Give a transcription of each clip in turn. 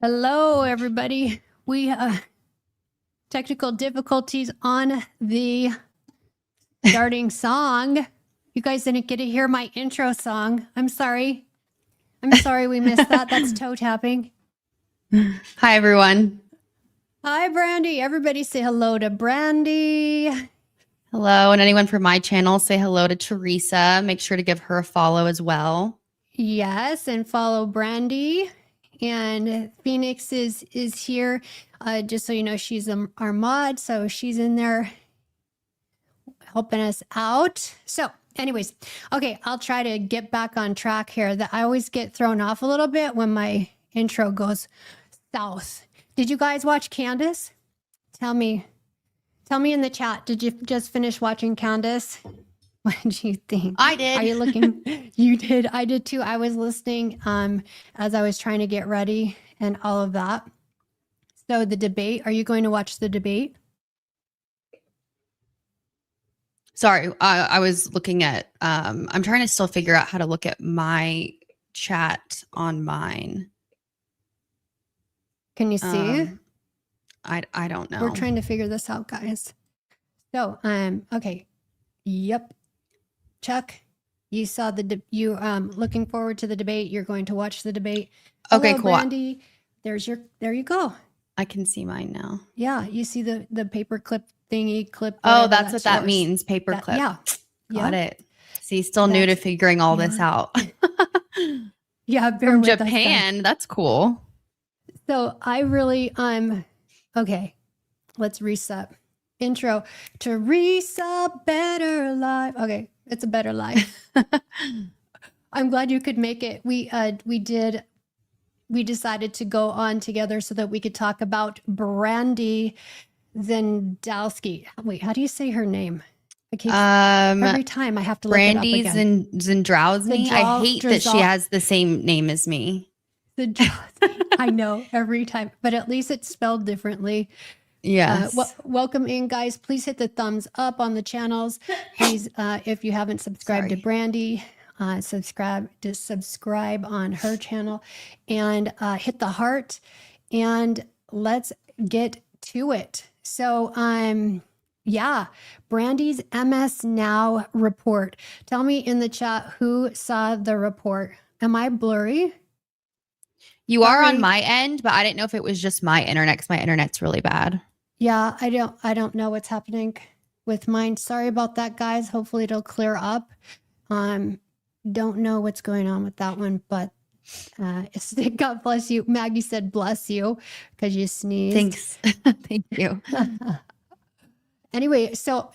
Hello, everybody. We technical difficulties on the starting song. You guys didn't get to hear my intro song. I'm sorry. We missed that. That's toe tapping. Hi, everyone. Hi, Brandy. Everybody say hello to Brandy. Hello. And anyone from my channel, say hello to Teresa. Make sure to give her a follow as well. Yes, and follow Brandy. And Phoenix is here. Just so you know, she's our mod, so she's in there helping us out. So anyways, okay, I'll try to get back on track here. That I always get thrown off a little bit when my intro goes south. Did you guys watch Candace? Tell me in the chat. Did you just finish watching Candace? What did you think? I did. Are you looking? You did. I did too. I was listening as I was trying to get ready and all of that. So the debate, are you going to watch the debate? Sorry, I was looking at, I'm trying to still figure out how to look at my chat on mine. Can you see? I don't know. We're trying to figure this out, guys. So, okay. Yep. Chuck, you saw you looking forward to the debate. You're going to watch the debate. Okay, Hello, cool. Brandy. There you go. I can see mine now. Yeah, you see the paper clip thingy clip. Oh, that's what that means. Paper clip. Yeah. Got it. See, still new to figuring all this out. Yeah, from Japan. That's cool. So I really, okay, let's reset. Intro. Teresa, better life. Okay, it's a better life. I'm glad you could make it. We decided to go on together so that we could talk about Brandy Zadrozny. Wait, how do you say her name? Every time I have to look it up Brandy Zadrozny. I hate that she has the same name as me. I know, every time, but at least it's spelled differently. Yes. Welcome in, guys. Please hit the thumbs up on the channels. Please, if you haven't subscribed to Brandy, subscribe on her channel and hit the heart and let's get to it. So, yeah, Brandy's MS Now report. Tell me in the chat who saw the report. Am I blurry? You are on my end, but I didn't know if it was just my internet because my internet's really bad. Yeah, I don't know what's happening with mine. Sorry about that, guys. Hopefully it'll clear up. Don't know what's going on with that one, but God bless you. Maggie said bless you because you sneezed. Thanks. Thank you. Anyway, so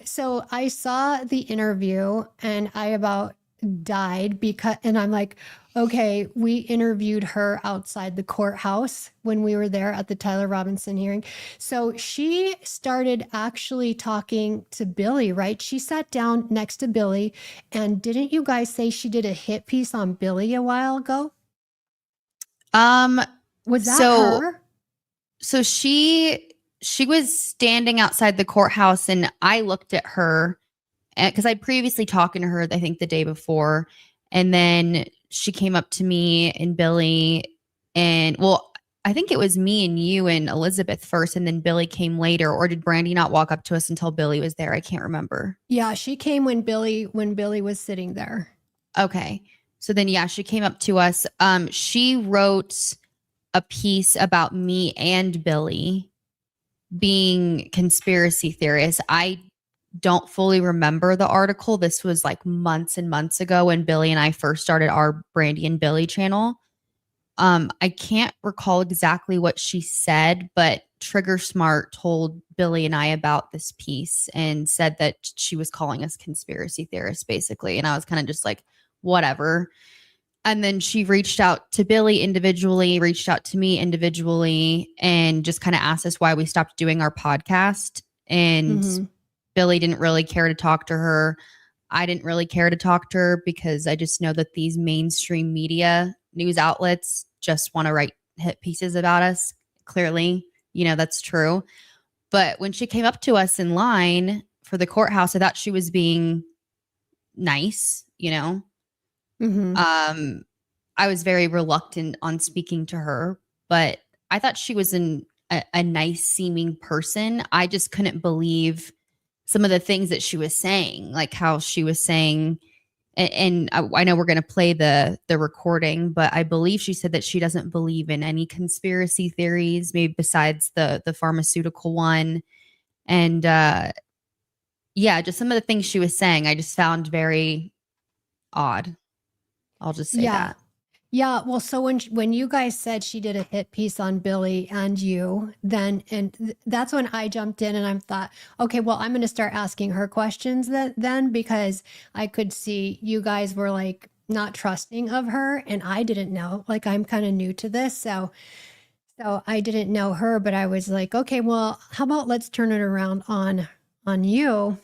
I saw the interview and I about died and I'm like, okay, we interviewed her outside the courthouse when we were there at the Tyler Robinson hearing. So she started actually talking to Billy, right? She sat down next to Billy, and didn't you guys say she did a hit piece on Billy a while ago? Was that her? So she was standing outside the courthouse and I looked at her because I previously talked to her, I think the day before. And then she came up to me and Billy and I think it was me and you and Elizabeth first. And then Billy came later, or did Brandy not walk up to us until Billy was there? I can't remember. Yeah, she came when Billy was sitting there. Okay. So then, yeah, she came up to us. She wrote a piece about me and Billy being conspiracy theorists. I don't fully remember the article. This was like months and months ago when Billy and I first started our Brandy and Billy channel. I can't recall exactly what she said, but Trigger Smart told Billy and I about this piece and said that she was calling us conspiracy theorists, basically. And I was kind of just like, whatever. And then she reached out to Billy individually, reached out to me individually, and just kind of asked us why we stopped doing our podcast. And Billy didn't really care to talk to her. I didn't really care to talk to her because I just know that these mainstream media news outlets just want to write hit pieces about us. Clearly, that's true. But when she came up to us in line for the courthouse, I thought she was being nice, I was very reluctant on speaking to her, but I thought she was a nice seeming person. I just couldn't believe some of the things that she was saying, like how she was saying, and I know we're going to play the recording, but I believe she said that she doesn't believe in any conspiracy theories, maybe besides the pharmaceutical one. And yeah, just some of the things she was saying, I just found very odd. I'll just say that. Yeah, well, so when you guys said she did a hit piece on Billy and you, then that's when I jumped in and I thought, okay, well, I'm going to start asking her questions then because I could see you guys were like not trusting of her, and I didn't know. Like, I'm kind of new to this, so I didn't know her, but I was like, okay, well, how about let's turn it around on you,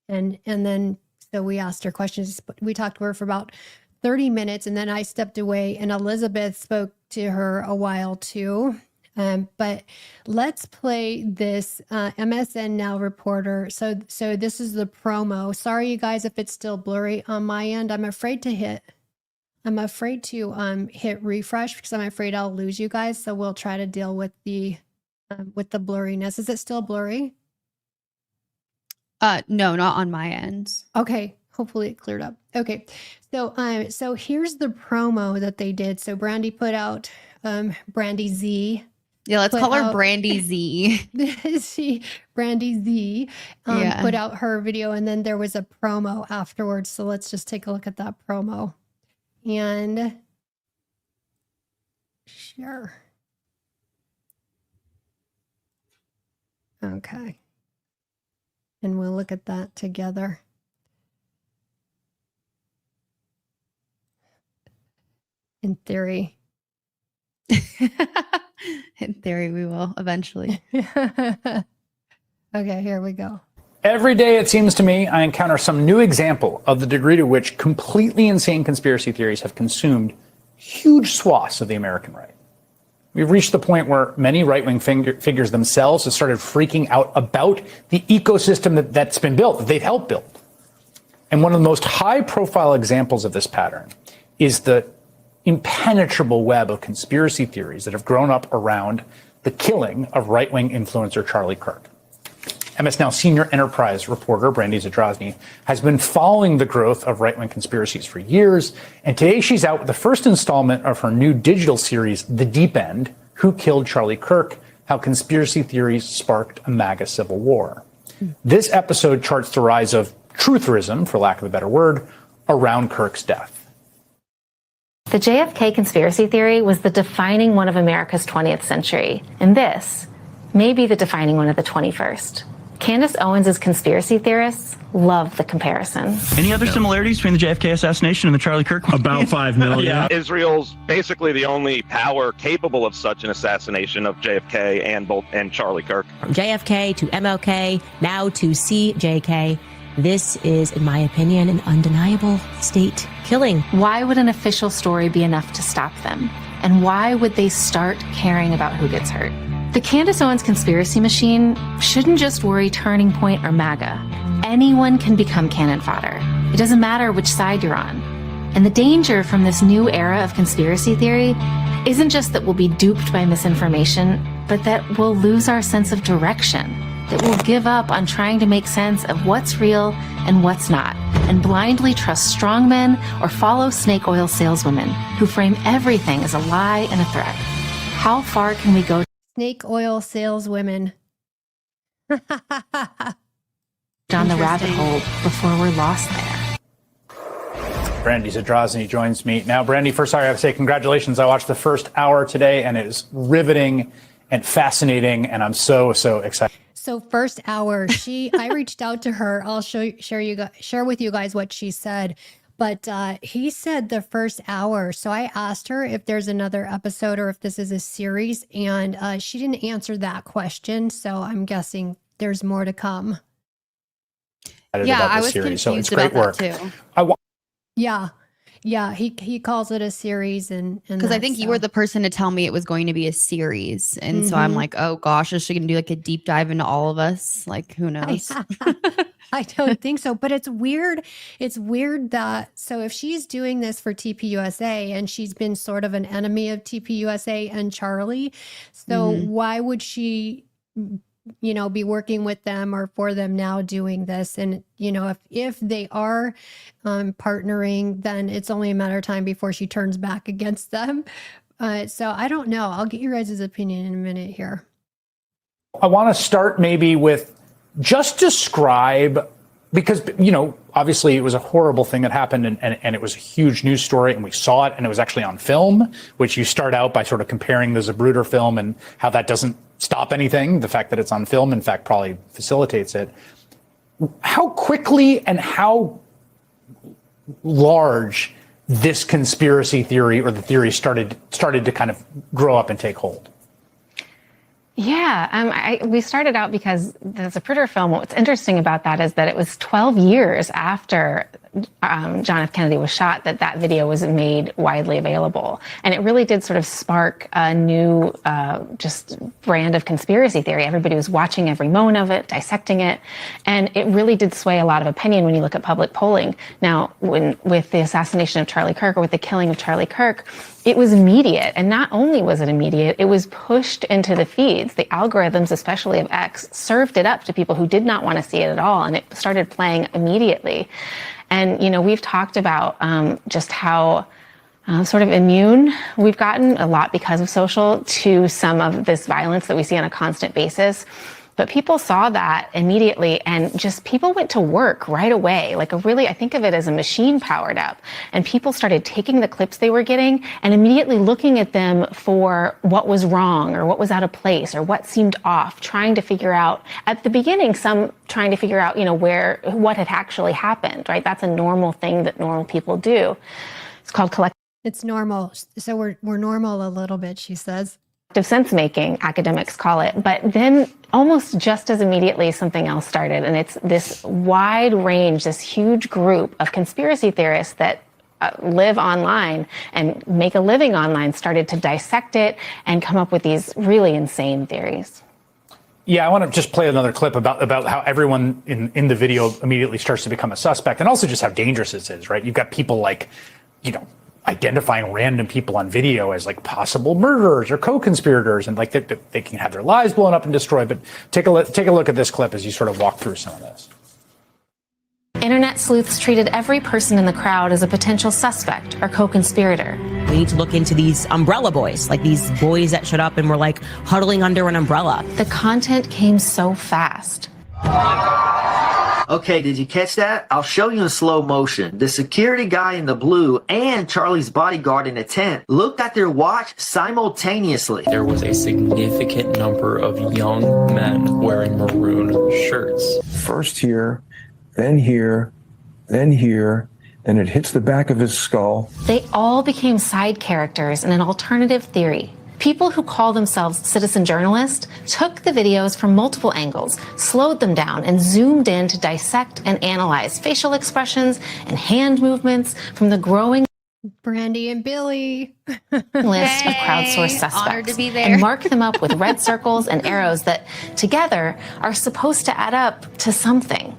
and then so we asked her questions. We talked to her for about 30 minutes, and then I stepped away and Elizabeth spoke to her a while too. But let's play this MSN Now reporter. So this is the promo. Sorry, you guys, if it's still blurry on my end. I'm afraid to hit refresh because I'm afraid I'll lose you guys. So we'll try to deal with the blurriness. Is it still blurry? No, not on my end. Okay. Hopefully it cleared up. Okay. So here's the promo that they did. So Brandy put out Brandy Z. Yeah, let's call her Brandy Z. Brandy Z put out her video, and then there was a promo afterwards. So let's just take a look at that promo. And share. Okay. And we'll look at that together. In theory. In theory, we will eventually. Okay, here we go. Every day, it seems to me, I encounter some new example of the degree to which completely insane conspiracy theories have consumed huge swaths of the American right. We've reached the point where many right-wing figures themselves have started freaking out about the ecosystem that's been built, that they've helped build. And one of the most high-profile examples of this pattern is the impenetrable web of conspiracy theories that have grown up around the killing of right-wing influencer Charlie Kirk. MS Now senior enterprise reporter Brandy Zadrozny has been following the growth of right-wing conspiracies for years, and today she's out with the first installment of her new digital series, The Deep End: Who Killed Charlie Kirk? How Conspiracy Theories Sparked a MAGA Civil War. This episode charts the rise of trutherism, for lack of a better word, around Kirk's death. The JFK conspiracy theory was the defining one of America's 20th century, and this may be the defining one of the 21st. Candace Owens' conspiracy theorists love the comparison. Any other similarities between the JFK assassination and the Charlie Kirk one? About 5 million. Yeah. Israel's basically the only power capable of such an assassination of JFK and Charlie Kirk. From JFK to MLK, now to CJK. This is, in my opinion, an undeniable state killing. Why would an official story be enough to stop them? And why would they start caring about who gets hurt? The Candace Owens conspiracy machine shouldn't just worry Turning Point or MAGA. Anyone can become cannon fodder. It doesn't matter which side you're on. And the danger from this new era of conspiracy theory isn't just that we'll be duped by misinformation, but that we'll lose our sense of direction. That we'll give up on trying to make sense of what's real and what's not, and blindly trust strongmen or follow snake oil saleswomen who frame everything as a lie and a threat. How far can we go? Snake oil saleswomen. Down the rabbit hole before we're lost there. Brandy Zadrozny joins me now. Brandy, first, I have to say congratulations. I watched the first hour today, and it is riveting and fascinating, and I'm so excited. So first hour, I reached out to her. I'll share with you guys what she said. But he said the first hour. So I asked her if there's another episode or if this is a series, and she didn't answer that question. So I'm guessing there's more to come. Yeah, I was confused so it's great about work. that too. Yeah. Yeah, he calls it a series, and Because I think you were the person to tell me it was going to be a series. And so I'm like, oh gosh, is she going to do like a deep dive into all of us? Like, who knows? I don't think so, but it's weird. It's weird that, so if she's doing this for TPUSA and she's been sort of an enemy of TPUSA and Charlie, so why would she, be working with them or for them now doing this? And, if they are partnering, then it's only a matter of time before she turns back against them. So I don't know. I'll get your guys' opinion in a minute here. I want to start maybe with just describe, because, obviously it was a horrible thing that happened and it was a huge news story and we saw it and it was actually on film, which you start out by sort of comparing the Zapruder film and how that doesn't stop anything. The fact that it's on film, in fact, probably facilitates it. How quickly and how large this conspiracy theory or the theory started to kind of grow up and take hold? Yeah, we started out because the Zapruder film, what's interesting about that is that it was 12 years after John F. Kennedy was shot that video was made widely available. And it really did sort of spark a new just brand of conspiracy theory. Everybody was watching every moment of it, dissecting it. And it really did sway a lot of opinion when you look at public polling. Now, with the assassination of Charlie Kirk, or with the killing of Charlie Kirk, it was immediate. And not only was it immediate, it was pushed into the feeds. The algorithms, especially of X, served it up to people who did not want to see it at all. And it started playing immediately. And, we've talked about just how sort of immune we've gotten, a lot because of social, to some of this violence that we see on a constant basis. But people saw that immediately, and just people went to work right away. I think of it as a machine powered up. And people started taking the clips they were getting and immediately looking at them for what was wrong or what was out of place or what seemed off, trying to figure out, at the beginning, some trying to figure out, what had actually happened, right? That's a normal thing that normal people do. It's called collective. It's normal. So we're normal a little bit, she says. Sense making, academics call it. But then almost just as immediately something else started. And it's this wide range, this huge group of conspiracy theorists that live online and make a living online started to dissect it and come up with these really insane theories. Yeah, I want to just play another clip about how everyone in the video immediately starts to become a suspect, and also just how dangerous this is, right? You've got people like, identifying random people on video as like possible murderers or co-conspirators, and like they can have their lives blown up and destroyed. But take a look at this clip as you sort of walk through some of this. Internet sleuths treated every person in the crowd as a potential suspect or co-conspirator. We need to look into these umbrella boys, like these boys that showed up and were like huddling under an umbrella. The content came so fast. Okay, did you catch that? I'll show you in slow motion. The security guy in the blue and Charlie's bodyguard in the tent looked at their watch simultaneously. There was a significant number of young men wearing maroon shirts. First here, then here, then here, and it hits the back of his skull. They all became side characters in an alternative theory. People who call themselves citizen journalists took the videos from multiple angles, slowed them down, and zoomed in to dissect and analyze facial expressions and hand movements from the growing Brandy and Billy list of crowdsourced suspects, and mark them up with red circles and arrows that together are supposed to add up to something.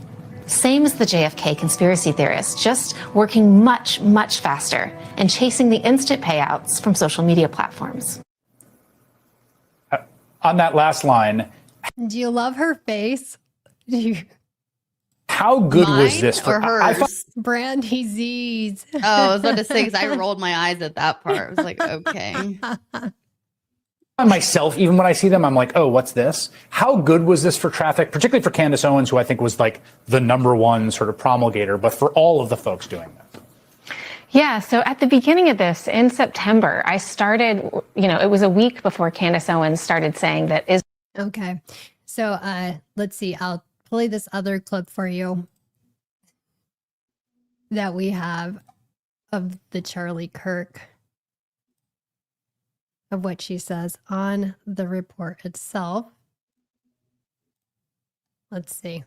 Same as the JFK conspiracy theorists, just working much, much faster and chasing the instant payouts from social media platforms. On that last line, do you love her face? How good was this for hers? Brandy Z's. Oh, I was about to say, because I rolled my eyes at that part. I was like, okay. Myself, even when I see them, I'm like, oh, what's this? How good was this for traffic, particularly for Candace Owens, who I think was like the #1 sort of promulgator, but for all of the folks doing this? Yeah, so at the beginning of this, in September, I started, it was a week before Candace Owens started saying that is. Okay, so let's see, I'll play this other clip for you that we have of the Charlie Kirk, of what she says on the report itself. Let's see.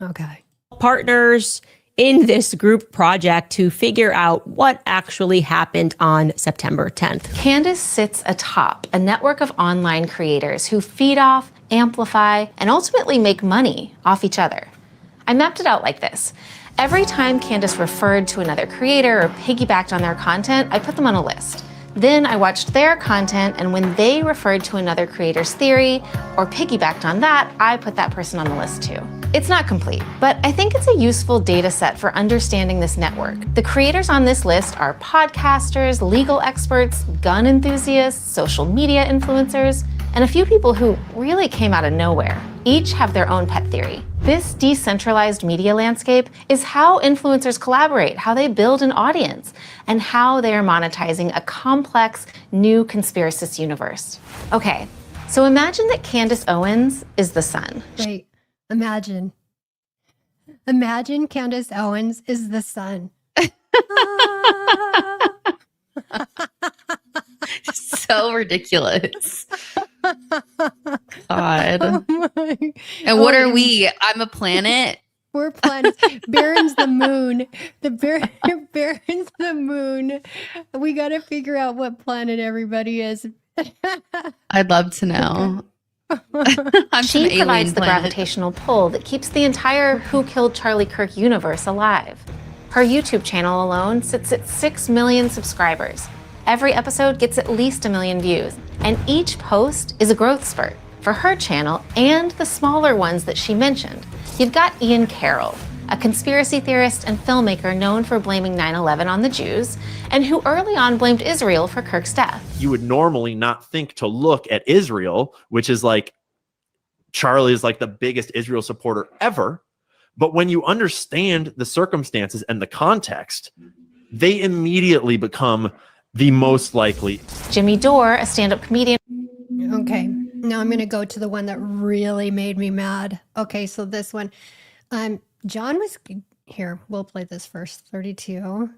Okay. Partners in this group project to figure out what actually happened on September 10th. Candace sits atop a network of online creators who feed off, amplify, and ultimately make money off each other. I mapped it out like this. Every time Candace referred to another creator or piggybacked on their content, I put them on a list. Then I watched their content, and when they referred to another creator's theory or piggybacked on that, I put that person on the list too. It's not complete, but I think it's a useful data set for understanding this network. The creators on this list are podcasters, legal experts, gun enthusiasts, social media influencers, and a few people who really came out of nowhere. Each have their own pet theory. This decentralized media landscape is how influencers collaborate, how they build an audience, and how they are monetizing a complex new conspiracist universe. Okay, so imagine that Candace Owens is the sun. Wait, imagine. Imagine Candace Owens is the sun. So ridiculous. God. Oh my. And what are we? I'm a planet. We're planets. Baron's the moon. Baron's the moon. We got to figure out what planet everybody is. I'd love to know. I'm She from provides alien the planet. gravitational pull that keeps the entire Who Killed Charlie Kirk universe alive. Her YouTube channel alone sits at 6 million subscribers. Every episode gets at least 1 million views, and each post is a growth spurt for her channel and the smaller ones that she mentioned. You've got Ian Carroll, a conspiracy theorist and filmmaker known for blaming 9/11 on the Jews, and who early on blamed Israel for Kirk's death. You would normally not think to look at Israel, which is like Charlie is like the biggest Israel supporter ever. But when you understand the circumstances and the context, they immediately become the most likely. Jimmy Dore, a stand-up comedian. Okay, now I'm going to go to the one that really made me mad. Okay, so this one. John was here. We'll play this first. 32.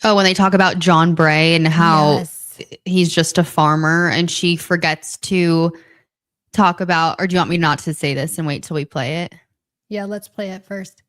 Oh, when they talk about John Bray and how Yes. he's just a farmer, and she forgets to talk about, or do you want me not to say this and wait till we play it? Yeah, let's play it first.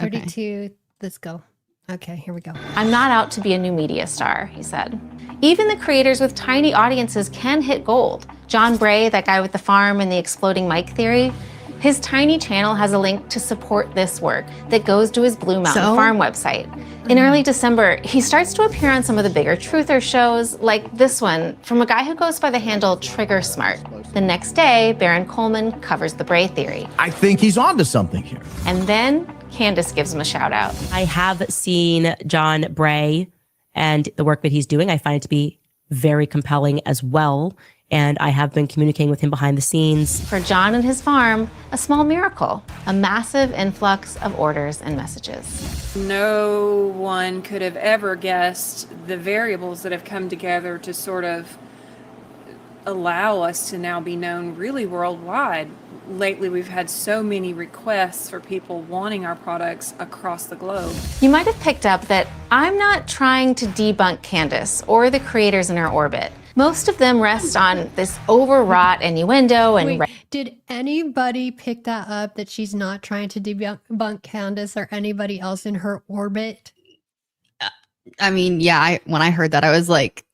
Okay. 32. Let's go. Okay, here we go. I'm not out to be a new media star, he said. Even the creators with tiny audiences can hit gold. John Bray, that guy with the farm and the exploding mic theory, his tiny channel has a link to support this work that goes to his Blue Mountain Farm website. In early December, he starts to appear on some of the bigger truther shows, like this one from a guy who goes by the handle Trigger Smart. The next day, Baron Coleman covers the Bray theory. I think he's onto something here. And then Candace gives him a shout out. I have seen John Bray and the work that he's doing. I find it to be very compelling as well. And I have been communicating with him behind the scenes. For John and his farm, a small miracle, a massive influx of orders and messages. No one could have ever guessed the variables that have come together to sort of allow us to now be known really worldwide. Lately, we've had so many requests for people wanting our products across the globe. You might have picked up that I'm not trying to debunk Candace or the creators in her orbit. Most of them rest on this overwrought innuendo and... Wait, did anybody pick that up, that she's not trying to debunk Candace or anybody else in her orbit? I mean, yeah, when I heard that, I was like,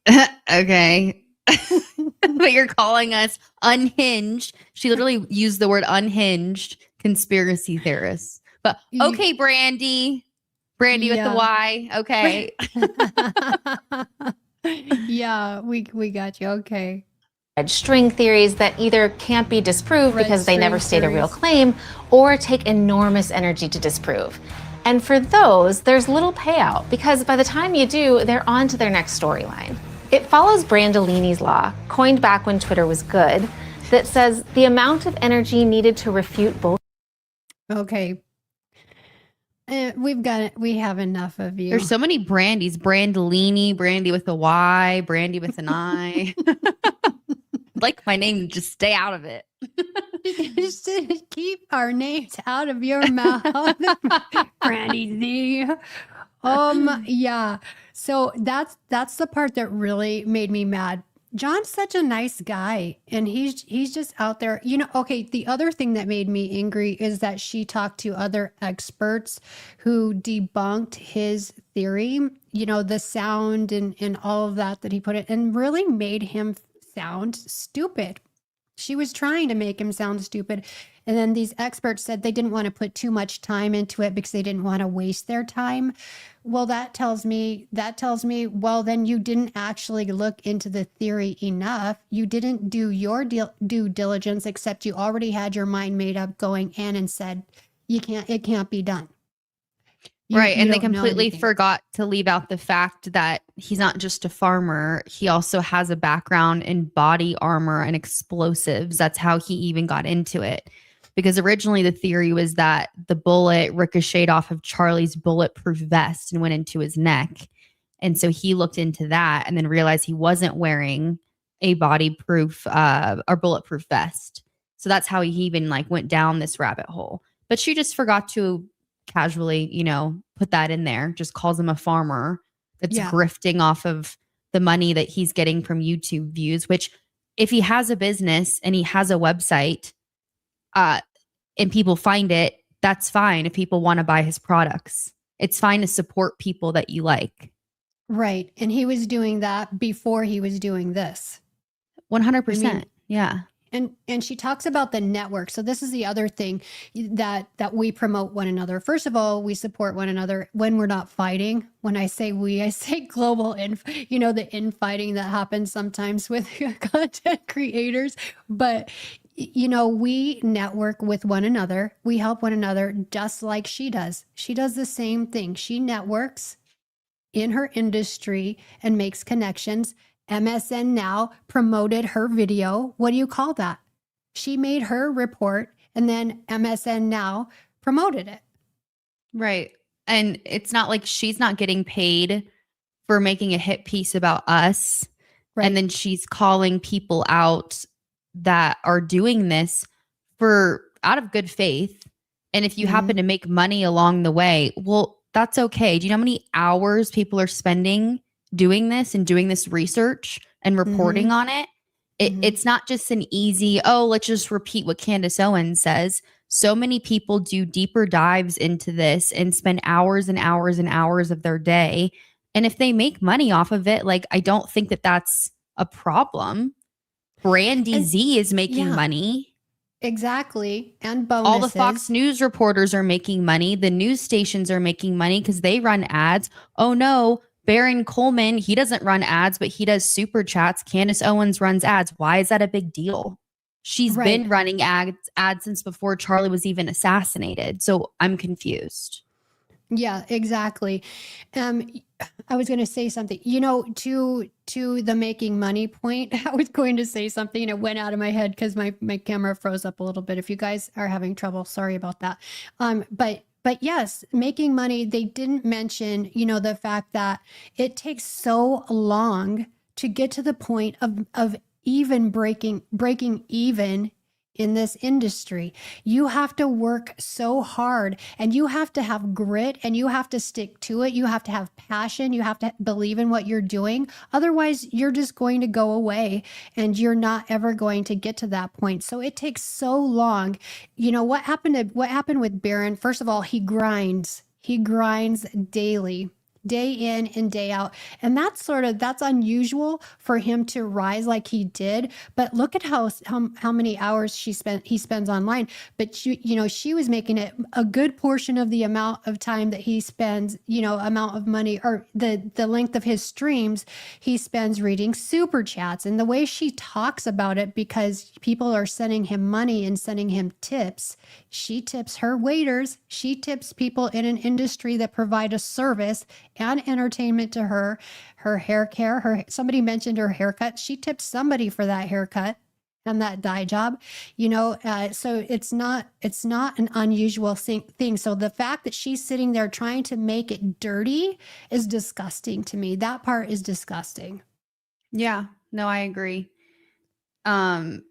okay. But you're calling us unhinged. She literally used the word unhinged conspiracy theorists. But okay, Brandy. Brandy with the Y. Okay. Yeah, we got you. Okay. red string theories that either can't be disproved because they never state a real theories. claim or take enormous energy to disprove. And for those, there's little payout because by the time you do, they're on to their next storyline. It follows Brandolini's law, coined back when Twitter was good, that says the amount of energy needed to refute both. Okay. We have enough of you. There's so many Brandys. Brandolini, Brandy with a Y, Brandy with an I. Like my name, just stay out of it. Just keep our names out of your mouth. Brandy Z. Yeah. So that's the part that really made me mad. John's such a nice guy, and he's just out there. Okay, the other thing that made me angry is that she talked to other experts who debunked his theory, the sound and all of that he put it, and really made him sound stupid. She was trying to make him sound stupid. And then these experts said they didn't want to put too much time into it because they didn't want to waste their time. Well, that tells me, well, then you didn't actually look into the theory enough. You didn't do your due diligence, except you already had your mind made up going in and said, it can't be done. Right. And they don't know completely anything. forgot to leave out the fact that he's not just a farmer. He also has a background in body armor and explosives. That's how he even got into it. Because originally the theory was that the bullet ricocheted off of Charlie's bulletproof vest and went into his neck. And so he looked into that and then realized he wasn't wearing a bodyproof or bulletproof vest. So that's how he even went down this rabbit hole. But she just forgot to casually, put that in there, just calls him a farmer that's grifting off of the money that he's getting from YouTube views, which if he has a business and he has a website and people find it, that's fine. If people want to buy his products, it's fine to support people that you like. Right. And he was doing that before he was doing this. 100%. Yeah. And she talks about the network. So this is the other thing that we promote one another. First of all, we support one another when we're not fighting. When I say we, I say global the infighting that happens sometimes with content creators. But we network with one another. We help one another just like she does. She does the same thing. She networks in her industry and makes connections. MSN Now promoted her video. What do you call that? She made her report and then MSN Now promoted it. Right. And it's not like she's not getting paid for making a hit piece about us. Right. And then she's calling people out that are doing this out of good faith. And if you happen to make money along the way, well, that's okay. Do you know how many hours people are spending doing this and doing this research and reporting on it? It's not just an easy, let's just repeat what Candace Owens says. So many people do deeper dives into this and spend hours and hours and hours of their day. And if they make money off of it, I don't think that that's a problem. Brandy Z is making money. Exactly. And bonuses. All the Fox News reporters are making money. The news stations are making money because they run ads. Oh no, Baron Coleman, he doesn't run ads, but he does super chats. Candace Owens runs ads. Why is that a big deal? She's been running ads since before Charlie was even assassinated. So I'm confused. Yeah, exactly. I was going to say something, to the making money point. I was going to say something and it went out of my head because my camera froze up a little bit. If you guys are having trouble, sorry about that. But yes, making money, they didn't mention, the fact that it takes so long to get to the point of even breaking even in this industry. You have to work so hard and you have to have grit and you have to stick to it. You have to have passion. You have to believe in what you're doing. Otherwise, you're just going to go away and you're not ever going to get to that point. So it takes so long. What happened with Baron? First of all, he grinds daily, day in and day out. And that's unusual for him to rise like he did. But look at how many hours he spends online. But she was making it a good portion of the amount of time that he spends, amount of money or the length of his streams he spends reading super chats. And the way she talks about it, because people are sending him money and sending him tips, she tips her waiters, she tips people in an industry that provide a service and entertainment to her hair care. Somebody mentioned her haircut. She tipped somebody for that haircut and that dye job, so it's not an unusual thing. So the fact that she's sitting there trying to make it dirty is disgusting to me. That part is disgusting. Yeah, no, I agree. And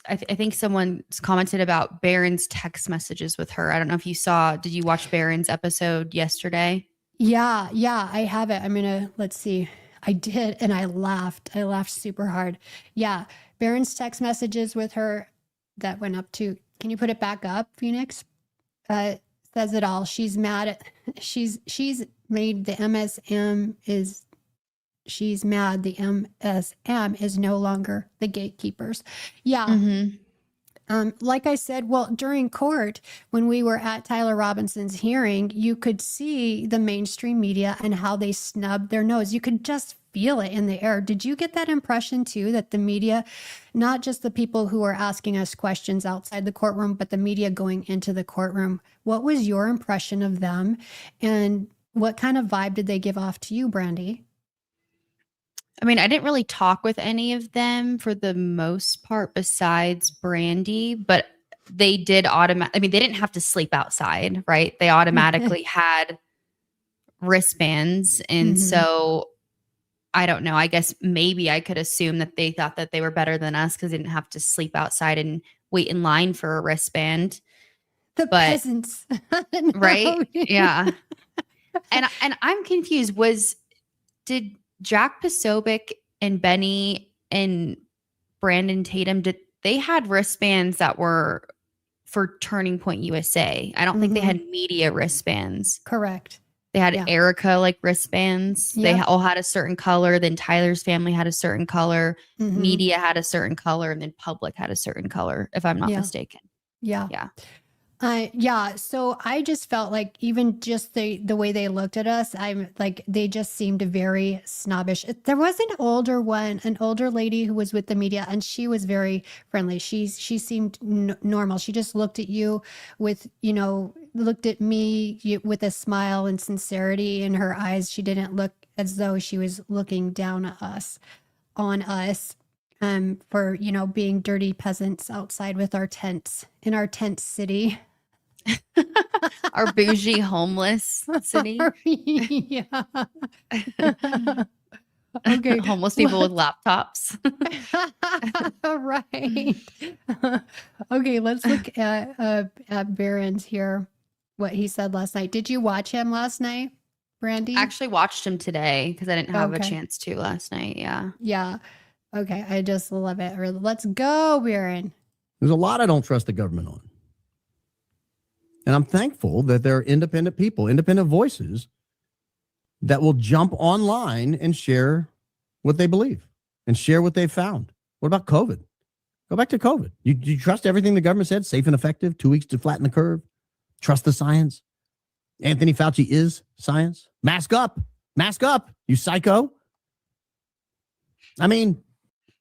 I think someone's commented about Baron's text messages with her. I don't know if you did you watch Baron's episode yesterday? Yeah, I have it. Let's see. I did, and I laughed. I laughed super hard. Yeah, Barron's text messages with her that went up to. Can you put it back up, Phoenix? Says it all. She's mad at. She's made the MSM is. She's mad. The MSM is no longer the gatekeepers. Yeah. Like I said, well, during court, when we were at Tyler Robinson's hearing, you could see the mainstream media and how they snubbed their nose. You could just feel it in the air. Did you get that impression too, that the media, not just the people who are asking us questions outside the courtroom, but the media going into the courtroom? What was your impression of them? And what kind of vibe did they give off to you, Brandy? I mean, I didn't really talk with any of them for the most part besides Brandy, but they did they didn't have to sleep outside, right? They automatically had wristbands. And so I don't know. I guess maybe I could assume that they thought that they were better than us because they didn't have to sleep outside and wait in line for a wristband. Peasants. Right? Yeah. And I'm confused. Did Jack Posobiec and Benny and Brandon Tatum, they had wristbands that were for Turning Point USA. I don't think they had media wristbands. Correct. They had Erica wristbands. Yep. They all had a certain color. Then Tyler's family had a certain color. Media had a certain color, and then public had a certain color, if I'm not mistaken. Yeah. Yeah. Yeah. So I just felt like even just the way they looked at us, I'm like, they just seemed very snobbish. There was an older lady who was with the media, and she was very friendly. She seemed normal. She just looked at you with, looked at me with a smile and sincerity in her eyes. She didn't look as though she was looking down on us. For, being dirty peasants outside with our tents in our tent city. Our bougie homeless city. Yeah. Okay. Homeless people with laptops. Right. Okay, let's look at Barron's here, what he said last night. Did you watch him last night, Brandy? I actually watched him today because I didn't have a chance to last night. Yeah. Yeah. Okay, I just love it. Let's go, Barron. There's a lot I don't trust the government on. And I'm thankful that there are independent people, independent voices that will jump online and share what they believe and share what they've found. What about COVID? Go back to COVID. You trust everything the government said? Safe and effective, 2 weeks to flatten the curve. Trust the science. Anthony Fauci is science. Mask up, you psycho. I mean,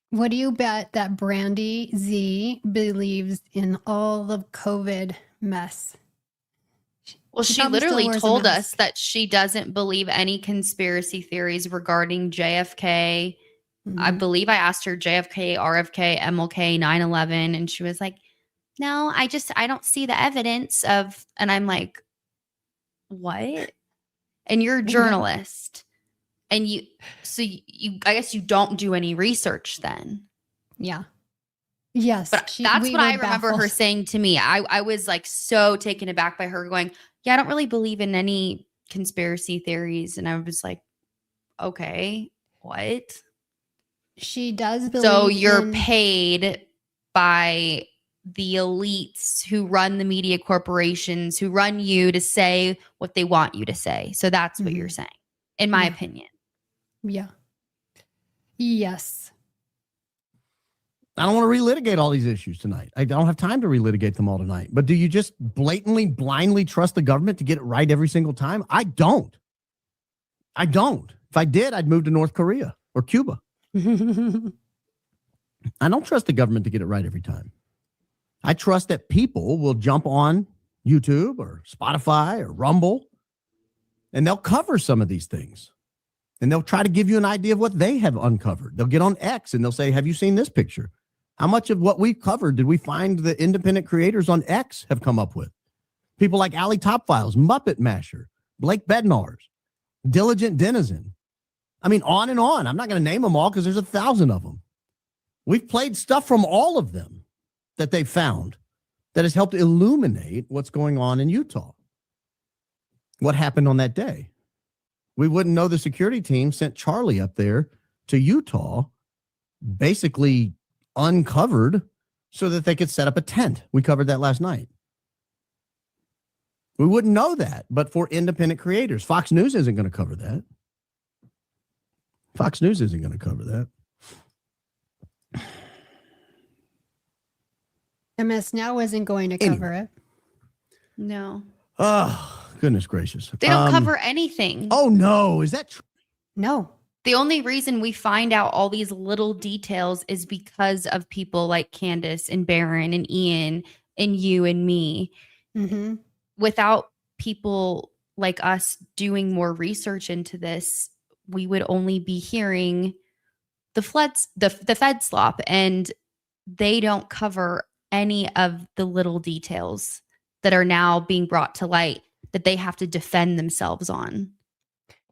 what do you bet that Brandy Z believes in all the COVID mess? Well, she literally told us that she doesn't believe any conspiracy theories regarding JFK. I believe I asked her JFK, RFK, MLK, 9/11, and she was like, no, I don't see the evidence of, and I'm like, what? And you're a journalist. And I guess you don't do any research then. Yeah. Yes. But that's what I remember her saying to me. I was like so taken aback by her going, yeah, I don't really believe in any conspiracy theories. And I was like, okay, what? She does believe So you're paid by the elites who run the media corporations, who run you to say what they want you to say. So that's what you're saying, in my opinion. Yeah. Yes. I don't want to relitigate all these issues tonight. I don't have time to relitigate them all tonight. But do you just blatantly, blindly trust the government to get it right every single time? I don't. If I did, I'd move to North Korea or Cuba. I don't trust the government to get it right every time. I trust that people will jump on YouTube or Spotify or Rumble, and they'll cover some of these things. And they'll try to give you an idea of what they have uncovered. They'll get on X and they'll say, have you seen this picture? How much of what we covered did we find the independent creators on X have come up with? People like Ali Top Files, Muppet Masher, Blake Bednarz, Diligent Denizen. I mean, on and on. I'm not going to name them all because there's 1,000 of them. We've played stuff from all of them that they found that has helped illuminate what's going on in Utah. What happened on that day? We wouldn't know the security team sent Charlie up there to Utah, basically uncovered so that they could set up a tent. We covered that last night. We wouldn't know that, but for independent creators, Fox News isn't going to cover that. Fox News isn't going to cover that. MS Now isn't going to cover it. No. Oh, goodness gracious. They don't cover anything. Oh, no. Is that true? No. The only reason we find out all these little details is because of people like Candace and Barron and Ian and you and me. Mm-hmm. Without people like us doing more research into this, we would only be hearing the Fed slop, and they don't cover any of the little details that are now being brought to light that they have to defend themselves on.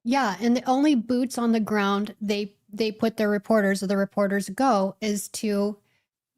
Yeah, and the only boots on the ground they put their reporters, or the reporters go, is to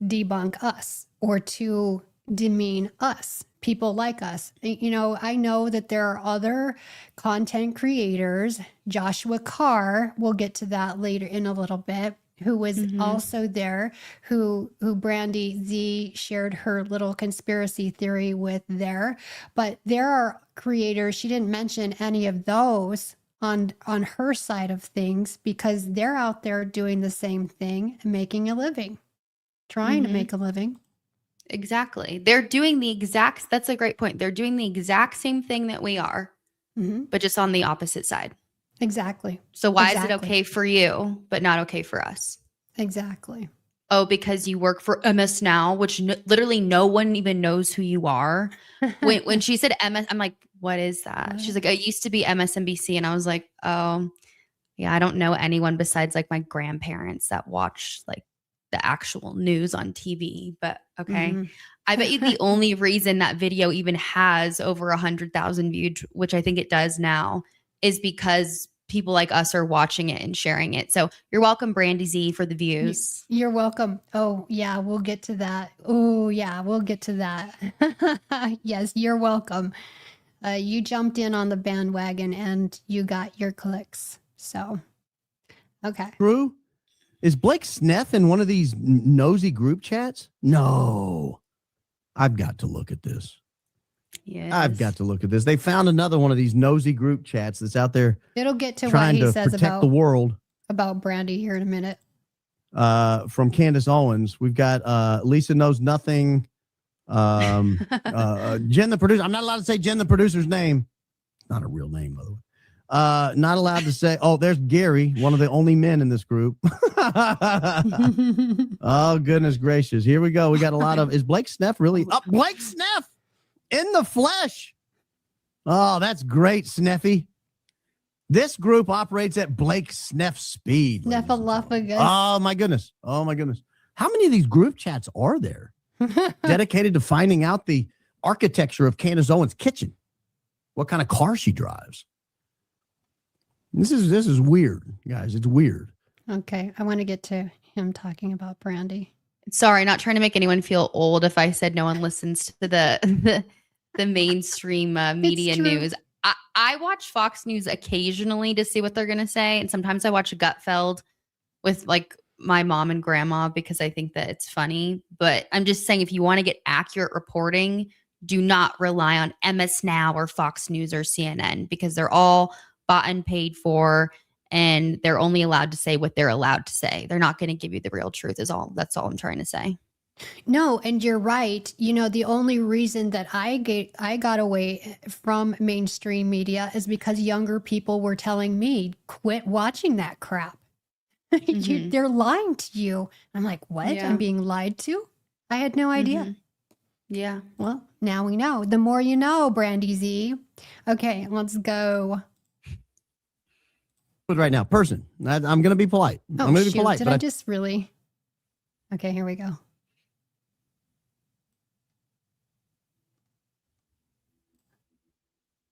debunk us or to demean us, people like us. You know, I know that there are other content creators. Joshua Carr, we'll get to that later in a little bit, who was also there, who Brandy Z shared her little conspiracy theory with there. But there are creators, she didn't mention any of those on her side of things, because they're out there doing the same thing and making a living, trying to make a living. Exactly. They're doing that's a great point. They're doing the exact same thing that we are, but just on the opposite side. Exactly. So why is it okay for you, but not okay for us? Exactly. Oh, because you work for MS Now, which literally no one even knows who you are. When she said MS, I'm like, what is that? She's like, it used to be MSNBC. And I was like, oh, yeah, I don't know anyone besides like my grandparents that watch like the actual news on TV. But okay. I bet you the only reason that video even has over 100,000 views, which I think it does now, is because people like us are watching it and sharing it. So you're welcome, Brandy Z, for the views. You're welcome. Oh, yeah, we'll get to that. Oh, yeah, we'll get to that. Yes, you're welcome. You jumped in on the bandwagon and you got your clicks. So, okay. True. Is Blake Sneff in one of these nosy group chats? No. I've got to look at this. Yes. I've got to look at this. They found another one of these nosy group chats that's out there. It'll get to what trying he to says protect the world. about Brandy here in a minute. From Candace Owens, we've got Lisa Knows Nothing. Jen the producer. I'm not allowed to say Jen the producer's name. Not a real name, by the way. Not allowed to say. Oh, there's Gary, one of the only men in this group. Oh, goodness gracious. Here we go. We got a lot of. Is Blake Sneff really? Oh, Blake Sneff in the flesh. Oh, that's great, Sneffy. This group operates at Blake Sneff speed. Snuffleupagus. Oh, my goodness. Oh, my goodness. How many of these group chats are there dedicated to finding out the architecture of Candace Owens' kitchen? What kind of car she drives? This is weird, guys. It's weird. Okay, I want to get to him talking about Brandy. Sorry, not trying to make anyone feel old if I said no one listens to the mainstream media news. I watch Fox News occasionally to see what they're going to say. And sometimes I watch Gutfeld with like my mom and grandma because I think that it's funny. But I'm just saying, if you want to get accurate reporting, do not rely on MS Now or Fox News or CNN, because they're all bought and paid for, and they're only allowed to say what they're allowed to say. They're not going to give you the real truth that's all I'm trying to say. No, and you're right. You know, the only reason that I got away from mainstream media is because younger people were telling me, quit watching that crap. They're lying to you. I'm like, what? Yeah. I'm being lied to? I had no idea. Yeah. Well, now we know. The more you know, Brandy Z. Okay, let's go. Right now, person. I'm going to be polite. Oh, I'm going to shoot. be polite. Did but I just really? Okay, here we go.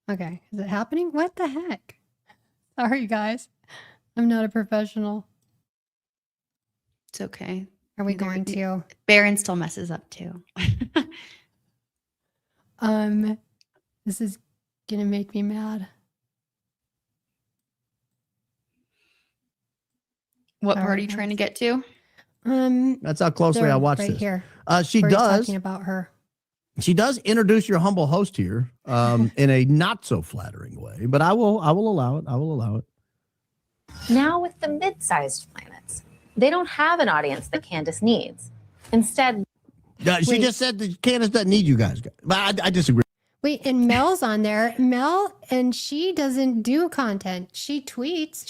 Okay, is it happening? What the heck? Sorry, guys. I'm not a professional. It's okay. Are we going to? Barron still messes up too. This is gonna make me mad. What All part are right, you trying to get to? That's how closely they're I watched right this. here. She Where he's does. talking about her. She does introduce your humble host here in a not so flattering way, but I will allow it. I will allow it. Now with the mid-sized planets, they don't have an audience that Candace needs. Instead, She just said that Candace doesn't need you guys. But I disagree. Wait, and Mel's on there. Mel, and she doesn't do content. She tweets.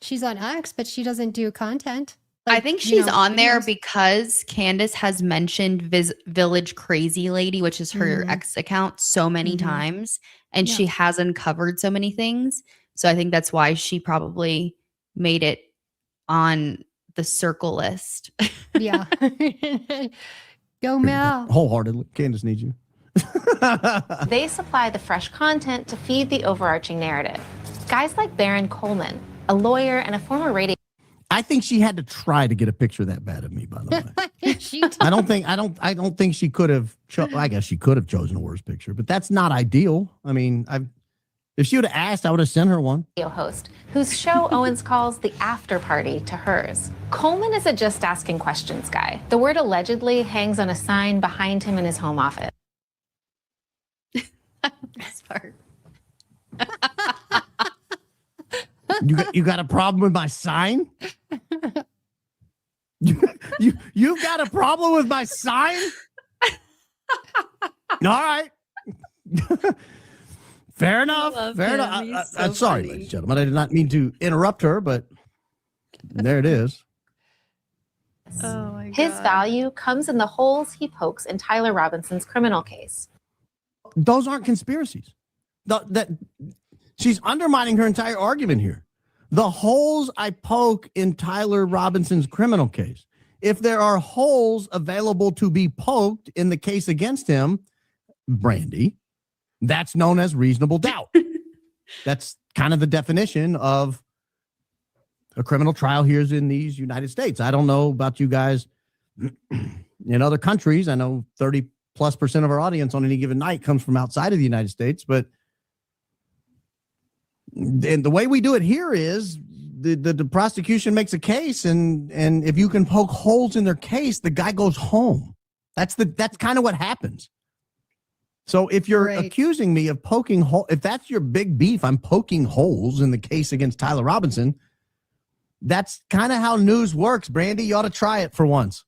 She's on X, but she doesn't do content. I think she's on there because Candace has mentioned Village Crazy Lady, which is her X account, so many times, and she has uncovered so many things. So I think that's why she probably made it on the circle list. Yeah. Go Mel. Wholeheartedly. Candace needs you. they supply the fresh content to feed the overarching narrative. Guys like Baron Coleman, a lawyer and a former radio. I think she had to try to get a picture that bad of me, by the way. I don't think she could have I guess she could have chosen a worse picture, but that's not ideal. I mean, if she would have asked, I would have sent her one. Host, whose show Owens calls the after party to hers. Coleman is a just asking questions guy. The word allegedly hangs on a sign behind him in his home office. Smart. You got a problem with my sign? You've got a problem with my sign? All right. Fair enough. Fair enough. I'm sorry, ladies and gentlemen. I did not mean to interrupt her, but there it is. Oh my God. His value comes in the holes he pokes in Tyler Robinson's criminal case. Those aren't conspiracies. She's undermining her entire argument here. The holes I poke in Tyler Robinson's criminal case. If there are holes available to be poked in the case against him, Brandy, that's known as reasonable doubt. That's kind of the definition of a criminal trial here in these United States. I don't know about you guys in other countries. I know 30+% of our audience on any given night comes from outside of the United States, but and the way we do it here is the prosecution makes a case, and if you can poke holes in their case, the guy goes home. That's kind of what happens. So if you're accusing me of poking holes, if that's your big beef, I'm poking holes in the case against Tyler Robinson. That's kind of how news works. Brandy, you ought to try it for once.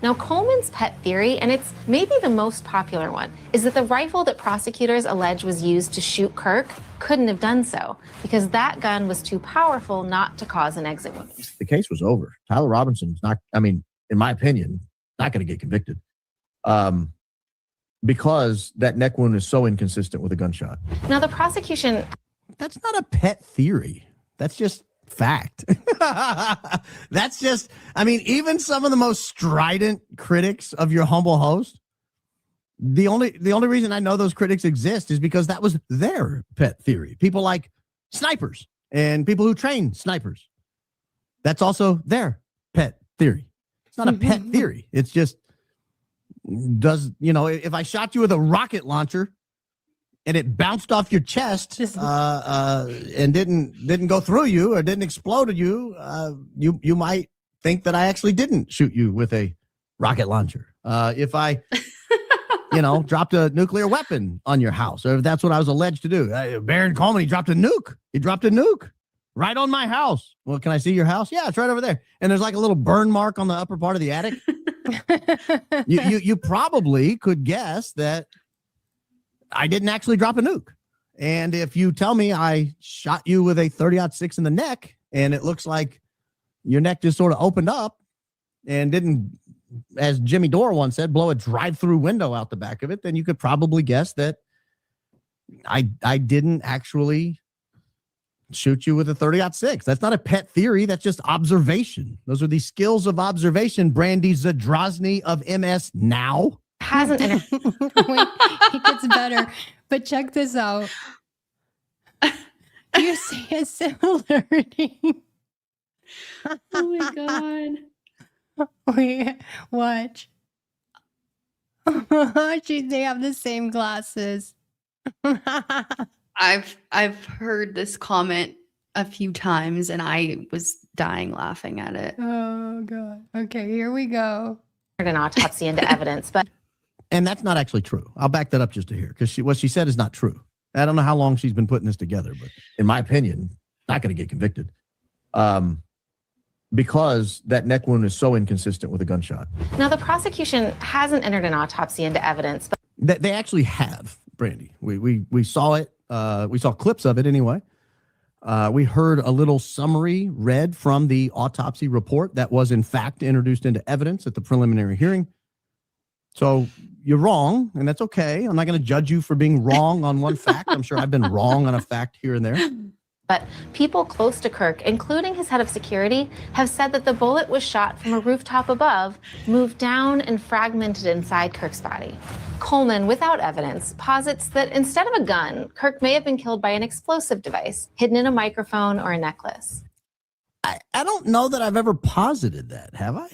Now, Coleman's pet theory, and it's maybe the most popular one, is that the rifle that prosecutors allege was used to shoot Kirk couldn't have done so because that gun was too powerful not to cause an exit wound. The case was over. Tyler Robinson's not, I mean, in my opinion, not going to get convicted because that neck wound is so inconsistent with a gunshot. Now, the prosecution... That's not a pet theory. That's just fact. That's just, I mean, even some of the most strident critics of your humble host, the only reason I know those critics exist is because that was their pet theory. People like snipers and people who train snipers. That's also their pet theory. It's not a pet theory. It's just, if I shot you with a rocket launcher and it bounced off your chest and didn't go through you or didn't explode at you, you might think that I actually didn't shoot you with a rocket launcher. If I, dropped a nuclear weapon on your house, or if that's what I was alleged to do. Baron Coleman, he dropped a nuke. He dropped a nuke right on my house. Well, can I see your house? Yeah, it's right over there. And there's like a little burn mark on the upper part of the attic. You probably could guess that I didn't actually drop a nuke. And if you tell me I shot you with a 30-06 in the neck and it looks like your neck just sort of opened up and didn't, as Jimmy Dore once said, blow a drive-through window out the back of it, then you could probably guess that I didn't actually shoot you with a 30-06. That's not a pet theory. That's just observation. Those are the skills of observation. Brandy Zadrozny of MS Now. Hasn't Wait, it gets better. But check this out. You see a similarity. Oh my God. Wait, watch. They have the same glasses. I've heard this comment a few times, and I was dying laughing at it. Oh God. Okay, here we go. An autopsy into evidence, but And that's not actually true. I'll back that up just to hear, because what she said is not true. I don't know how long she's been putting this together, but in my opinion, not going to get convicted. Because that neck wound is so inconsistent with a gunshot. now the prosecution hasn't entered an autopsy into evidence, but They actually have, Brandy. We saw it. We saw clips of it anyway. We heard a little summary read from the autopsy report that was in fact introduced into evidence at the preliminary hearing. So you're wrong, and that's okay. I'm not going to judge you for being wrong on one fact. I'm sure I've been wrong on a fact here and there. But people close to Kirk, including his head of security, have said that the bullet was shot from a rooftop above, moved down, and fragmented inside Kirk's body. Coleman, without evidence, posits that instead of a gun, Kirk may have been killed by an explosive device hidden in a microphone or a necklace. I don't know that I've ever posited that, have I?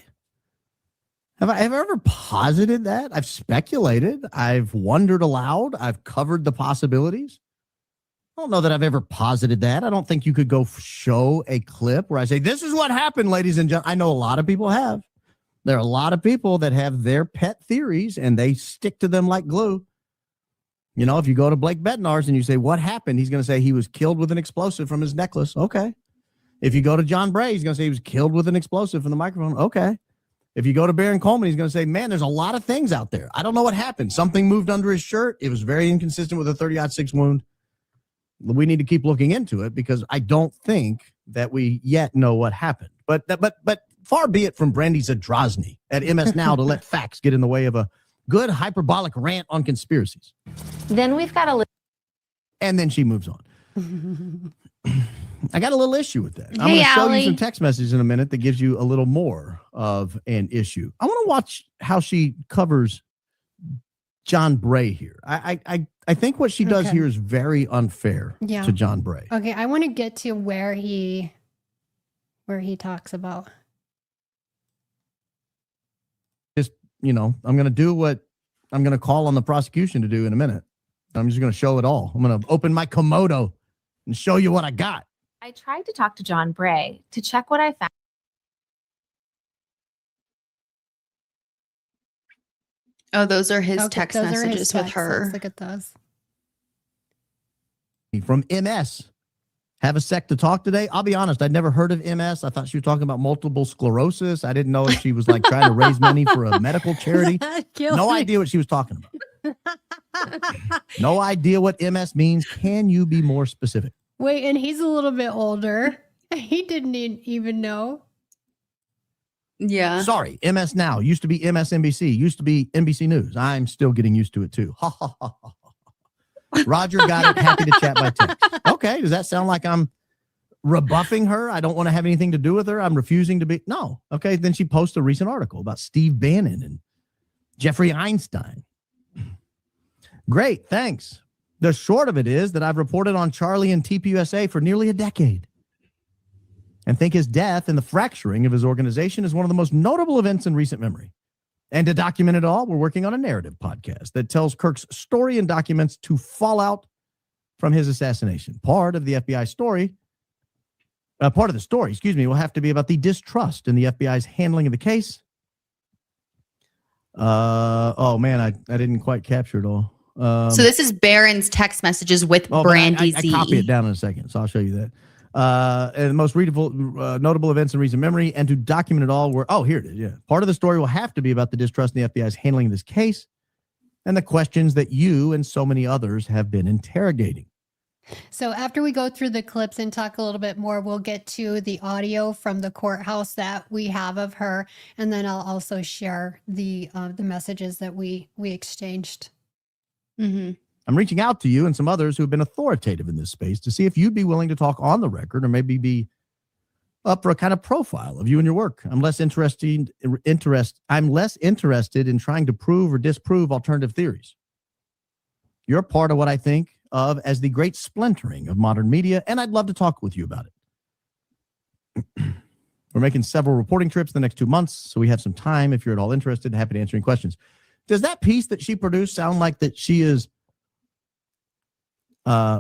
Have I ever posited that? I've speculated. I've wondered aloud. I've covered the possibilities. I don't know that I've ever posited that. I don't think you could go show a clip where I say, this is what happened, ladies and gentlemen. I know a lot of people have. There are a lot of people that have their pet theories and they stick to them like glue. You know, if you go to Blake Bednar's and you say, what happened? He's going to say he was killed with an explosive from his necklace. Okay. If you go to John Bray, he's going to say he was killed with an explosive from the microphone. Okay. If you go to Baron Coleman, he's going to say, man, there's a lot of things out there. I don't know what happened. Something moved under his shirt. It was very inconsistent with a 30-06 wound. We need to keep looking into it because I don't think that we yet know what happened. But far be it from Brandy Zadrozny at MS Now to let facts get in the way of a good hyperbolic rant on conspiracies. Then we've got a And then she moves on. I got a little issue with that. I'm Hey, going to show Allie. you some text messages in a minute that gives you a little more of an issue. I want to watch how she covers John Bray here. I think what she does Okay. here is very unfair Yeah. to John Bray. Okay, I want to get to where he talks about. Just, you know, I'm going to do what I'm going to call on the prosecution to do in a minute. I'm just going to show it all. I'm going to open my Komodo and show you what I got. I tried to talk to John Bray to check what I found. Oh, those are his Okay, text those are his messages with texts. her. Let's look at those. From MS. Have a sec to talk today. I'll be honest, I'd never heard of MS. I thought she was talking about multiple sclerosis. I didn't know if she was like trying to raise money for a medical charity. No idea what she was talking about. No idea what MS means. Can you be more specific? Wait, and he's a little bit older. He didn't even know. Yeah. Sorry, MS Now. Used to be MSNBC. Used to be NBC News. I'm still getting used to it too. Ha, ha, ha, ha. Roger got it. Happy to chat by text. Okay. Does that sound like I'm rebuffing her? I don't want to have anything to do with her. I'm refusing to be. No. Okay. Then she posts a recent article about Steve Bannon and Jeffrey Einstein. Great. Thanks. The short of it is that I've reported on Charlie and TPUSA for nearly a decade and think his death and the fracturing of his organization is one of the most notable events in recent memory. And to document it all, we're working on a narrative podcast that tells Kirk's story and documents to fallout from his assassination. Part of the story, will have to be about the distrust in the FBI's handling of the case. Oh man, I didn't quite capture it all. So this is Barron's text messages with Brandy I Z. copy it down in a second, so I'll show you that. And the most readable, notable events in recent memory, and to document it all, here it is. Yeah, part of the story will have to be about the distrust in the FBI's handling of this case, and the questions that you and so many others have been interrogating. So after we go through the clips and talk a little bit more, we'll get to the audio from the courthouse that we have of her, and then I'll also share the messages that we exchanged. Mm-hmm. I'm reaching out to you and some others who have been authoritative in this space to see if you'd be willing to talk on the record or maybe be up for a kind of profile of you and your work. I'm less interested in trying to prove or disprove alternative theories. You're part of what I think of as the great splintering of modern media, and I'd love to talk with you about it. We're making several reporting trips the next 2 months, so we have some time if you're at all interested. Happy to answer any questions. Does that piece that she produced sound like that she is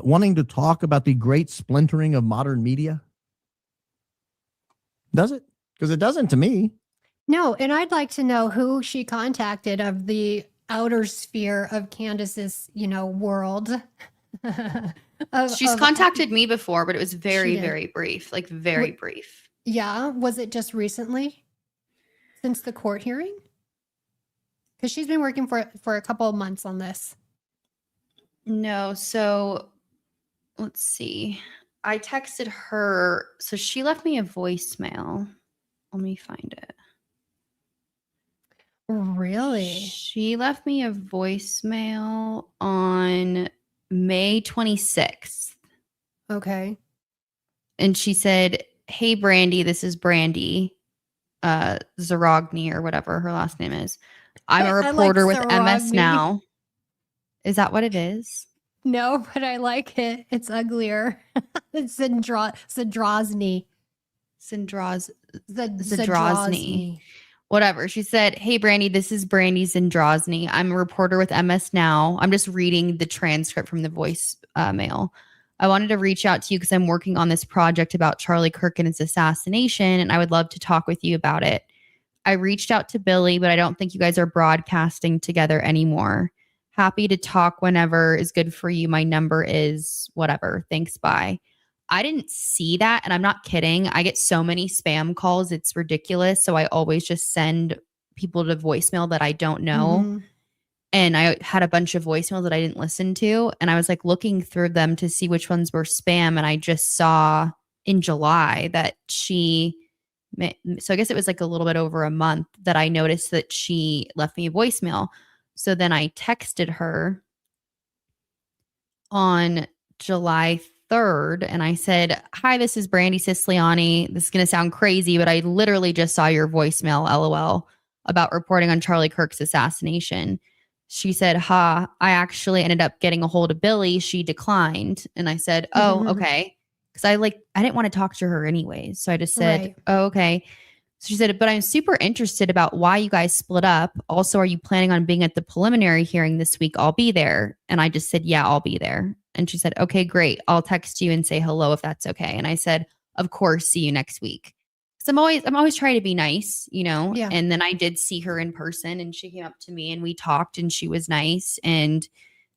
wanting to talk about the great splintering of modern media? Does it? Because it doesn't to me. No, and I'd like to know who she contacted of the outer sphere of Candace's, world. She's contacted me before, but it was She very, did. very brief, like very brief. Yeah. Was it just recently since the court hearing? Because she's been working for a couple of months on this. No, so let's see. I texted her. So she left me a voicemail. Let me find it. Really? She left me a voicemail on May 26th. Okay. And she said, "Hey, Brandy, this is Brandy Zadrozny or whatever her last name is. I'm a I like reporter with MS Zadrozny. Now." Is that what it is? No, but I like it. It's uglier. It's Zadrozny. Zadrozny. Whatever. She said, "Hey, Brandy, this is Brandy Zadrozny. I'm a reporter with MS Now." I'm just reading the transcript from the voice mail. "I wanted to reach out to you because I'm working on this project about Charlie Kirk and his assassination, and I would love to talk with you about it. I reached out to Billy, but I don't think you guys are broadcasting together anymore. Happy to talk whenever is good for you. My number is whatever. Thanks, bye." I didn't see that, and I'm not kidding. I get so many spam calls. It's ridiculous. So I always just send people to voicemail that I don't know. Mhm. And I had a bunch of voicemails that I didn't listen to. And I was like looking through them to see which ones were spam. And I just saw in July that so I guess it was like a little bit over a month that I noticed that she left me a voicemail. So then I texted her on July 3rd and I said, "Hi, this is Brandy Siciliani. This is going to sound crazy, but I literally just saw your voicemail, LOL, about reporting on Charlie Kirk's assassination." She said, "Ha, I actually ended up getting a hold of Billy. She declined." And I said, "Oh, okay." Because I didn't want to talk to her anyways. So I just said, Right. "Oh, okay." So she said, "But I'm super interested about why you guys split up. Also, are you planning on being at the preliminary hearing this week? I'll be there." And I just said, "Yeah, I'll be there." And she said, "Okay, great. I'll text you and say hello if that's okay." And I said, "Of course, see you next week." So I'm always trying to be nice, Yeah. And then I did see her in person and she came up to me and we talked and she was nice. And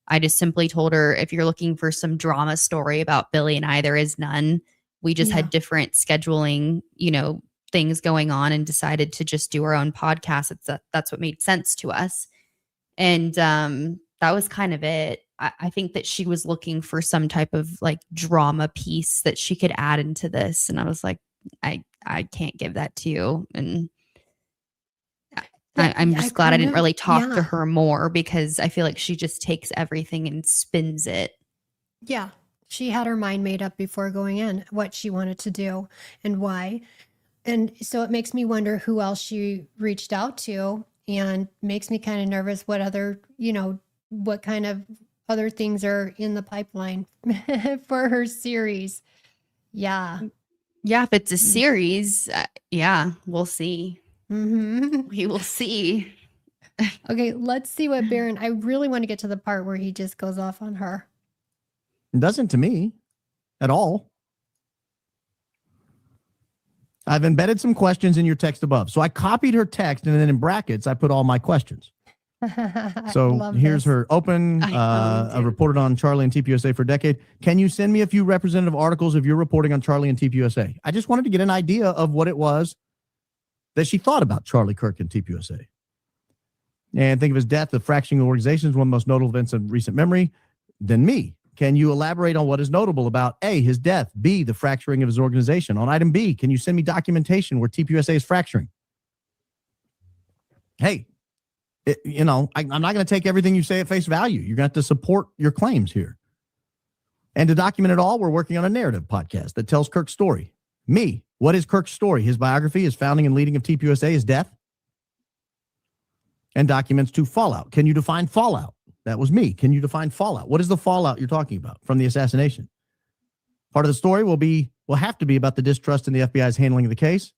I just simply told her, if you're looking for some drama story about Billy and I, there is none. We just Yeah. had different scheduling, things going on and decided to just do our own podcast. That's what made sense to us. And that was kind of it. I think that she was looking for some type of like drama piece that she could add into this. And I was like, I can't give that to you. And I'm just glad I didn't really talk to her more because I feel like she just takes everything and spins it. Yeah. She had her mind made up before going in what she wanted to do and why. And so it makes me wonder who else she reached out to and makes me kind of nervous what other, what kind of other things are in the pipeline for her series. Yeah. Yeah, if it's a series, yeah, we'll see. Mm-hmm. We will see. Okay, let's see what Baron. I really want to get to the part where he just goes off on her. It doesn't to me at all. I've embedded some questions in your text above. So I copied her text and then in brackets, I put all my questions. So here's her open. I reported on Charlie and TPUSA for a decade. Can you send me a few representative articles of your reporting on Charlie and TPUSA? I just wanted to get an idea of what it was that she thought about Charlie Kirk and TPUSA. And think of his death, the fracturing of organizations, one of the most notable events of recent memory. Then me. Can you elaborate on what is notable about A, his death, B, the fracturing of his organization? On item B, can you send me documentation where TPUSA is fracturing? Hey, I'm not going to take everything you say at face value. You're going to have to support your claims here. And to document it all, we're working on a narrative podcast that tells Kirk's story. Me, what is Kirk's story? His biography, his founding and leading of TPUSA, his death, and documents to fallout. Can you define fallout? That was me. Can you define fallout? What is the fallout you're talking about from the assassination? Part of the story will have to be about the distrust in the FBI's handling of the case.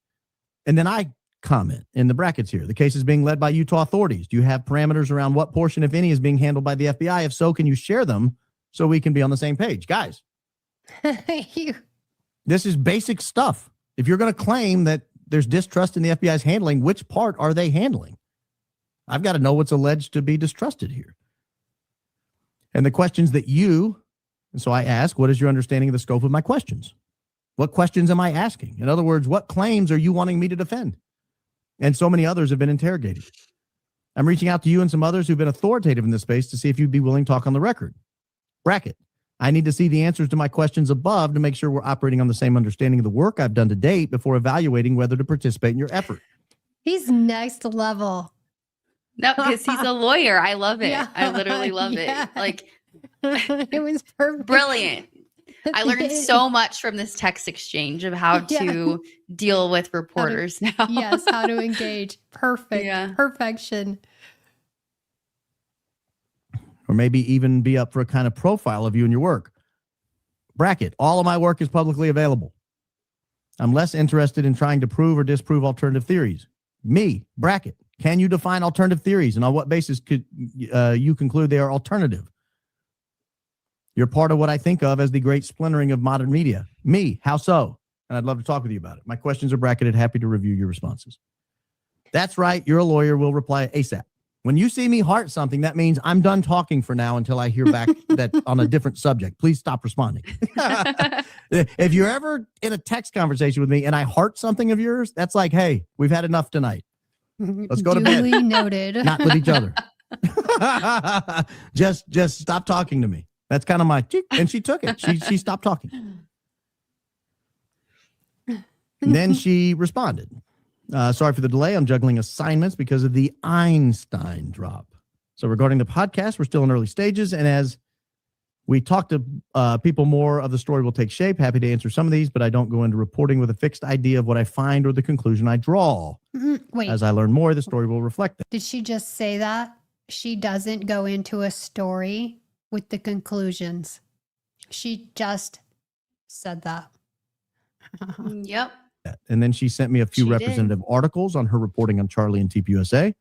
And then I comment in the brackets here. The case is being led by Utah authorities. Do you have parameters around what portion, if any, is being handled by the FBI? If so, can you share them so we can be on the same page. Guys, this is basic stuff. If you're going to claim that there's distrust in the FBI's handling, which part are they handling? I've got to know what's alleged to be distrusted here. And the questions that and so I ask, what is your understanding of the scope of my questions? What questions am I asking? In other words, what claims are you wanting me to defend? And so many others have been interrogated. I'm reaching out to you and some others who've been authoritative in this space to see if you'd be willing to talk on the record. Bracket. I need to see the answers to my questions above to make sure we're operating on the same understanding of the work I've done to date before evaluating whether to participate in your effort. He's next level. No, because he's a lawyer. I love it. Yeah, I literally love yeah. it. Like, It was perfect. brilliant. I learned so much from this text exchange of how to deal with reporters now. Yes, how to engage. Perfect. Yeah. Perfection. Or maybe even be up for a kind of profile of you and your work. Bracket. All of my work is publicly available. I'm less interested in trying to prove or disprove alternative theories. Me, bracket. Can you define alternative theories, and on what basis could you conclude they are alternative? You're part of what I think of as the great splintering of modern media. Me, how so? And I'd love to talk with you about it. My questions are bracketed. Happy to review your responses. That's right. You're a lawyer. We'll reply ASAP. When you see me heart something, that means I'm done talking for now until I hear back that on a different subject. Please stop responding. If you're ever in a text conversation with me and I heart something of yours, that's like, hey, we've had enough tonight. Let's go to bed. Duly noted. Not with each other. Just stop talking to me. That's kind of my, and she took it. She stopped talking. And then she responded. Sorry for the delay. I'm juggling assignments because of the Einstein drop. So regarding the podcast, we're still in early stages. And as we talk to people, more of the story will take shape. Happy to answer some of these, but I don't go into reporting with a fixed idea of what I find or the conclusion I draw. Wait, As I learn more, the story will reflect that. did she just say that? She doesn't go into a story with the conclusions. She just said that. Yep. And then she sent me a few She did. representative articles on her reporting on Charlie and TPUSA.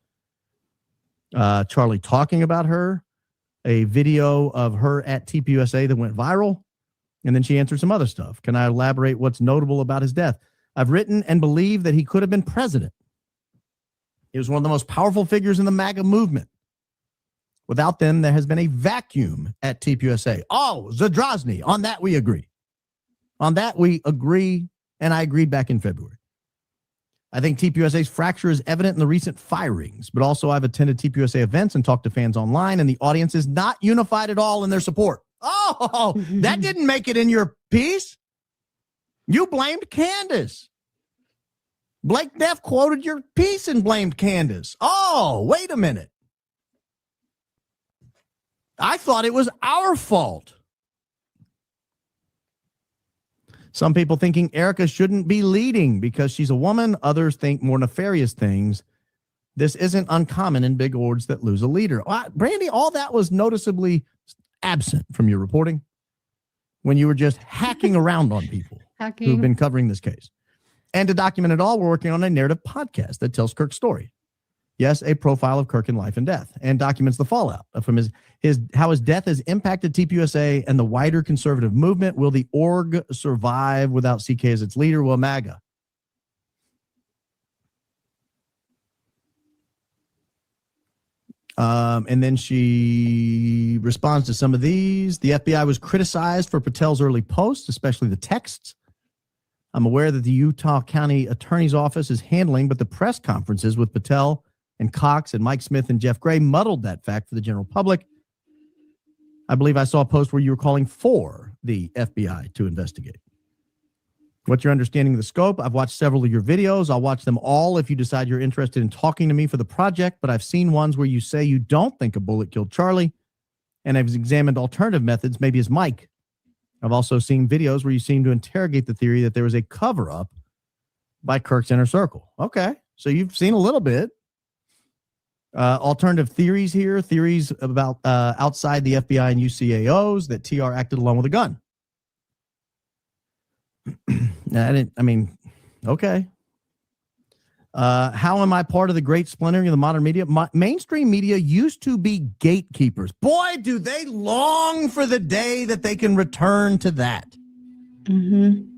Charlie talking about her, a video of her at TPUSA that went viral. And then she answered some other stuff. Can I elaborate what's notable about his death? I've written and believe that he could have been president. He was one of the most powerful figures in the MAGA movement. Without them, there has been a vacuum at TPUSA. Oh, Zadrozny. On that, we agree. On that, we agree, and I agreed back in February. I think TPUSA's fracture is evident in the recent firings, but also I've attended TPUSA events and talked to fans online, and the audience is not unified at all in their support. Oh, that didn't make it in your piece. You blamed Candace. Blake Neff quoted your piece and blamed Candace. Oh, wait a minute. I thought it was our fault. Some people thinking Erica shouldn't be leading because she's a woman. Others think more nefarious things. This isn't uncommon in big orgs that lose a leader. Brandy, all that was noticeably absent from your reporting when you were just hacking around on people who've been covering this case. And to document it all, we're working on a narrative podcast that tells Kirk's story. Yes, a profile of Kirk in life and death, and documents the fallout from how his death has impacted TPUSA and the wider conservative movement. Will the org survive without CK as its leader? Will MAGA? And then she responds to some of these. The FBI was criticized for Patel's early posts, especially the texts. I'm aware that the Utah County Attorney's Office is handling, but the press conferences with Patel and Cox and Mike Smith and Jeff Gray muddled that fact for the general public. I believe I saw a post where you were calling for the FBI to investigate. What's your understanding of the scope? I've watched several of your videos. I'll watch them all if you decide you're interested in talking to me for the project, but I've seen ones where you say you don't think a bullet killed Charlie, and I've examined alternative methods, maybe as Mike. I've also seen videos where you seem to interrogate the theory that there was a cover-up by Kirk's inner circle. Okay, so you've seen a little bit. Alternative theories here, theories about outside the FBI and UCAOs that TR acted alone with a gun. Okay. How am I part of the great splintering of the modern media? Mainstream media used to be gatekeepers. Boy, do they long for the day that they can return to that.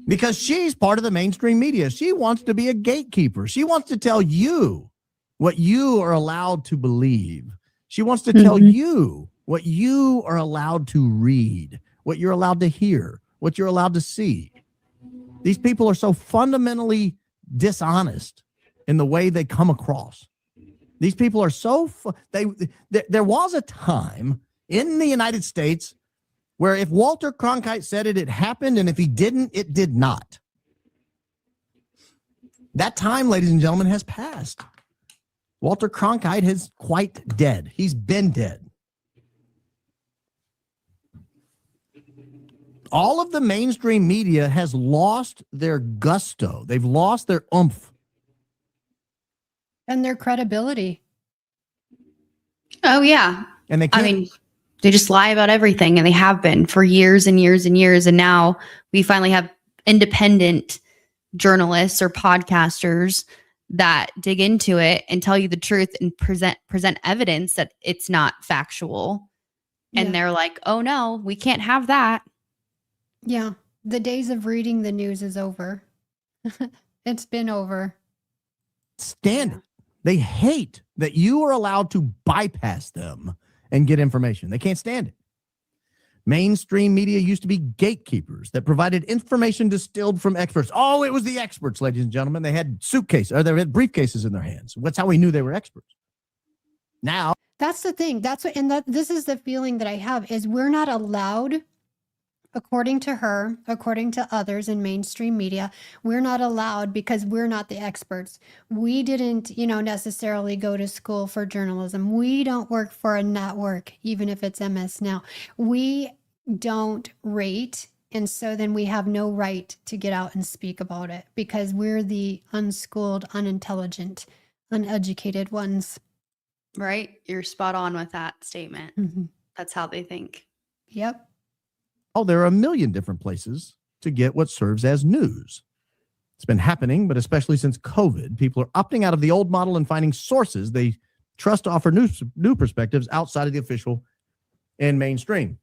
Because she's part of the mainstream media. She wants to be a gatekeeper. She wants to tell you what you are allowed to believe. She wants to tell you what you are allowed to read, what you're allowed to hear, what you're allowed to see. These people are so fundamentally dishonest in the way they come across. These people are so there was a time in the United States where if Walter Cronkite said it, it happened, and if he didn't, it did not. That time, ladies and gentlemen, has passed. Walter Cronkite is quite dead. He's been dead. All of the mainstream media has lost their gusto. They've lost their oomph. And their credibility. Oh, yeah. And they can't, they just lie about everything, and they have been for years and years and years. And now we finally have independent journalists or podcasters that dig into it and tell you the truth and present evidence that it's not factual. And they're like, oh no, we can't have that. Yeah. The days of reading the news is over. It's been over. Stand it. They hate that you are allowed to bypass them and get information. They can't stand it. Mainstream media used to be gatekeepers that provided information distilled from experts. Oh, it was the experts, ladies and gentlemen. They had suitcases, or they had briefcases in their hands. That's how we knew they were experts. Now, that's the thing. This is the feeling that I have is we're not allowed, according to her, according to others in mainstream media, we're not allowed because we're not the experts. We didn't, necessarily go to school for journalism. We don't work for a network, even if it's MS Now. We don't rate. And so then we have no right to get out and speak about it because we're the unschooled, unintelligent, uneducated ones. Right? You're spot on with that statement. That's how they think. Yep. Oh, there are a million different places to get what serves as news. It's been happening, but especially since COVID, people are opting out of the old model and finding sources they trust to offer new perspectives outside of the official and mainstream.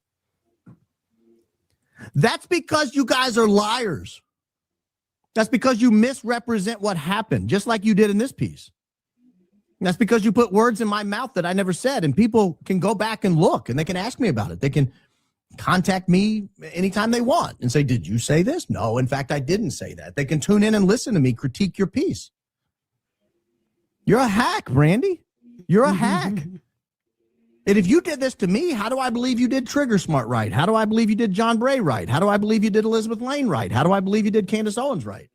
That's because you guys are liars. That's because you misrepresent what happened, just like you did in this piece. And that's because you put words in my mouth that I never said, and people can go back and look, and they can ask me about it. They can contact me anytime they want and say, did you say this? No, in fact, I didn't say that. They can tune in and listen to me critique your piece. You're a hack, Brandy. You're a hack. And if you did this to me, how do I believe you did Trigger Smart right? How do I believe you did John Bray right? How do I believe you did Elizabeth Lane right? How do I believe you did Candace Owens right?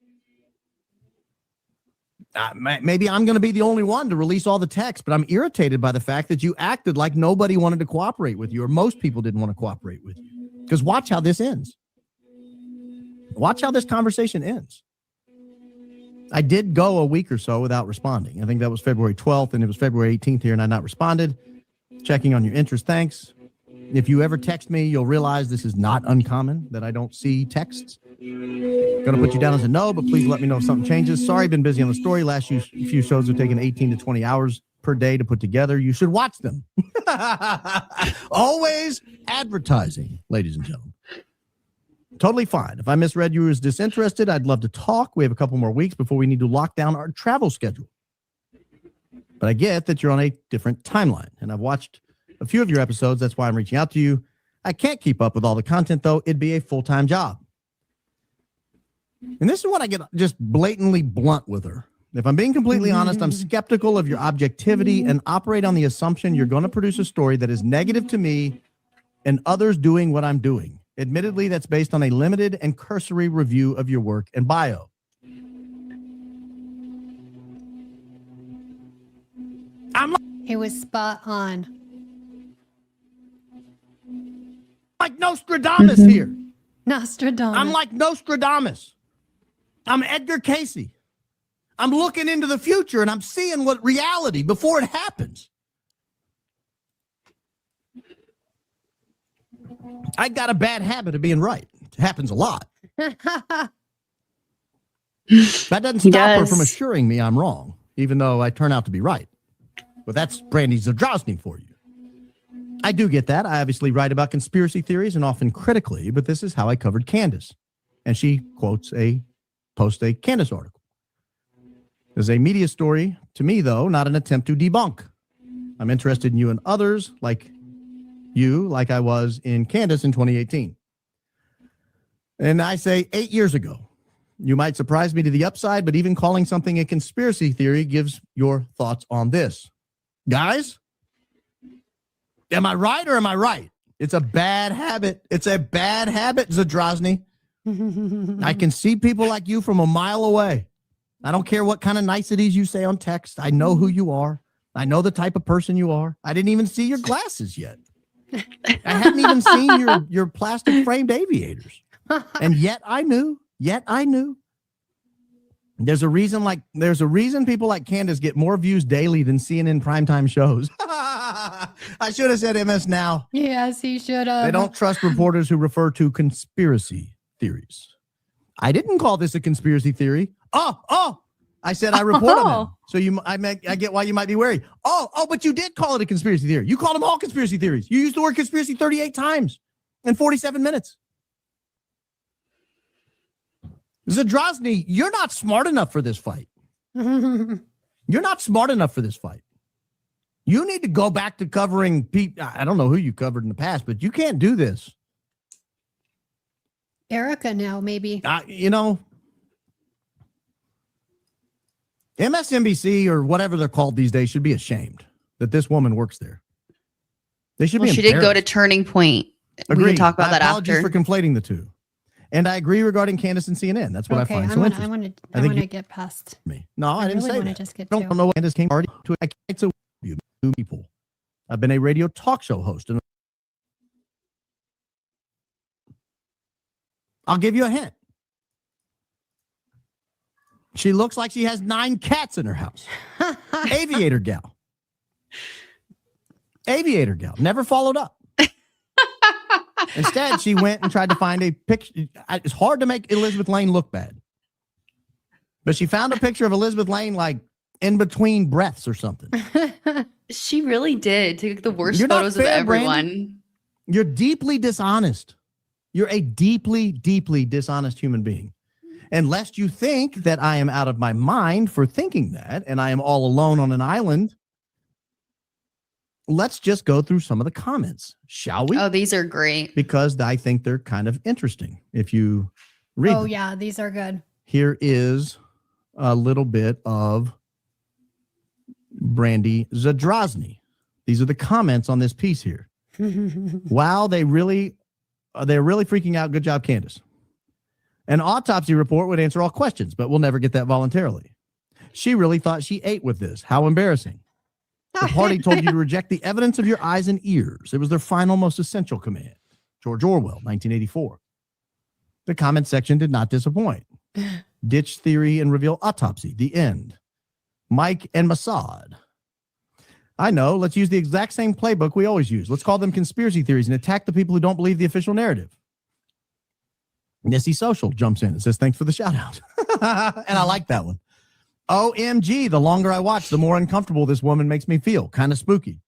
Maybe I'm going to be the only one to release all the text, but I'm irritated by the fact that you acted like nobody wanted to cooperate with you, or most people didn't want to cooperate with you. Because watch how this ends. Watch how this conversation ends. I did go a week or so without responding. I think that was February 12th, and it was February 18th here, and I not responded. Checking on your interest, thanks. If you ever text me, you'll realize this is not uncommon, that I don't see texts. Going to put you down as a no, but please let me know if something changes. Sorry, been busy on the story. Last few shows have taken 18 to 20 hours per day to put together. You should watch them. Always advertising, ladies and gentlemen. Totally fine. If I misread you as disinterested, I'd love to talk. We have a couple more weeks before we need to lock down our travel schedule. But I get that you're on a different timeline, and I've watched a few of your episodes. That's why I'm reaching out to you. I can't keep up with all the content, though. It'd be a full-time job. And this is what I get just blatantly blunt with her. If I'm being completely honest, I'm skeptical of your objectivity and operate on the assumption you're going to produce a story that is negative to me and others doing what I'm doing. Admittedly, that's based on a limited and cursory review of your work and bio. It was spot on. Like Nostradamus here. Nostradamus. I'm like Nostradamus. I'm Edgar Casey. I'm looking into the future and I'm seeing what reality before it happens. I got a bad habit of being right. It happens a lot. That doesn't stop her from assuring me I'm wrong. even though I turn out to be right. But that's Brandy Zadrozny for you. I do get that. I obviously write about conspiracy theories and often critically, but this is how I covered Candace. And she posts a Candace article. As a media story, to me, though, not an attempt to debunk. I'm interested in you and others like I was in Candace in 2018. And I say 8 years ago, you might surprise me to the upside, but even calling something a conspiracy theory gives your thoughts on this. Guys, am I right or am I right? It's a bad habit. It's a bad habit, Zadrozny. I can see people like you from a mile away. I don't care what kind of niceties you say on text. I know who you are. I know the type of person you are. I didn't even see your glasses yet. I hadn't even seen your plastic framed aviators. And yet I knew. There's a reason people like Candace get more views daily than CNN primetime shows. I should have said MS Now. Yes, he should have. They don't trust reporters who refer to conspiracy theories. I didn't call this a conspiracy theory. Oh, I said I report on them. So I get why you might be wary. But you did call it a conspiracy theory. You called them all conspiracy theories. You used the word conspiracy 38 times in 47 minutes. Zadrozny, you're not smart enough for this fight. You're not smart enough for this fight. You need to go back to covering people. I don't know who you covered in the past, but you can't do this. Erica now, maybe. MSNBC or whatever they're called these days should be ashamed that this woman works there. They should be She did go to Turning Point. Agreed. We can talk about that Apologies after. for conflating the two. And I agree regarding Candace and CNN. That's what I find so interesting. I want to get past me. No, I didn't say that. Just get I don't know what Candace came already to. I can't so you people. I've been a radio talk show host. And I'll give you a hint. She looks like she has 9 cats in her house. Aviator gal. Never followed up. Instead, she went and tried to find a picture. It's hard to make Elizabeth Lane look bad. But she found a picture of Elizabeth Lane like in between breaths or something. She really did take the worst You're not photos of fair, everyone. Brandy. You're deeply dishonest. You're a deeply, deeply dishonest human being. And lest you think that I am out of my mind for thinking that, and I am all alone on an island, let's just go through some of the comments, shall we? Oh, these are great. Because I think they're kind of interesting if you read them. Yeah, these are good. Here is a little bit of Brandy Zadrozny. These are the comments on this piece here. Wow, they're really freaking out. Good job, Candace. An autopsy report would answer all questions, but we'll never get that voluntarily. She really thought she ate with this. How embarrassing. The party told you to reject the evidence of your eyes and ears. It was their final, most essential command. George Orwell, 1984. The comment section did not disappoint. Ditch theory and reveal autopsy. The end. Mike and Mossad. I know. Let's use the exact same playbook we always use. Let's call them conspiracy theories and attack the people who don't believe the official narrative. Nissy Social jumps in and says, thanks for the shout out. And I like that one. OMG, the longer I watch, the more uncomfortable this woman makes me feel. Kind of spooky.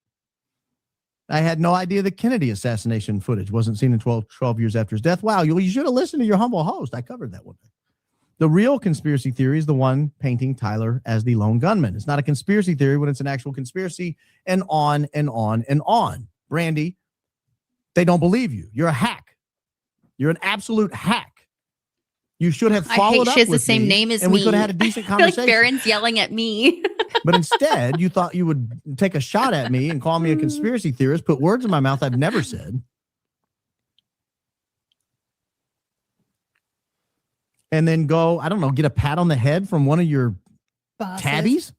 I had no idea the Kennedy assassination footage wasn't seen in 12 years after his death. Wow, you should have listened to your humble host. I covered that one. The real conspiracy theory is the one painting Tyler as the lone gunman. It's not a conspiracy theory when it's an actual conspiracy, and on and on and on. Brandy, they don't believe you. You're a hack. You're an absolute hack. You should have followed up. She has the with same me, name as and me. we could have had a decent I feel conversation. like Barron's yelling at me. But instead, you thought you would take a shot at me and call me a conspiracy theorist, put words in my mouth I've never said. And then go, I don't know, get a pat on the head from one of your Bosses. tabbies?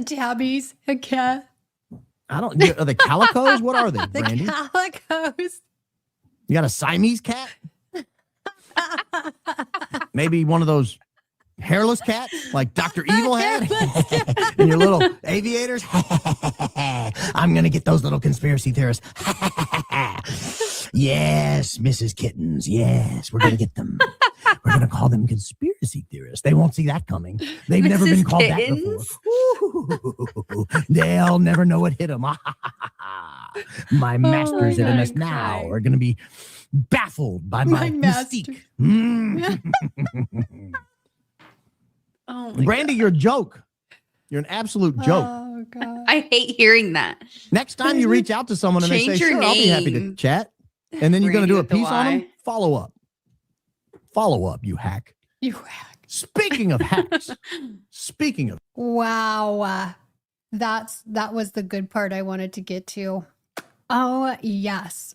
Tabbies, a cat. I don't, are they calicos? What are they, The Brandy? calicos. You got a Siamese cat? Maybe one of those hairless cats like Dr. Evil had, and your little aviators. I'm going to get those little conspiracy theorists. Yes, Mrs. Kittens. Yes, we're going to get them. We're going to call them conspiracy theorists. They won't see that coming. They've never been called Kittens? that before. They'll never know what hit them. My masters at MS Now are going to be baffled by my mystique. Oh, Brandy, you're a joke. You're an absolute joke. Oh, God. I hate hearing that. Next time you reach out to someone and they Change say, your sure, I'll be happy to name. chat. And then you're going to do a Brandy with piece the on them, Y. follow up. Follow up, you hack. You hack. Speaking of hacks, speaking of, Wow. That was the good part I wanted to get to. Oh, yes.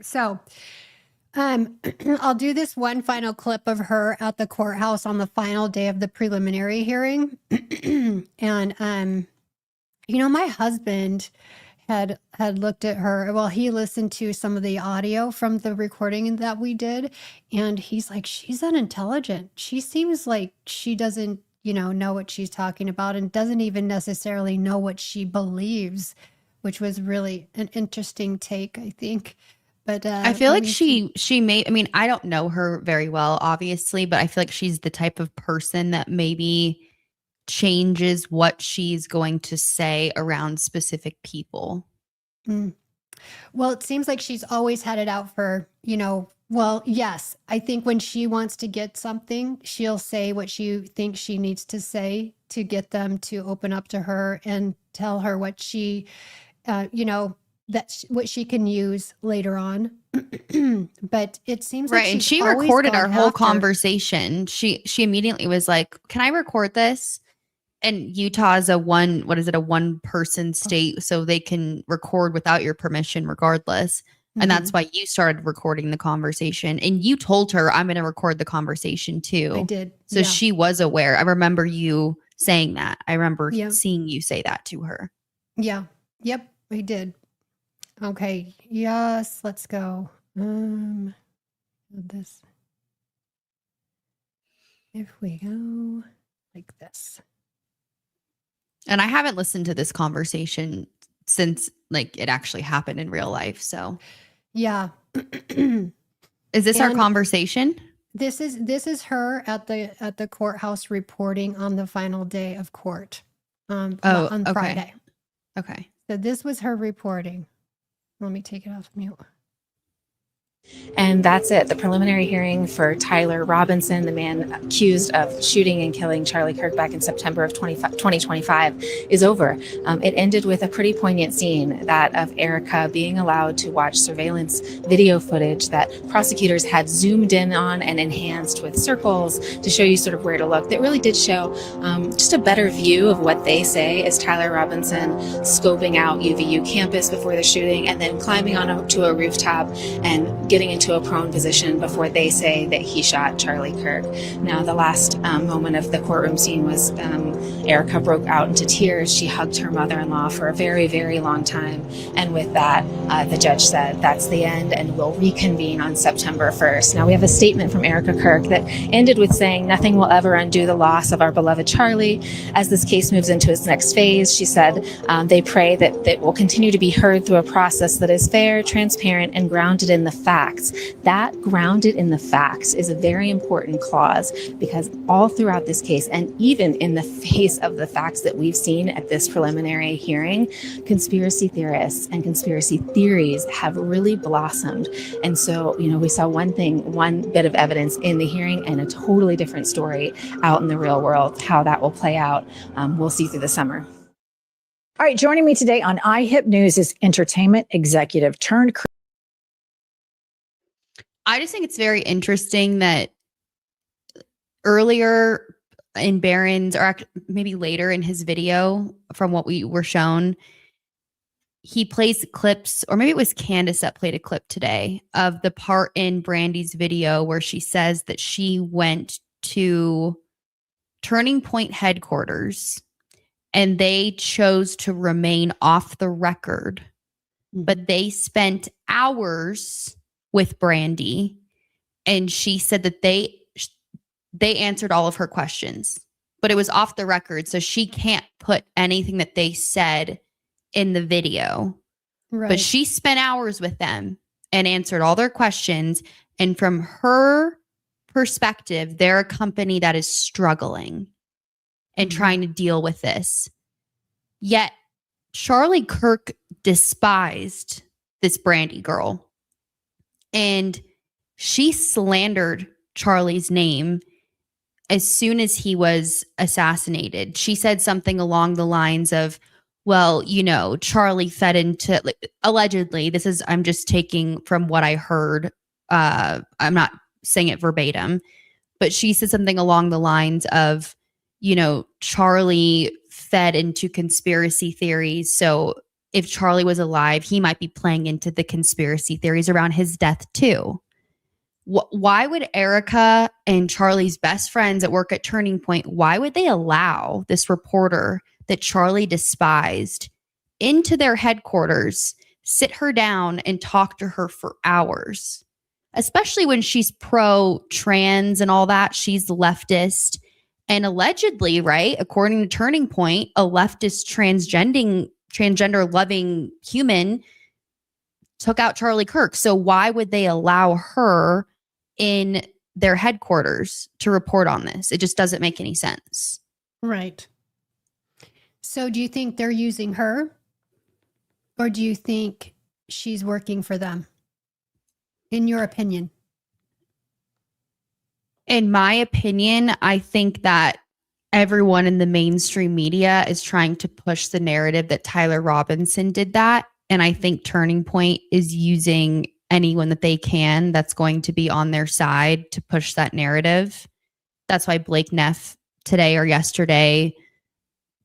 So, I'll do this one final clip of her at the courthouse on the final day of the preliminary hearing. And, my husband had looked at her. Well, he listened to some of the audio from the recording that we did, and he's like, she's unintelligent. She seems like she doesn't, know what she's talking about and doesn't even necessarily know what she believes, which was really an interesting take, I think. But I feel like she may, I mean, I don't know her very well, obviously, but I feel like she's the type of person that maybe changes what she's going to say around specific people. Well, it seems like she's always had it out for, well, yes, I think when she wants to get something, she'll say what she thinks she needs to say to get them to open up to her and tell her what she, what she can use later on. But it seems like Right. And she's she always recorded our gone whole after- conversation. She immediately was like, can I record this? And Utah is a one person state, so they can record without your permission regardless. And that's why you started recording the conversation. And you told her, I'm going to record the conversation too. I did. So yeah. she was aware. I remember you saying that. I remember Yeah. seeing you say that to her. Yeah. Yep, I did. Okay. Yes, let's go. This. If we go like this. And I haven't listened to this conversation since it actually happened in real life. So Yeah. is this our And- conversation? This is her at the courthouse reporting on the final day of court. On okay. Friday. Okay. So this was her reporting. Let me take it off mute. And that's it. The preliminary hearing for Tyler Robinson, the man accused of shooting and killing Charlie Kirk back in September of 2025, is over. It ended with a pretty poignant scene, that of Erica being allowed to watch surveillance video footage that prosecutors had zoomed in on and enhanced with circles to show you sort of where to look. That really did show just a better view of what they say is Tyler Robinson scoping out UVU campus before the shooting and then climbing to a rooftop and getting into a prone position before they say that he shot Charlie Kirk. Now, the last moment of the courtroom scene was Erica broke out into tears. She hugged her mother-in-law for a very, very long time. And with that, the judge said, that's the end, and we'll reconvene on September 1st. Now, we have a statement from Erica Kirk that ended with saying, nothing will ever undo the loss of our beloved Charlie. As this case moves into its next phase, she said, they pray that it will continue to be heard through a process that is fair, transparent, and grounded in the facts. That grounded in the facts is a very important clause, because all throughout this case, and even in the face of the facts that we've seen at this preliminary hearing, conspiracy theorists and conspiracy theories have really blossomed. And so, we saw one bit of evidence in the hearing and a totally different story out in the real world. How that will play out, we'll see through the summer. All right, joining me today on iHip News is entertainment executive turned. I just think it's very interesting that earlier in Barron's, or maybe later in his video, from what we were shown, he plays clips, or maybe it was Candace that played a clip today of the part in Brandy's video where she says that she went to Turning Point headquarters and they chose to remain off the record, but they spent hours with Brandy, and she said that they answered all of her questions, but it was off the record. So she can't put anything that they said in the video. Right. But she spent hours with them and answered all their questions. And from her perspective, they're a company that is struggling and trying to deal with this. Yet Charlie Kirk despised this Brandy girl. And she slandered Charlie's name as soon as he was assassinated. She said something along the lines of, well, you know, Charlie fed into, like, allegedly, this is, I'm just taking from what I heard. I'm not saying it verbatim, but she said something along the lines of, you know, Charlie fed into conspiracy theories. So if Charlie was alive, he might be playing into the conspiracy theories around his death too. Why would Erica and Charlie's best friends at work at Turning Point, why would they allow this reporter that Charlie despised into their headquarters, sit her down and talk to her for hours? Especially when she's pro-trans and all that, she's leftist. And allegedly, right, according to Turning Point, a leftist transgender loving human took out Charlie Kirk. So why would they allow her in their headquarters to report on this? It just doesn't make any sense. Right. So do you think they're using her, or do you think she's working for them? In your opinion? In my opinion, I think that everyone in the mainstream media is trying to push the narrative that Tyler Robinson did that. And I think Turning Point is using anyone that they can that's going to be on their side to push that narrative. That's why Blake Neff today or yesterday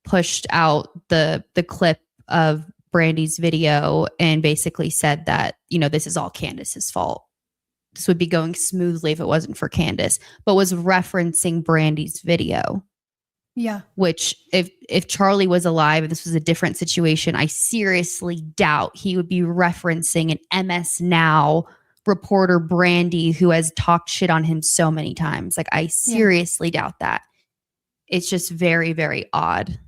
pushed out the clip of Brandy's video and basically said that, you know, this is all Candace's fault. This would be going smoothly if it wasn't for Candace, but was referencing Brandy's video. Yeah. Which if Charlie was alive and this was a different situation, I seriously doubt he would be referencing an MS Now reporter, Brandy, who has talked shit on him so many times. Like, I seriously doubt that. It's just very, very odd.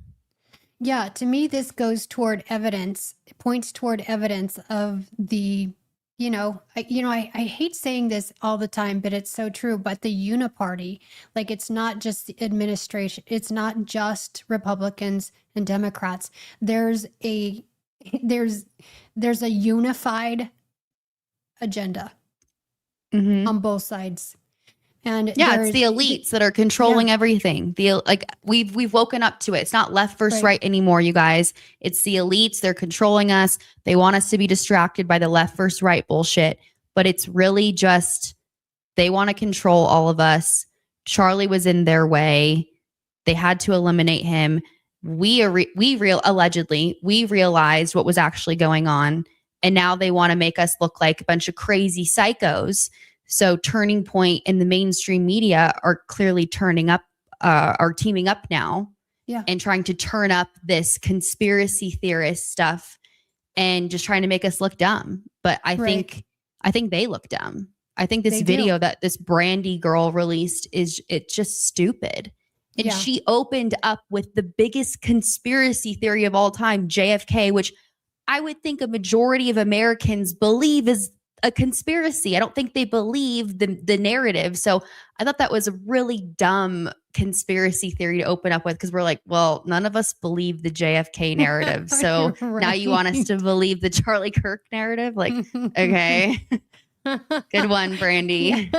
Yeah, to me, this goes toward evidence. It points toward evidence of the, I hate saying this all the time, but it's so true. But the uniparty, like, it's not just the administration. It's not just Republicans and Democrats. There's a unified agenda on both sides. And yeah, it's the elites that are controlling everything. We've woken up to it. It's not left versus right anymore, you guys. It's the elites. They're controlling us. They want us to be distracted by the left versus right bullshit. But it's really just they want to control all of us. Charlie was in their way. They had to eliminate him. Allegedly realized what was actually going on, and now they want to make us look like a bunch of crazy psychos. So Turning Point and the mainstream media are clearly teaming up now and trying to turn up this conspiracy theorist stuff and just trying to make us look dumb. But I think they look dumb. I think this video that this Brandy girl released it's just stupid. And she opened up with the biggest conspiracy theory of all time, JFK, which I would think a majority of Americans believe is a conspiracy. I don't think they believe the narrative. So I thought that was a really dumb conspiracy theory to open up with, because we're like, well, none of us believe the JFK narrative. So now you want us to believe the Charlie Kirk narrative? Like, okay. Good one, Brandy.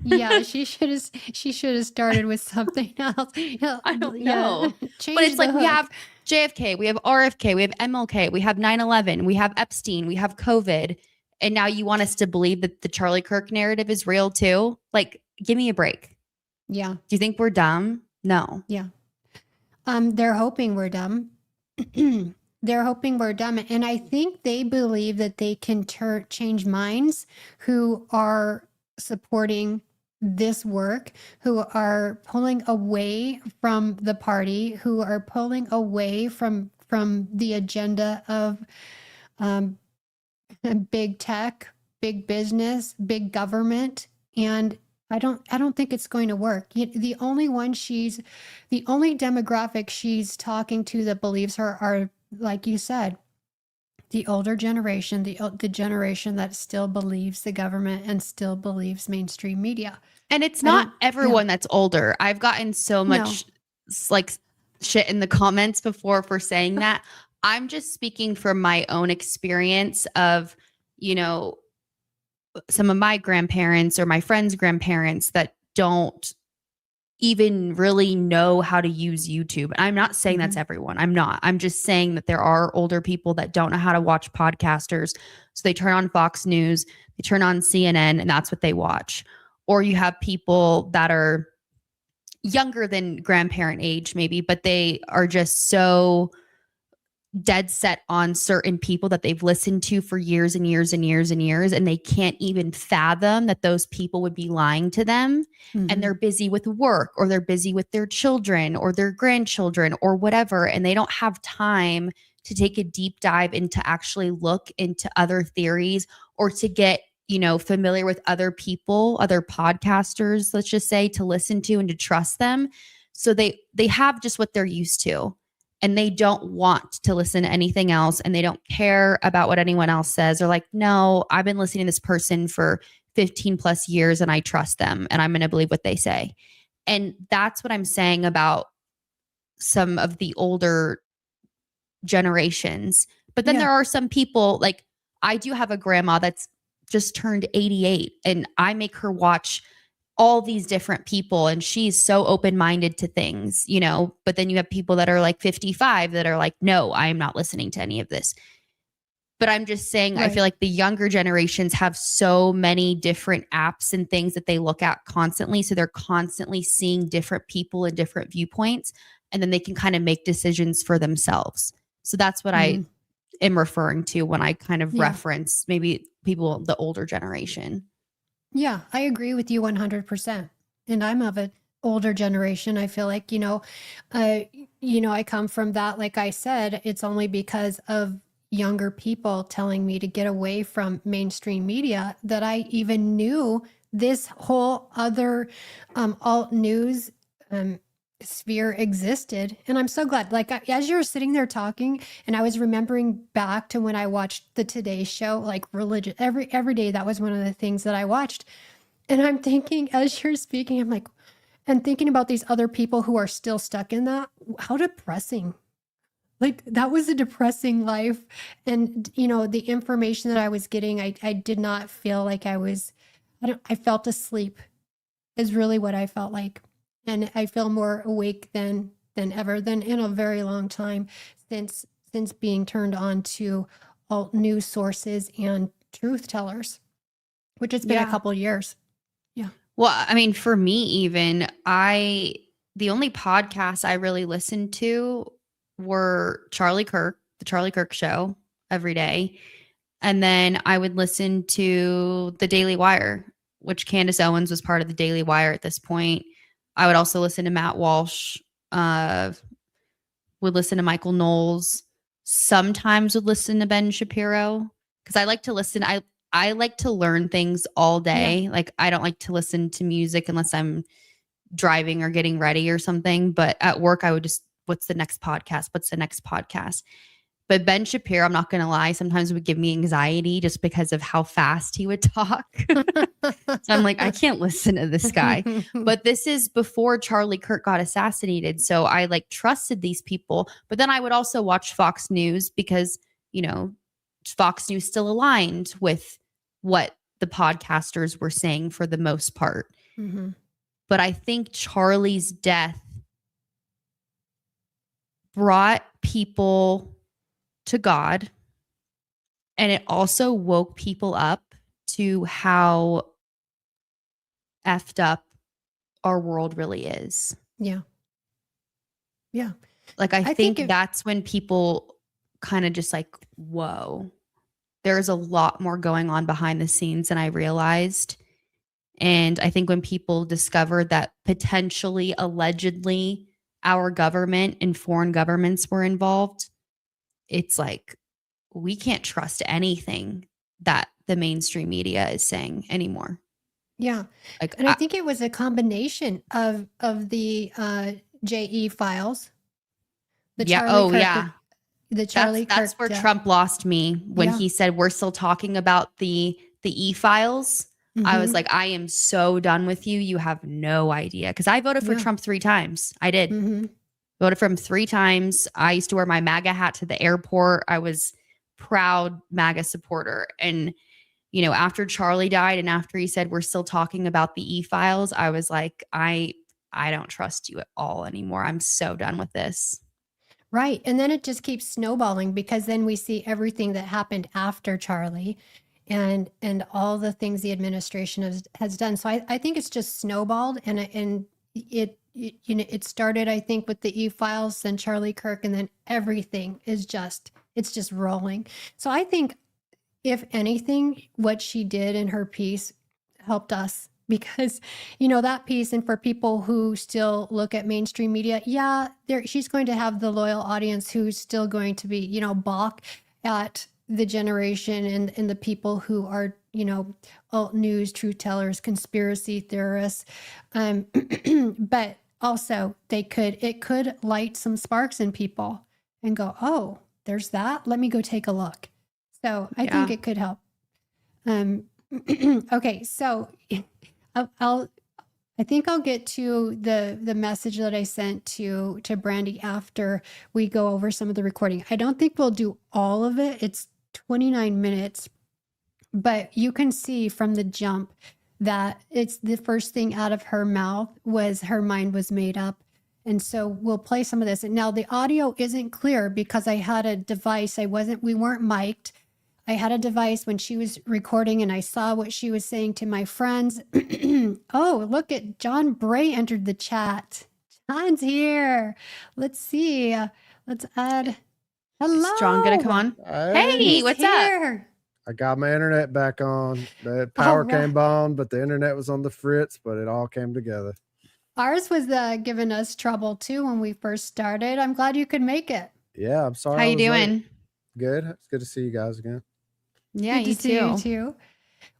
Yeah, she should have started with something else. I don't know. But it's like we have JFK, we have RFK, we have MLK, we have 9/11, we have Epstein, we have COVID, and now you want us to believe that the Charlie Kirk narrative is real too? Like, give me a break. Yeah. Do you think we're dumb? No. Yeah. They're hoping we're dumb. They're hoping we're dumb. And I think they believe that they can change minds who are supporting this work, who are pulling away from the party, who are pulling away from the agenda of big tech, big business, big government. And I don't think it's going to work. The only demographic she's talking to that believes her are, like you said, the older generation, the generation that still believes the government and still believes mainstream media. And it's I not don't- everyone that's older. I've gotten so much like shit in the comments before for saying that. I'm just speaking from my own experience of, some of my grandparents or my friends' grandparents that don't even really know how to use YouTube. And I'm not saying that's everyone. I'm not. I'm just saying that there are older people that don't know how to watch podcasters. So they turn on Fox News, they turn on CNN, and that's what they watch. Or you have people that are younger than grandparent age, maybe, but they are just so dead set on certain people that they've listened to for years and years and years and years, and they can't even fathom that those people would be lying to them. And they're busy with work, or they're busy with their children or their grandchildren or whatever, and they don't have time to take a deep dive into actually look into other theories or to get familiar with other people, other podcasters, let's just say, to listen to and to trust them. So they have just what they're used to. And they don't want to listen to anything else, and they don't care about what anyone else says. They're like, no, I've been listening to this person for 15 plus years and I trust them and I'm going to believe what they say. And that's what I'm saying about some of the older generations. But then there are some people, like I do have a grandma that's just turned 88, and I make her watch all these different people, and she's so open-minded to things, but then you have people that are like 55 that are like, no, I am not listening to any of this. But I'm just saying, I feel like the younger generations have so many different apps and things that they look at constantly. So they're constantly seeing different people and different viewpoints, and then they can kind of make decisions for themselves. So that's what I am referring to when I kind of reference maybe people, the older generation. Yeah, I agree with you 100%. And I'm of an older generation. I feel like, I come from that. Like I said, it's only because of younger people telling me to get away from mainstream media that I even knew this whole other alt news sphere existed. And I'm so glad, like as you were sitting there talking, and I was remembering back to when I watched the Today Show, like religion, every day, that was one of the things that I watched. And I'm thinking, as you're speaking, I'm like, and thinking about these other people who are still stuck in that. How depressing. Like that was a depressing life. And the information that I was getting, I did not feel like I felt asleep is really what I felt like. And I feel more awake than ever, than in a very long time, since being turned on to alt news sources and truth tellers, which has been a couple years. Yeah. Well, I mean, for me, even the only podcasts I really listened to were Charlie Kirk, the Charlie Kirk Show every day. And then I would listen to the Daily Wire, which Candace Owens was part of the Daily Wire at this point. I would also listen to Matt Walsh, would listen to Michael Knowles, sometimes would listen to Ben Shapiro, because I like to listen. I like to learn things all day. Yeah. Like I don't like to listen to music unless I'm driving or getting ready or something. But at work, I would just, what's the next podcast? What's the next podcast? But Ben Shapiro, I'm not going to lie, sometimes would give me anxiety just because of how fast he would talk. So I'm like, I can't listen to this guy. But this is before Charlie Kirk got assassinated. So I like trusted these people. But then I would also watch Fox News because, Fox News still aligned with what the podcasters were saying for the most part. Mm-hmm. But I think Charlie's death brought people to God, and it also woke people up to how effed up our world really is. Yeah. Yeah. Like, I think that's when people kind of just like, whoa, there's a lot more going on behind the scenes than I realized. And I think when people discovered that potentially, allegedly, our government and foreign governments were involved, it's like, we can't trust anything that the mainstream media is saying anymore. Yeah. Like, And I think it was a combination of the JE files, the yeah. Charlie Oh, Kirk, yeah. the Charlie That's Kirk where death. Trump lost me when Yeah. he said we're still talking about the e-files. I was Mhm. like, I am so done with you. You have no idea. Because I voted for Yeah. Trump 3 times. I did. Mhm. Voted for him 3 times. I used to wear my MAGA hat to the airport. I was proud MAGA supporter. And, you know, after Charlie died and after he said we're still talking about the e-files, I was like, I don't trust you at all anymore. I'm so done with this. Right. And then it just keeps snowballing because then we see everything that happened after Charlie and all the things the administration has done. So I think it's just snowballed and it you know, it started, I think, with the e-files, then Charlie Kirk, and then everything is just, it's just rolling. So I think if anything, what she did in her piece helped us because, you know, that piece, and for people who still look at mainstream media, yeah, she's going to have the loyal audience who's still going to be, you know, balk at the generation and the people who are, you know, alt news, truth tellers, conspiracy theorists. But also it could light some sparks in people and go, oh, there's that. Let me go take a look. So I think it could help. Okay, so I think I'll get to the message that I sent to Brandy after we go over some of the recording. I don't think we'll do all of it. It's 29 minutes, but you can see from the jump that it's the first thing out of her mouth was her mind was made up. And so we'll play some of this. And now the audio isn't clear because I had a device. We weren't mic'd. I had a device when she was recording and I saw what she was saying to my friends. Oh, look at John Bray entered the chat. John's here. Let's see. Let's add. Hello. Is John gonna come on? Hey, He's what's here. up? I got my internet back on. The power came on, but the internet was on the fritz, but it all came together. Ours was giving us trouble too when we first started. I'm glad you could make it. Yeah, I'm sorry. How you doing? Late. Good. It's good to see you guys again. Yeah, Good to see you too.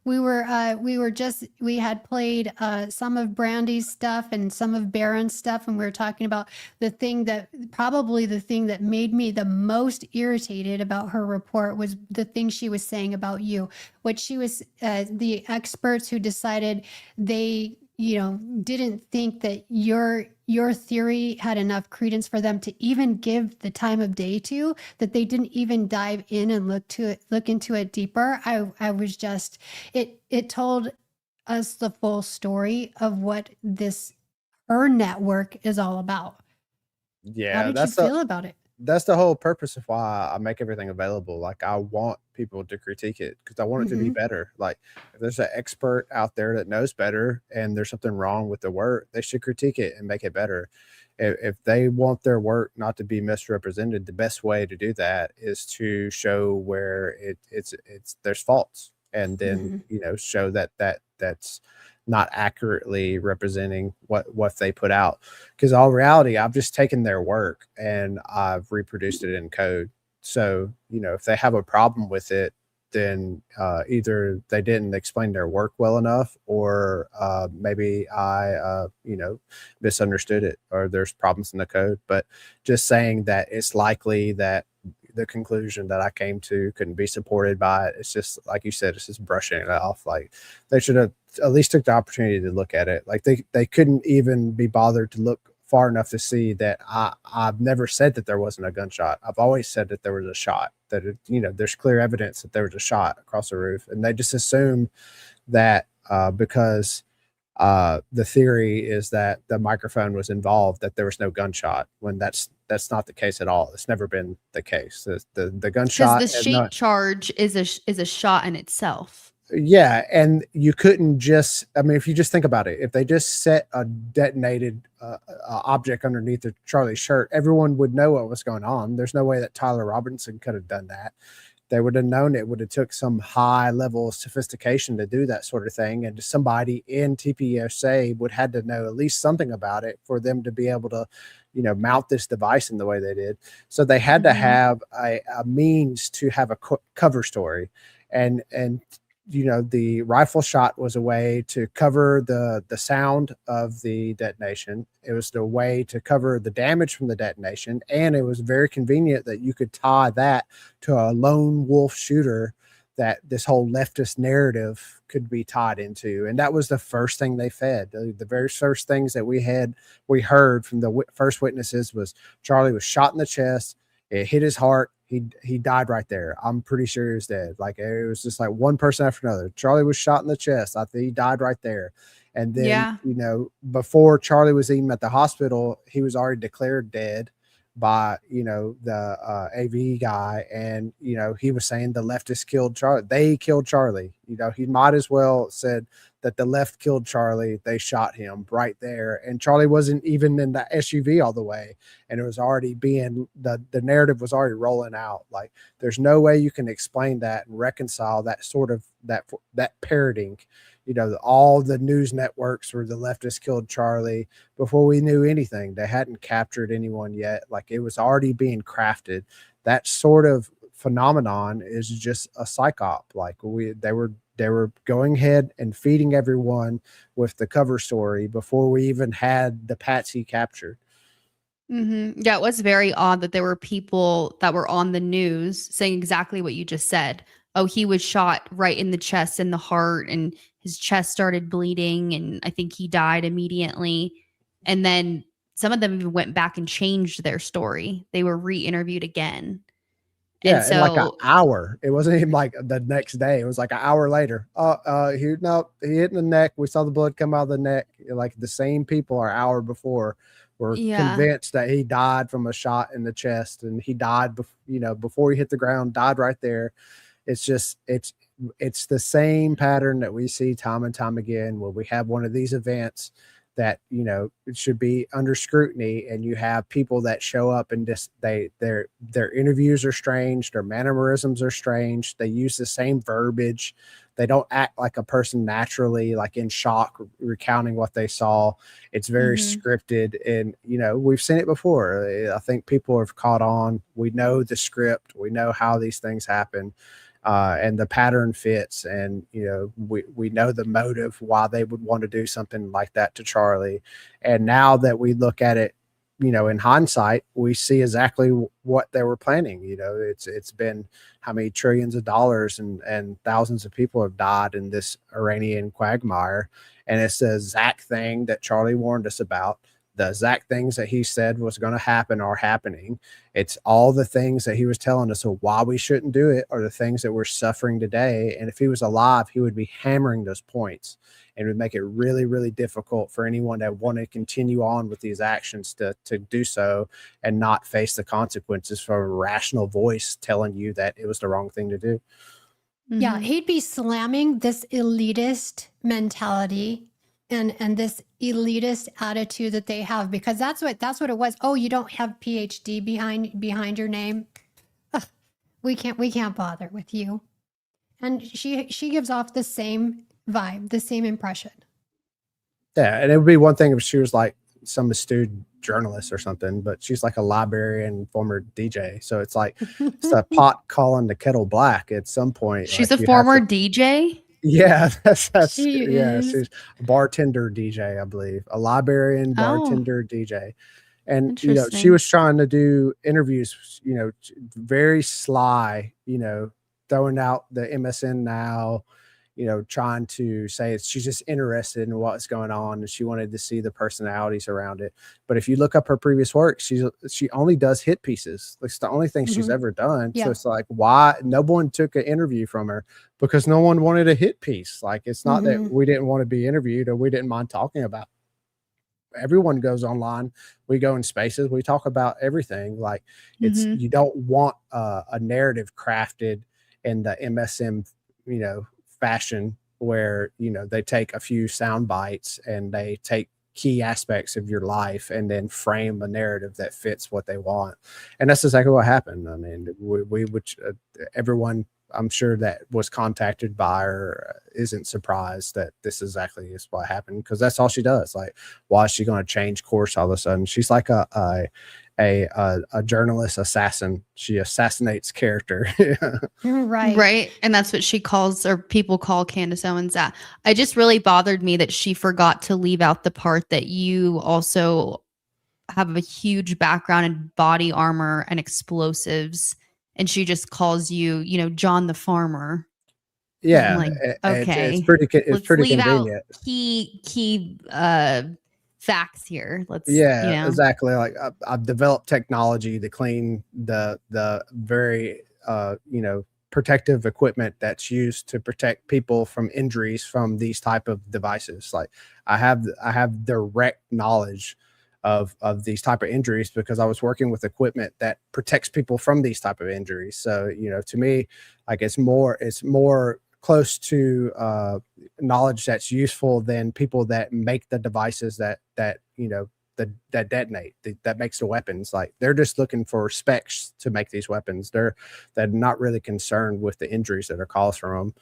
We had played some of Brandy's stuff and some of Baron's stuff, and we were talking about the thing that made me the most irritated about her report was the thing she was saying about you. What she was, the experts who decided they, you know, didn't think that your theory had enough credence for them to even give the time of day to, that they didn't even dive in and look into it deeper. I was just, it told us the full story of what her network is all about. Yeah, how did you feel about it? That's the whole purpose of why I make everything available. Like, I want people to critique it because I want it to be better. Like, if there's an expert out there that knows better and there's something wrong with the work, they should critique it and make it better. If they want their work not to be misrepresented, the best way to do that is to show where it's there's faults, and then you know, show that's not accurately representing what they put out. Because in all reality, I've just taken their work and I've reproduced it in code. So, you know, if they have a problem with it, then either they didn't explain their work well enough, or maybe I, you know, misunderstood it, or there's problems in the code. But just saying that it's likely that the conclusion that I came to couldn't be supported by it, it's just, like you said, it's just brushing it off. Like, they should have at least took the opportunity to look at it. Like, they couldn't even be bothered to look far enough to see that I've never said that there wasn't a gunshot. I've always said that there was a shot, that it, you know, there's clear evidence that there was a shot across the roof. And they just assume that because the theory is that the microphone was involved, that there was no gunshot, when that's not the case at all. It's never been the case. The gunshot, because the shape charge is a shot in itself. Yeah, and you couldn't just, I mean, if you just think about it, if they just set a detonated object underneath Charlie's shirt, everyone would know what was going on. There's no way that Tyler Robinson could have done that. They would have known it would have took some high level of sophistication to do that sort of thing. And somebody in TPUSA would have to know at least something about it for them to be able to, you know, mount this device in the way they did. So they had to have a means to have a cover story. And the rifle shot was a way to cover the sound of the detonation. It was the way to cover the damage from the detonation, and it was very convenient that you could tie that to a lone wolf shooter that this whole leftist narrative could be tied into. And that was the first thing they fed. The very first things that we heard from the first witnesses was Charlie was shot in the chest. It hit his heart. He died right there. I'm pretty sure he was dead. Like, it was just like one person after another. Charlie was shot in the chest. I think he died right there. And then, before Charlie was even at the hospital, he was already declared dead by, the AV guy. And, he was saying the leftists killed Charlie. They killed Charlie. He might as well said that the left killed Charlie. They shot him right there. And Charlie wasn't even in the SUV all the way. And it was already the narrative was already rolling out. Like, there's no way you can explain that and reconcile that sort of that parroting. All the news networks where the leftists killed Charlie before we knew anything. They hadn't captured anyone yet. Like, it was already being crafted. That sort of phenomenon is just a psyop. Like, they were going ahead and feeding everyone with the cover story before we even had the patsy captured. Yeah, it was very odd that there were people that were on the news saying exactly what you just said. Oh, he was shot right in the chest and the heart, and his chest started bleeding, and I think he died immediately. And then some of them even went back and changed their story. They were re-interviewed again. Yeah, and so in like an hour. It wasn't even like the next day. It was like an hour later. He hit in the neck. We saw the blood come out of the neck. Like, the same people an hour before were convinced that he died from a shot in the chest, and he died before he hit the ground, died right there. It's just it's the same pattern that we see time and time again where we have one of these events that it should be under scrutiny, and you have people that show up and just their interviews are strange, their mannerisms are strange, they use the same verbiage, they don't act like a person naturally, like in shock recounting what they saw. It's very scripted, and we've seen it before. I think people have caught on. We know the script, we know how these things happen. And the pattern fits, and we know the motive why they would want to do something like that to Charlie. And now that we look at it, in hindsight, we see exactly what they were planning. It's been how many trillions of dollars and thousands of people have died in this Iranian quagmire, and it's the exact thing that Charlie warned us about. The exact things that he said was going to happen are happening. It's all the things that he was telling us of why we shouldn't do it are the things that we're suffering today. And if he was alive, he would be hammering those points, and would make it really, really difficult for anyone that want to continue on with these actions to do so and not face the consequences from a rational voice telling you that it was the wrong thing to do. Yeah, he'd be slamming this elitist mentality and this elitist attitude that they have, because that's what it was. Oh, you don't have PhD behind your name. Ugh, we can't bother with you. And she gives off the same vibe, the same impression. Yeah, and it would be one thing if she was like some astute journalist or something, but she's like a librarian, former DJ. So it's like it's a pot calling the kettle black at some point. She's like a former DJ. Yeah, that's She she's a bartender DJ, I believe. A librarian, bartender, DJ. And she Interesting. was trying to do interviews, very sly, throwing out the MSN Now, trying to say she's just interested in what's going on, and she wanted to see the personalities around it. But if you look up her previous work, she only does hit pieces. It's the only thing she's ever done. Yeah. So it's like, why no one took an interview from her? Because no one wanted a hit piece. Like, it's not that we didn't want to be interviewed or we didn't mind talking about. Everyone goes online. We go in spaces. We talk about everything. Like, it's you don't want a narrative crafted in the MSM, fashion where they take a few sound bites and they take key aspects of your life and then frame a narrative that fits what they want. And that's exactly what happened. I mean, everyone I'm sure that was contacted by her isn't surprised that this exactly is what happened, because that's all she does. Like, why is she going to change course all of a sudden? She's like a a journalist assassin. She assassinates character. Right. And that's what she calls, or people call Candace Owens that. It just really bothered me that she forgot to leave out the part that you also have a huge background in body armor and explosives. And she just calls you, John the Farmer. Yeah, I'm like, it's okay, pretty leave out convenient. key facts here. Yeah, exactly. Like I've developed technology to clean the very protective equipment that's used to protect people from injuries from these type of devices. Like I have direct knowledge of these type of injuries because I was working with equipment that protects people from these type of injuries. So to me, like it's more close to knowledge that's useful than people that make the devices that detonate, that makes the weapons. Like they're just looking for specs to make these weapons. They're not really concerned with the injuries that are caused from them.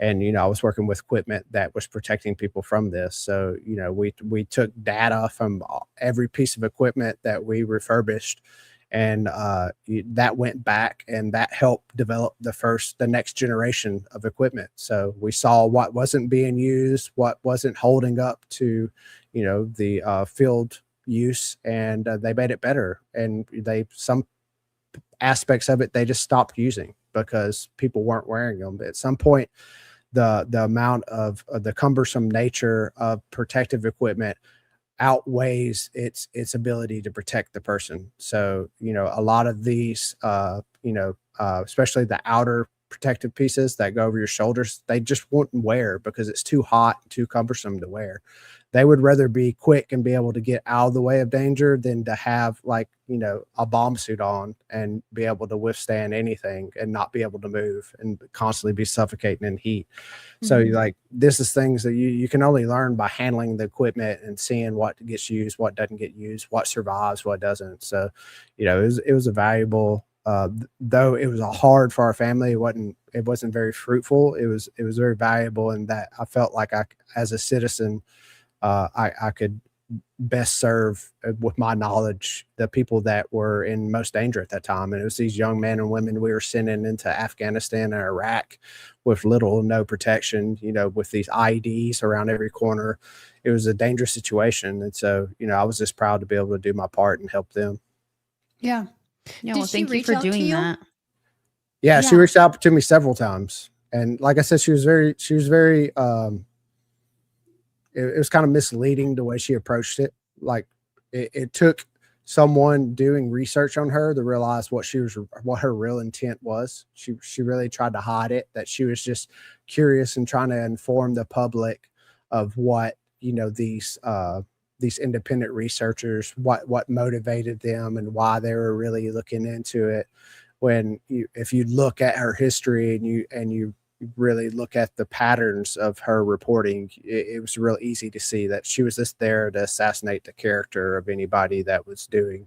And I was working with equipment that was protecting people from this. So we took data from every piece of equipment that we refurbished, and that went back, and that helped develop the next generation of equipment. So we saw what wasn't being used, what wasn't holding up to the field use, and they made it better. And some aspects of it they just stopped using because people weren't wearing them. At some point, the amount of the cumbersome nature of protective equipment outweighs its ability to protect the person. So a lot of these especially the outer protective pieces that go over your shoulders, they just wouldn't wear because it's too hot, too cumbersome to wear. They would rather be quick and be able to get out of the way of danger than to have a bomb suit on and be able to withstand anything and not be able to move and constantly be suffocating in heat. So this is things that you can only learn by handling the equipment and seeing what gets used, what doesn't get used, what survives, what doesn't. So, it was a valuable, though it was hard for our family. It wasn't very fruitful. It was very valuable in that I felt like as a citizen, I could best serve with my knowledge the people that were in most danger at that time. And it was these young men and women we were sending into Afghanistan and Iraq with little or no protection, with these IEDs around every corner. It was a dangerous situation. And so, I was just proud to be able to do my part and help them. Yeah. Yeah. Well, thank you for doing that. Yeah, she reached out to me several times. And like I said, she was very, it was kind of misleading the way she approached it. Like it took someone doing research on her to realize what her real intent was. She really tried to hide it, that she was just curious and trying to inform the public of what, these independent researchers, what motivated them and why they were really looking into it. When if you look at her history and you really look at the patterns of her reporting, it was real easy to see that she was just there to assassinate the character of anybody that was doing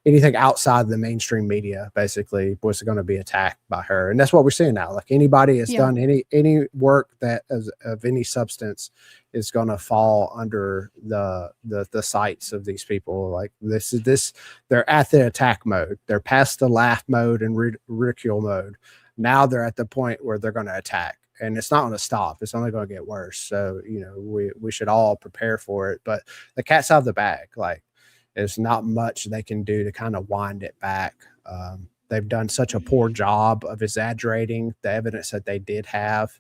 anything outside the mainstream media. Basically was going to be attacked by her. And that's what we're seeing now. Like anybody has done any work that is of any substance is going to fall under the sights of these people. Like they're at the attack mode. They're past the laugh mode and ridicule mode. Now they're at the point where they're going to attack, and it's not going to stop. It's only going to get worse. So, we should all prepare for it, but the cat's out of the bag. Like there's not much they can do to kind of wind it back. They've done such a poor job of exaggerating the evidence that they did have.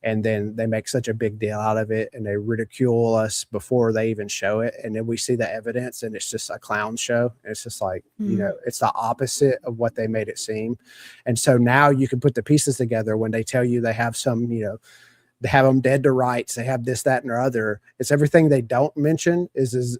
And then they make such a big deal out of it and they ridicule us before they even show it. And then we see the evidence and it's just a clown show. It's just like, it's the opposite of what they made it seem. And so now you can put the pieces together when they tell you they have some, they have them dead to rights. They have this, that, and the other. It's everything they don't mention is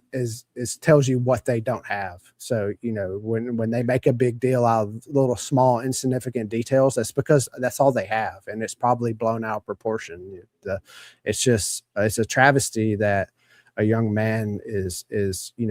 tells you what they don't have. So, when they make a big deal out of little small insignificant details, that's because that's all they have. And it's probably blown out of proportion. It's a travesty that a young man is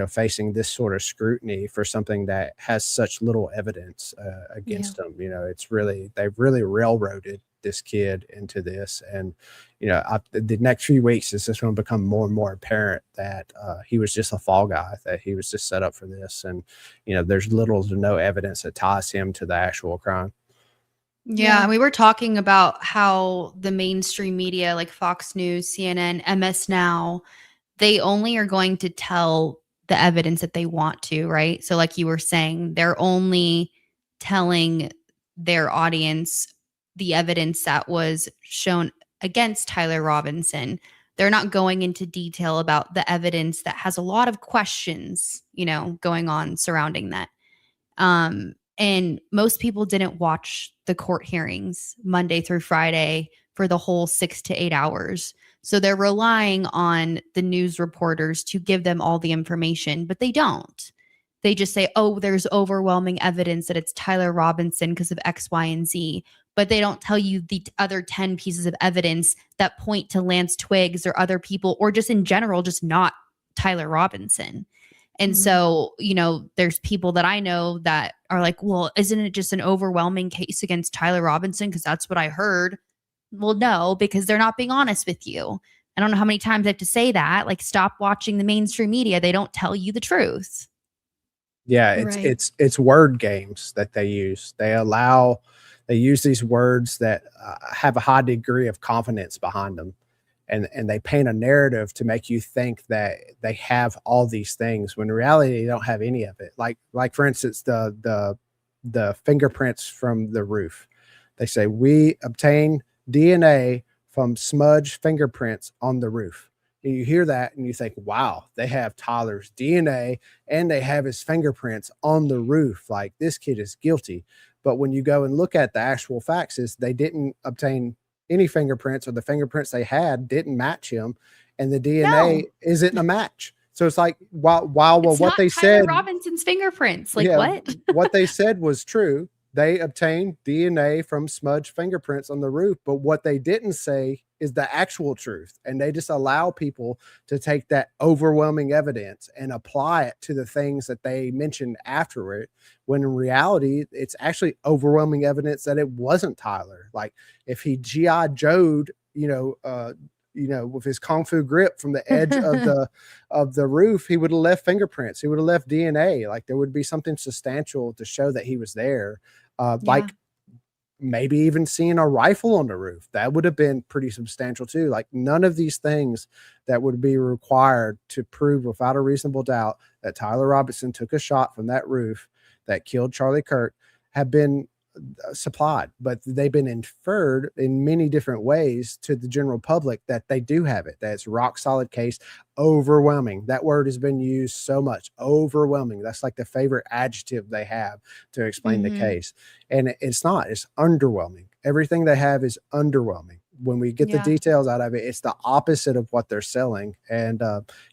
facing this sort of scrutiny for something that has such little evidence against them. They've really railroaded this kid into this. And, the next few weeks is just going to become more and more apparent that he was just a fall guy, that he was just set up for this. And, there's little to no evidence that ties him to the actual crime. Yeah, and we were talking about how the mainstream media like Fox News, CNN, MS Now, they only are going to tell the evidence that they want to, right? So like you were saying, they're only telling their audience the evidence that was shown against Tyler Robinson. They're not going into detail about the evidence that has a lot of questions, going on surrounding that. And most people didn't watch the court hearings Monday through Friday for the whole 6 to 8 hours. So they're relying on the news reporters to give them all the information, but they don't. They just say, oh, there's overwhelming evidence that it's Tyler Robinson because of X, Y, and Z. But they don't tell you the other 10 pieces of evidence that point to Lance Twiggs or other people, or just in general, just not Tyler Robinson. And so, there's people that I know that are like, well, isn't it just an overwhelming case against Tyler Robinson? Because that's what I heard. Well, no, because they're not being honest with you. I don't know how many times I have to say that. Like, stop watching the mainstream media. They don't tell you the truth. Yeah, it's word games that they use. They use these words that have a high degree of confidence behind them. And they paint a narrative to make you think that they have all these things when in reality they don't have any of it. Like for instance, the fingerprints from the roof. They say we obtained DNA from smudge fingerprints on the roof. And you hear that and you think, wow, they have Tyler's DNA and they have his fingerprints on the roof. Like, this kid is guilty. But when you go and look at the actual facts, is they didn't obtain any fingerprints, or the fingerprints they had didn't match him, and the DNA isn't a match. So it's like, while it's what not they Tyler said, Robinson's fingerprints, like what? what they said was true. They obtained DNA from smudged fingerprints on the roof, but what they didn't say is the actual truth. And they just allow people to take that overwhelming evidence and apply it to the things that they mentioned afterward, when in reality, it's actually overwhelming evidence that it wasn't Tyler. Like, if he G.I. Joe'd, with his Kung Fu grip from the edge of the roof, he would have left fingerprints. He would have left DNA. Like, there would be something substantial to show that he was there. Like maybe even seeing a rifle on the roof. That would have been pretty substantial too. Like, none of these things that would be required to prove without a reasonable doubt that Tyler Robinson took a shot from that roof that killed Charlie Kirk have been supplied, but they've been inferred in many different ways to the general public that they do have it. That's rock solid case. Overwhelming. That word has been used so much. Overwhelming. That's like the favorite adjective they have to explain the case. And it's not. It's underwhelming. Everything they have is underwhelming. When we get the details out of it, it's the opposite of what they're selling. And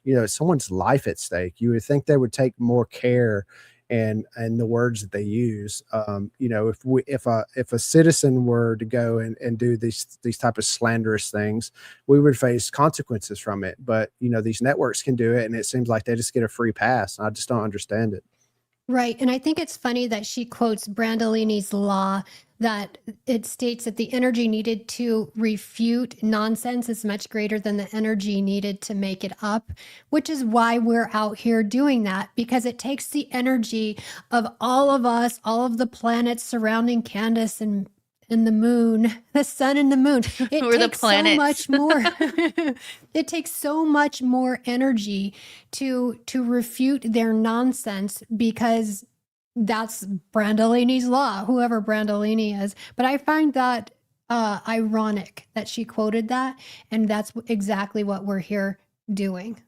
it's someone's life at stake. You would think they would take more care and the words that they use. If a citizen were to go and do these type of slanderous things, we would face consequences from it. But these networks can do it, and it seems like they just get a free pass. I just don't understand it. Right. And I think it's funny that she quotes Brandolini's law, that it states that the energy needed to refute nonsense is much greater than the energy needed to make it up, which is why we're out here doing that, because it takes the energy of all of us, all of the planets surrounding Candace and the moon, the sun and the moon. It We're the takes so planets. much more. It takes so much more energy to refute their nonsense, because that's Brandolini's law, whoever Brandolini is. But I find that ironic that she quoted that, and that's exactly what we're here doing.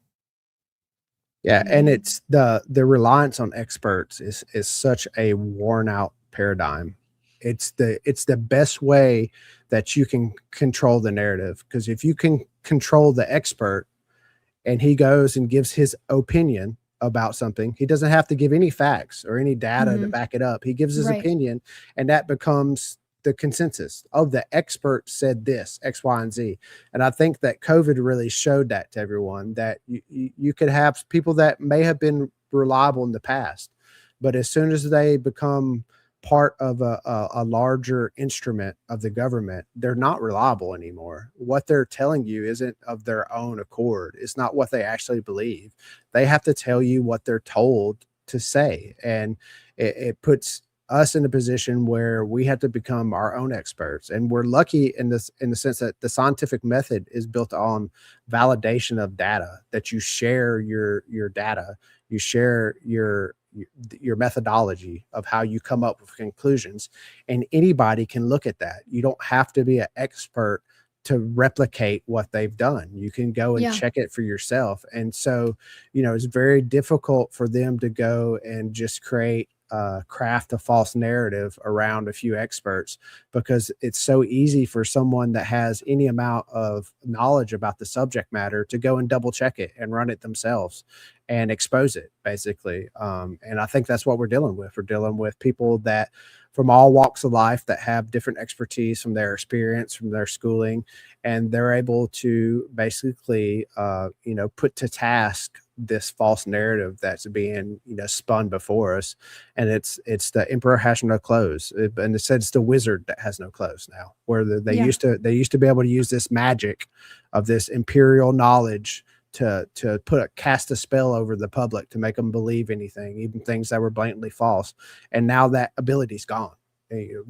Yeah, and it's the reliance on experts is such a worn out paradigm. It's the best way that you can control the narrative, because if you can control the expert and he goes and gives his opinion about something, he doesn't have to give any facts or any data to back it up. He gives his opinion, and that becomes the consensus. Oh, the expert said this, X, Y, and Z. And I think that COVID really showed that to everyone, that you could have people that may have been reliable in the past, but as soon as they become part of a larger instrument of the government, they're not reliable anymore. What they're telling you isn't of their own accord. It's not what they actually believe. They have to tell you what they're told to say. And it puts us in a position where we have to become our own experts. And we're lucky in the sense that the scientific method is built on validation of data, that you share your data, you share your methodology of how you come up with conclusions, and anybody can look at that. You don't have to be an expert to replicate what they've done. You can go and check it for yourself. And so, it's very difficult for them to go and just craft a false narrative around a few experts, because it's so easy for someone that has any amount of knowledge about the subject matter to go and double check it and run it themselves and expose it, basically. And I think that's what we're dealing with. We're dealing with people that from all walks of life that have different expertise from their experience, from their schooling, and they're able to basically, put to task this false narrative that's being, spun before us. And it's the emperor has no clothes. And it said it's the wizard that has no clothes now, where they used to be able to use this magic of this imperial knowledge to cast a spell over the public to make them believe anything, even things that were blatantly false. And now that ability's gone.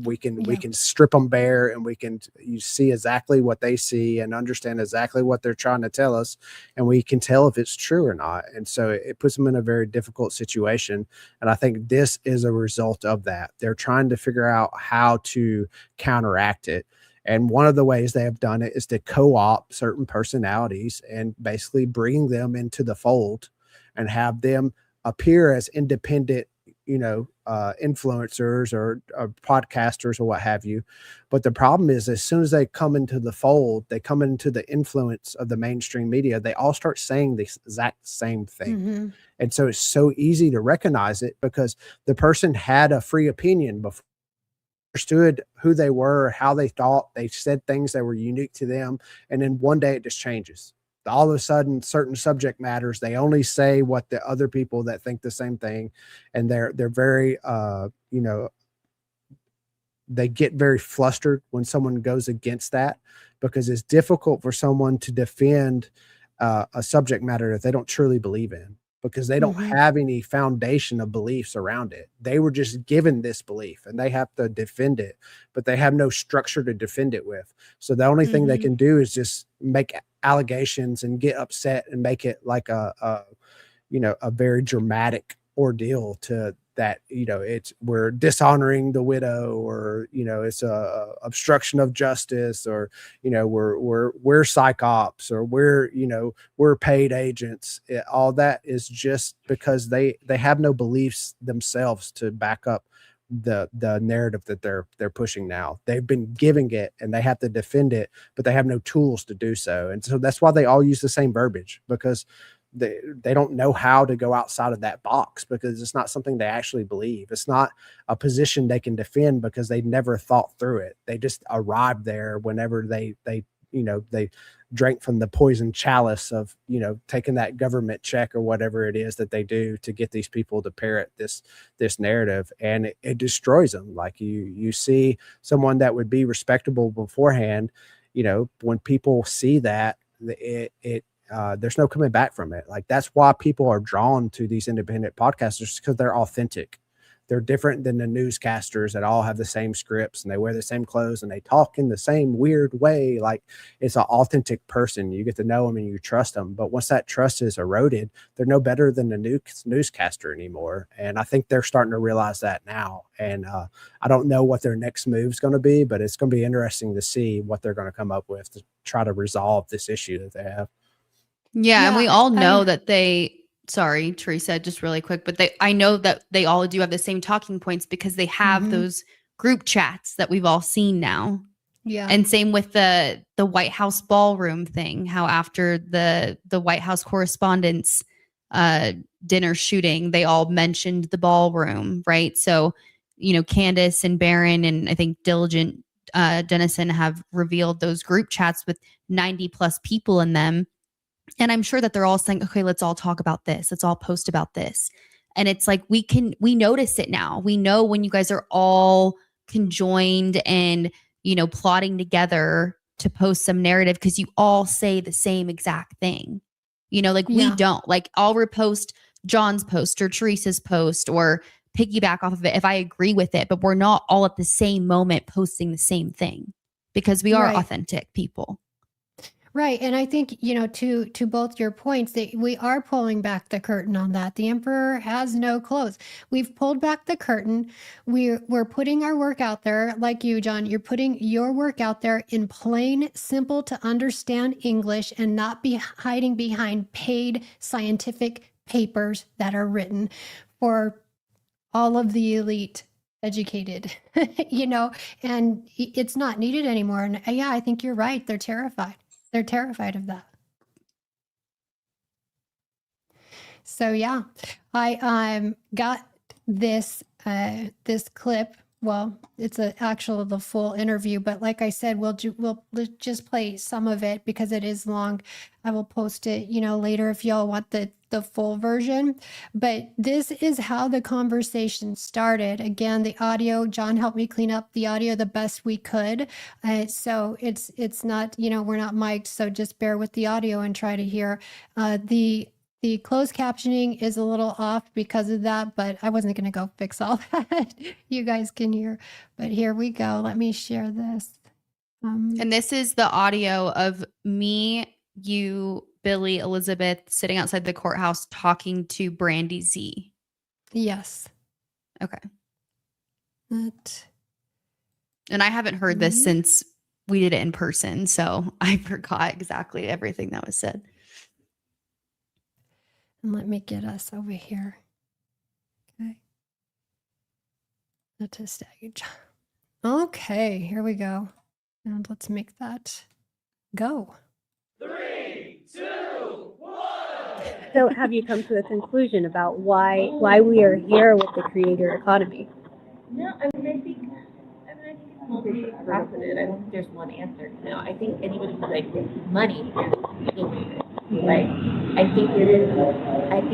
We can strip them bare, and you see exactly what they see and understand exactly what they're trying to tell us, and we can tell if it's true or not. And so it puts them in a very difficult situation. And I think this is a result of that. They're trying to figure out how to counteract it. And one of the ways they have done it is to co-opt certain personalities and basically bring them into the fold and have them appear as independent, influencers or podcasters or what have you. But the problem is, as soon as they come into the fold, they come into the influence of the mainstream media, they all start saying the exact same thing. Mm-hmm. And so it's so easy to recognize it, because the person had a free opinion before, understood who they were, how they thought, they said things that were unique to them, and then one day it just changes. All of a sudden, certain subject matters, they only say what the other people that think the same thing, and they're very they get very flustered when someone goes against that, because it's difficult for someone to defend a subject matter that they don't truly believe in, because they don't have any foundation of beliefs around it. They were just given this belief and they have to defend it, but they have no structure to defend it with. So the only thing they can do is just make allegations and get upset and make it like a very dramatic ordeal to that, we're dishonoring the widow, or, it's a obstruction of justice, or, we're psychops, or we're paid agents. All that is just because they have no beliefs themselves to back up the narrative that they're pushing now. They've been giving it and they have to defend it, but they have no tools to do so. And so that's why they all use the same verbiage, because they don't know how to go outside of that box, because it's not something they actually believe. It's not a position they can defend, because they never thought through it. They just arrived there whenever they drank from the poison chalice of, taking that government check or whatever it is that they do to get these people to parrot this narrative, and it destroys them. Like you see someone that would be respectable beforehand, when people see that, there's no coming back from it. Like, that's why people are drawn to these independent podcasters, because they're authentic. They're different than the newscasters that all have the same scripts and they wear the same clothes and they talk in the same weird way. Like, it's an authentic person. You get to know them and you trust them. But once that trust is eroded, they're no better than the newscaster anymore. And I think they're starting to realize that now. And I don't know what their next move is going to be, but it's going to be interesting to see what they're going to come up with to try to resolve this issue that they have. Yeah, and we all know that sorry, Teresa, just really quick, but I know that they all do have the same talking points, because they have those group chats that we've all seen now. Yeah. And same with the White House ballroom thing, how after the White House correspondents dinner shooting, they all mentioned the ballroom, right? So, Candace and Barron and I think Diligent Dennison have revealed those group chats with 90 plus people in them. And I'm sure that they're all saying, okay, let's all talk about this. Let's all post about this. And it's like, we notice it now. We know when you guys are all conjoined and, plotting together to post some narrative because you all say the same exact thing. We don't. Like, I'll repost John's post or Teresa's post or piggyback off of it if I agree with it, but we're not all at the same moment posting the same thing because we are authentic people. Right. And I think, to both your points, that we are pulling back the curtain on that. The emperor has no clothes. We've pulled back the curtain. We're putting our work out there. Like you, John, you're putting your work out there in plain, simple to understand English and not be hiding behind paid scientific papers that are written for all of the elite educated, and it's not needed anymore. And yeah, I think you're right. They're terrified. They're terrified of that. So yeah, I got this clip. Well, it's the full interview, but like I said, we'll just play some of it because it is long. I will post it, later if y'all want the full version. But this is how the conversation started. Again, the audio, John helped me clean up the audio the best we could. So it's not, we're not mic'd, so just bear with the audio and try to hear. The closed captioning is a little off because of that, but I wasn't going to go fix all that. You guys can hear, but here we go. Let me share this. And this is the audio of me, you, Billy, Elizabeth sitting outside the courthouse talking to Brandy Z. Yes. Okay. And I haven't heard this since we did it in person, so I forgot exactly everything that was said. And let me get us over here. Okay. Not to stage. Okay, here we go. And let's make that go. 3, 2, 1. So have you come to a conclusion about why we are here with the creator economy? No, I think it's multifaceted. I don't think there's one answer. I think anybody who's like money is like I think it's like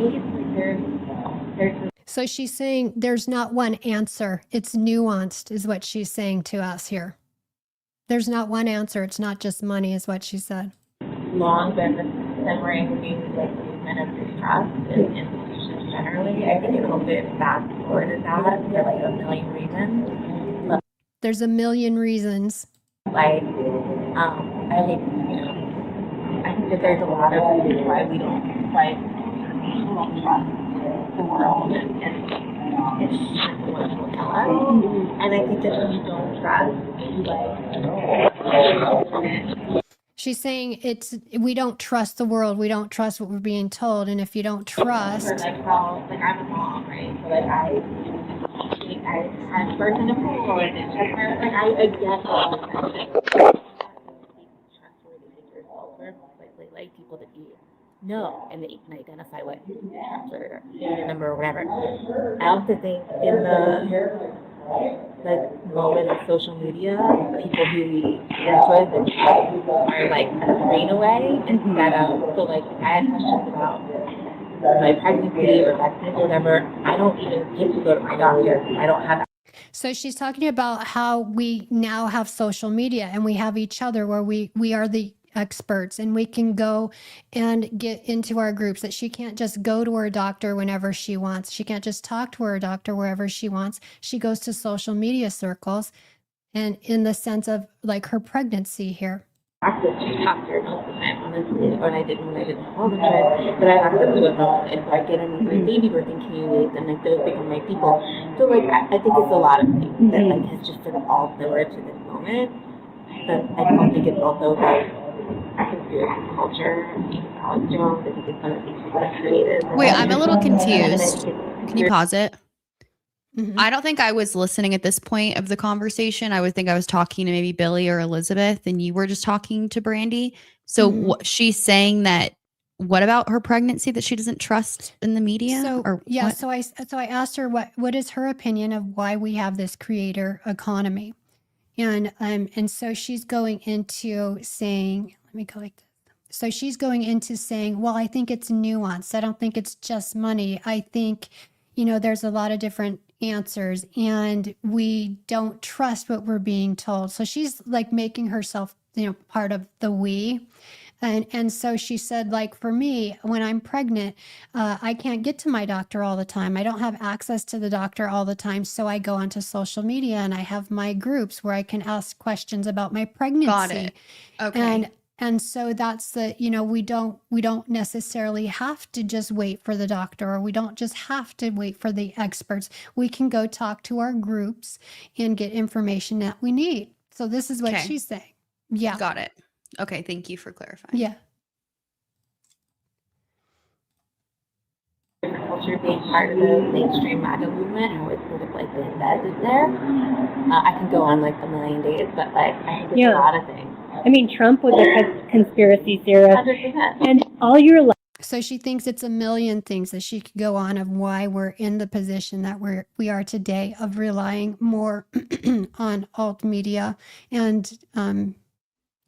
there's So she's saying there's not one answer. It's nuanced, is what she's saying to us here. There's not one answer. It's not just money, is what she said. long been the memory between like movement of distrust in institutions generally. I think a little bit fast forwarded that for like a million reasons. But, there's a million reasons. I think that there's a lot of reasons why we don't trust the world and it's just what people tell us. And I think that when you don't trust, she's saying we don't trust the world. We don't trust what we're being told. And if you don't trust, like I'm a mom, right? So like I had birth in a pool and I get all of that. Trustworthy figures over like people that you know and that you can identify what or number or whatever. I also think in the moment of social media, people who we enjoy the are like drained away instead of so like I had questions about my pregnancy or vaccines or whatever. I don't even get to go to my doctor. I don't have. So she's talking about how we now have social media and we have each other where we are the experts and we can go and get into our groups, that she can't just go to her doctor whenever she wants. She can't just talk to her doctor wherever she wants. She goes to social media circles, and in the sense of like her pregnancy here. Access to doctor most of the time, honestly, when I didn't have all the time, but I have access to it all. If I get any baby birthing communities and like those become my people. So like I think it's a lot of things that like has just sort of all similar to this moment. But I don't think it's also about conspiracy culture, costumes. I think it's some of these people that created. Wait, I'm a little confused. Can you pause it? Mm-hmm. I don't think I was listening at this point of the conversation. I would think I was talking to maybe Billy or Elizabeth, and you were just talking to Brandy. So she's saying that. What about her pregnancy that she doesn't trust in the media? So I asked her what is her opinion of why we have this creator economy, and so she's going into saying, let me go like this. So she's going into saying, well, I think it's nuanced. I don't think it's just money. I think you know, there's a lot of different answers and we don't trust what we're being told. So she's like making herself, you know, part of the we. And so she said, like, for me, when I'm pregnant, I can't get to my doctor all the time. I don't have access to the doctor all the time. So I go onto social media and I have my groups where I can ask questions about my pregnancy. Got it. Okay. And so that's the, you know, we don't necessarily have to just wait for the doctor, or we don't just have to wait for the experts. We can go talk to our groups and get information that we need. So this is what Okay. she's saying. Yeah. Got it. Okay. Thank you for clarifying. Yeah. Culture being part of the mainstream MAGA movement, how it's sort of like been embedded there. I can go on like a million days, but like I think it's a lot of things. I mean, Trump was a conspiracy theorist, 100%. and all your life. So she thinks it's a million things that she could go on of why we're in the position that we are today, of relying more on alt media and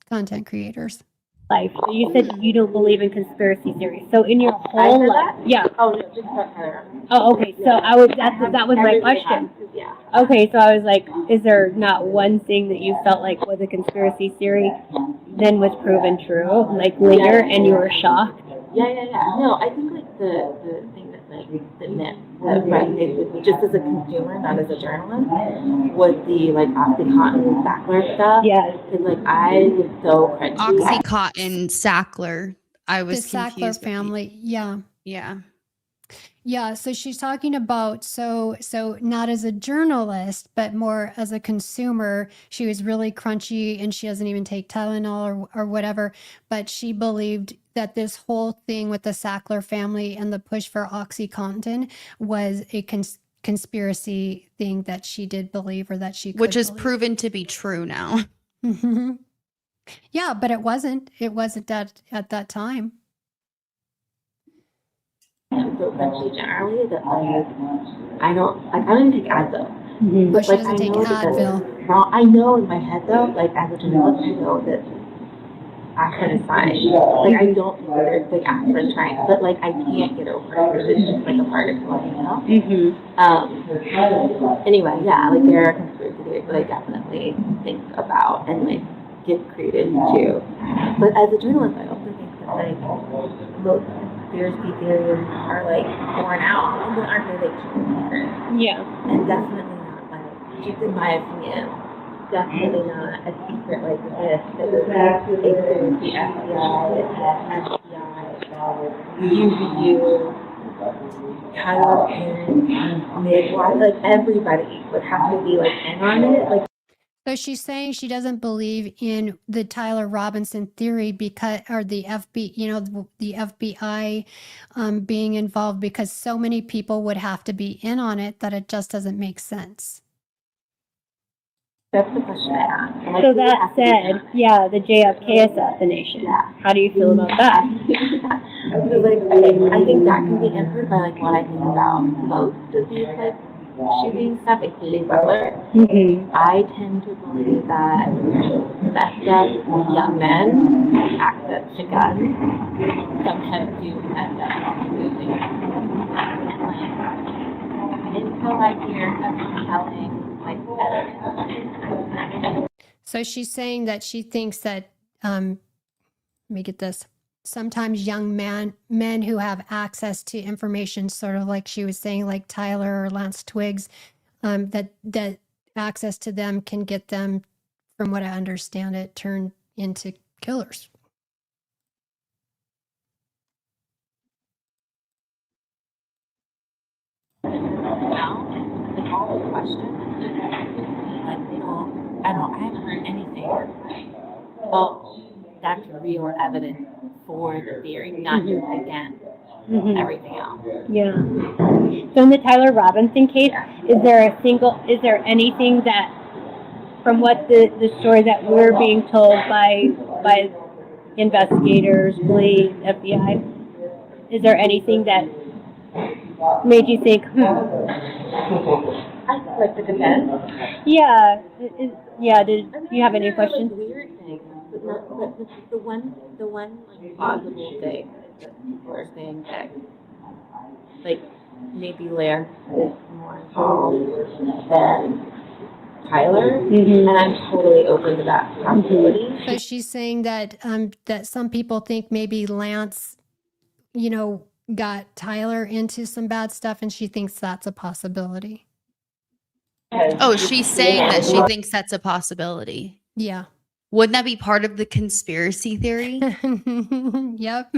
content creators. Life. So you said you don't believe in conspiracy theories. So in your whole life, yeah. Oh, no, just about her. Oh, okay. So that was my question. Yeah. Okay, so I was like, is there not one thing that you felt like was a conspiracy theory, then was proven true, like later, and you were shocked? Yeah. No, I think like the thing that meant that resonated just as a consumer, not as a journalist, was the like OxyContin Sackler stuff. Yes. Because like I was so crunchy. OxyContin Sackler. I The was Sackler confused. family. Yeah. Yeah. Yeah, so she's talking about so not as a journalist, but more as a consumer. She was really crunchy and she doesn't even take Tylenol or whatever, but she believed that this whole thing with the Sackler family and the push for OxyContin was a conspiracy thing that she did believe, or that she could Which is believe. proven to be true now. Yeah, but it wasn't that at that time. I'm so crunchy generally that like I don't even take Advil. But she like, doesn't I take know that that's Advil. wrong. I know in my head though, like as a journalist, I know that aspirin is fine. Like I don't think there's like aspirin trying, but like I can't get over it. It's just like a part of life, you know? Anyway, yeah, like there are conspiracy theories that I definitely think about and like get created to. But as a journalist, I also think that like most conspiracy theories are like born out in the organization. Yeah. And definitely not like, just in my opinion, definitely not a secret like this that was includes the FBI, UVU, Tyler Perry, midwife, like everybody would have to be like in on it. Like, So she's saying she doesn't believe in the Tyler Robinson theory because, or the FBI being involved, because so many people would have to be in on it that it just doesn't make sense. that's the question I asked. So that said, yeah, the JFK assassination. Yeah. How do you feel about that? So like I think that can be inferred by like what I think about most of these like shooting stuff, including Butler. I tend to believe that messed up young men access to guns sometimes do end up losing. Until I hear a compelling like evidence. So she's saying that she thinks that, let me get this, sometimes young men who have access to information, sort of like she was saying, like Tyler or Lance Twiggs, that access to them can get them, from what I understand it, turned into killers. I haven't heard anything. Well, that's real evidence for the theory, not just against everything else. Yeah. So in the Tyler Robinson case, is there anything that, from what the story that we're being told by investigators, police, FBI, is there anything that made you think, I like the defense. Yeah. Did you have any questions? Weird thing, but the one like plausible thing that people are saying that like maybe Lance is more involved than Tyler, and I'm totally open to that possibility. So she's saying that that some people think maybe Lance, got Tyler into some bad stuff, and she thinks that's a possibility. Oh, she's saying that she thinks that's a possibility. Yeah. Wouldn't that be part of the conspiracy theory? Yep.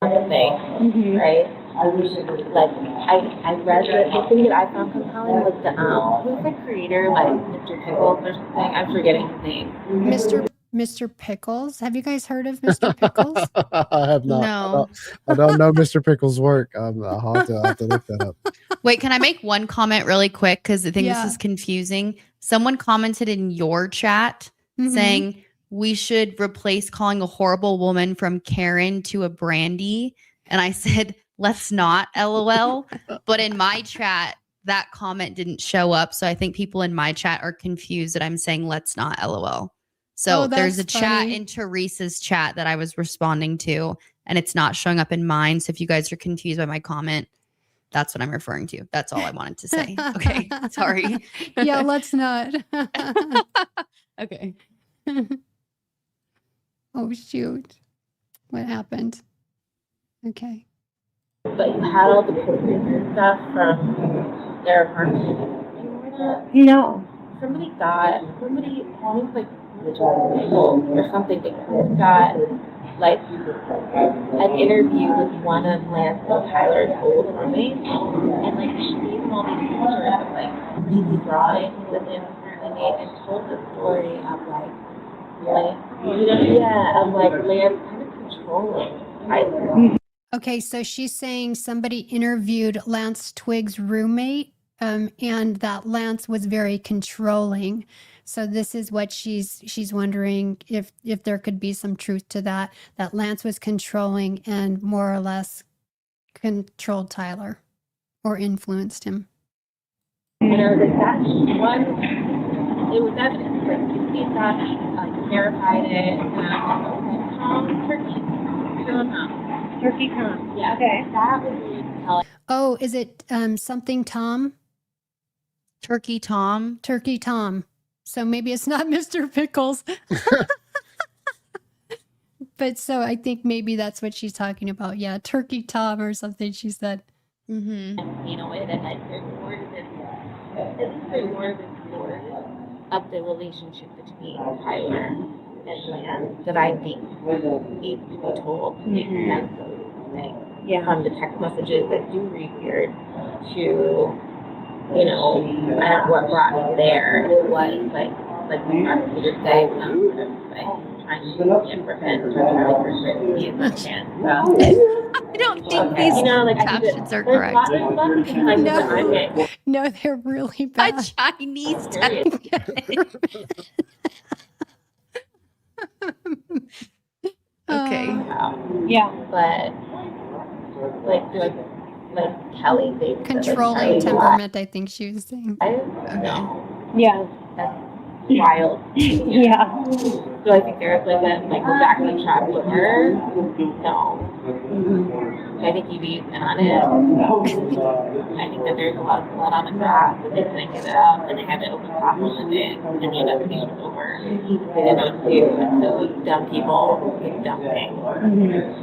Thing, right? Like I read the thing that I found compelling was the who's the creator, like Mr. Pickles or something. I'm forgetting his name. Mr. Pickles. Have you guys heard of Mr. Pickles? I have not. No. I don't know Mr. Pickles' work. I'll have to look that up. Wait, can I make one comment really quick? Because I think Yeah. this is confusing. Someone commented in your chat saying we should replace calling a horrible woman from Karen to a Brandy. And I said, let's not, LOL. But in my chat, that comment didn't show up. So I think people in my chat are confused that I'm saying let's not, LOL. So there's a that's chat funny. in Teresa's chat that I was responding to, and it's not showing up in mine. So if you guys are confused by my comment, that's what I'm referring to. That's all I wanted to say. Okay. Sorry. Yeah, let's not. Okay. Oh, shoot. What happened? Okay. But you had all the pictures and stuff from their apartment. Do you remember that? No. Somebody, I think like or something, got like an interview with one of Lance and Tyler's old roommates, and like she gave him all these pictures of like these drawings that they apparently made, and told the story of like Lance kind of controlling Tyler. Okay, so she's saying somebody interviewed Lance Twig's roommate, and that Lance was very controlling. So this is what she's wondering if there could be some truth to that Lance was controlling and more or less controlled Tyler or influenced him. And I was like, that's one. It was evidence. Like you see that, verified it. Turkey Tom. Yeah. Okay. That was Oh, is it something Tom? Turkey Tom. Turkey Tom. So maybe it's not Mr. Pickles. But so I think maybe that's what she's talking about. Yeah, Turkey Tom or something she said. and like there's more to this. At least there's more to this story of the relationship between Tyler and Lance that I think needs to be told. From the text messages that do read weird to, what brought me there. It was like the prosecutor said, trying to prevent me as much chance. I don't think these captions are correct. No, they're really bad. A Chinese text. Okay. Yeah. But like Kelly, they Controlling temperament, I think she was saying. Yeah. That's wild. Yeah. So I think there's like go back on track with her. No. I think you beat in on it. I think that there's a lot of blood on the grass and they couldn't get it out and they had to open coffin with it and the investigation was over. They don't do and so dumb people get dumping.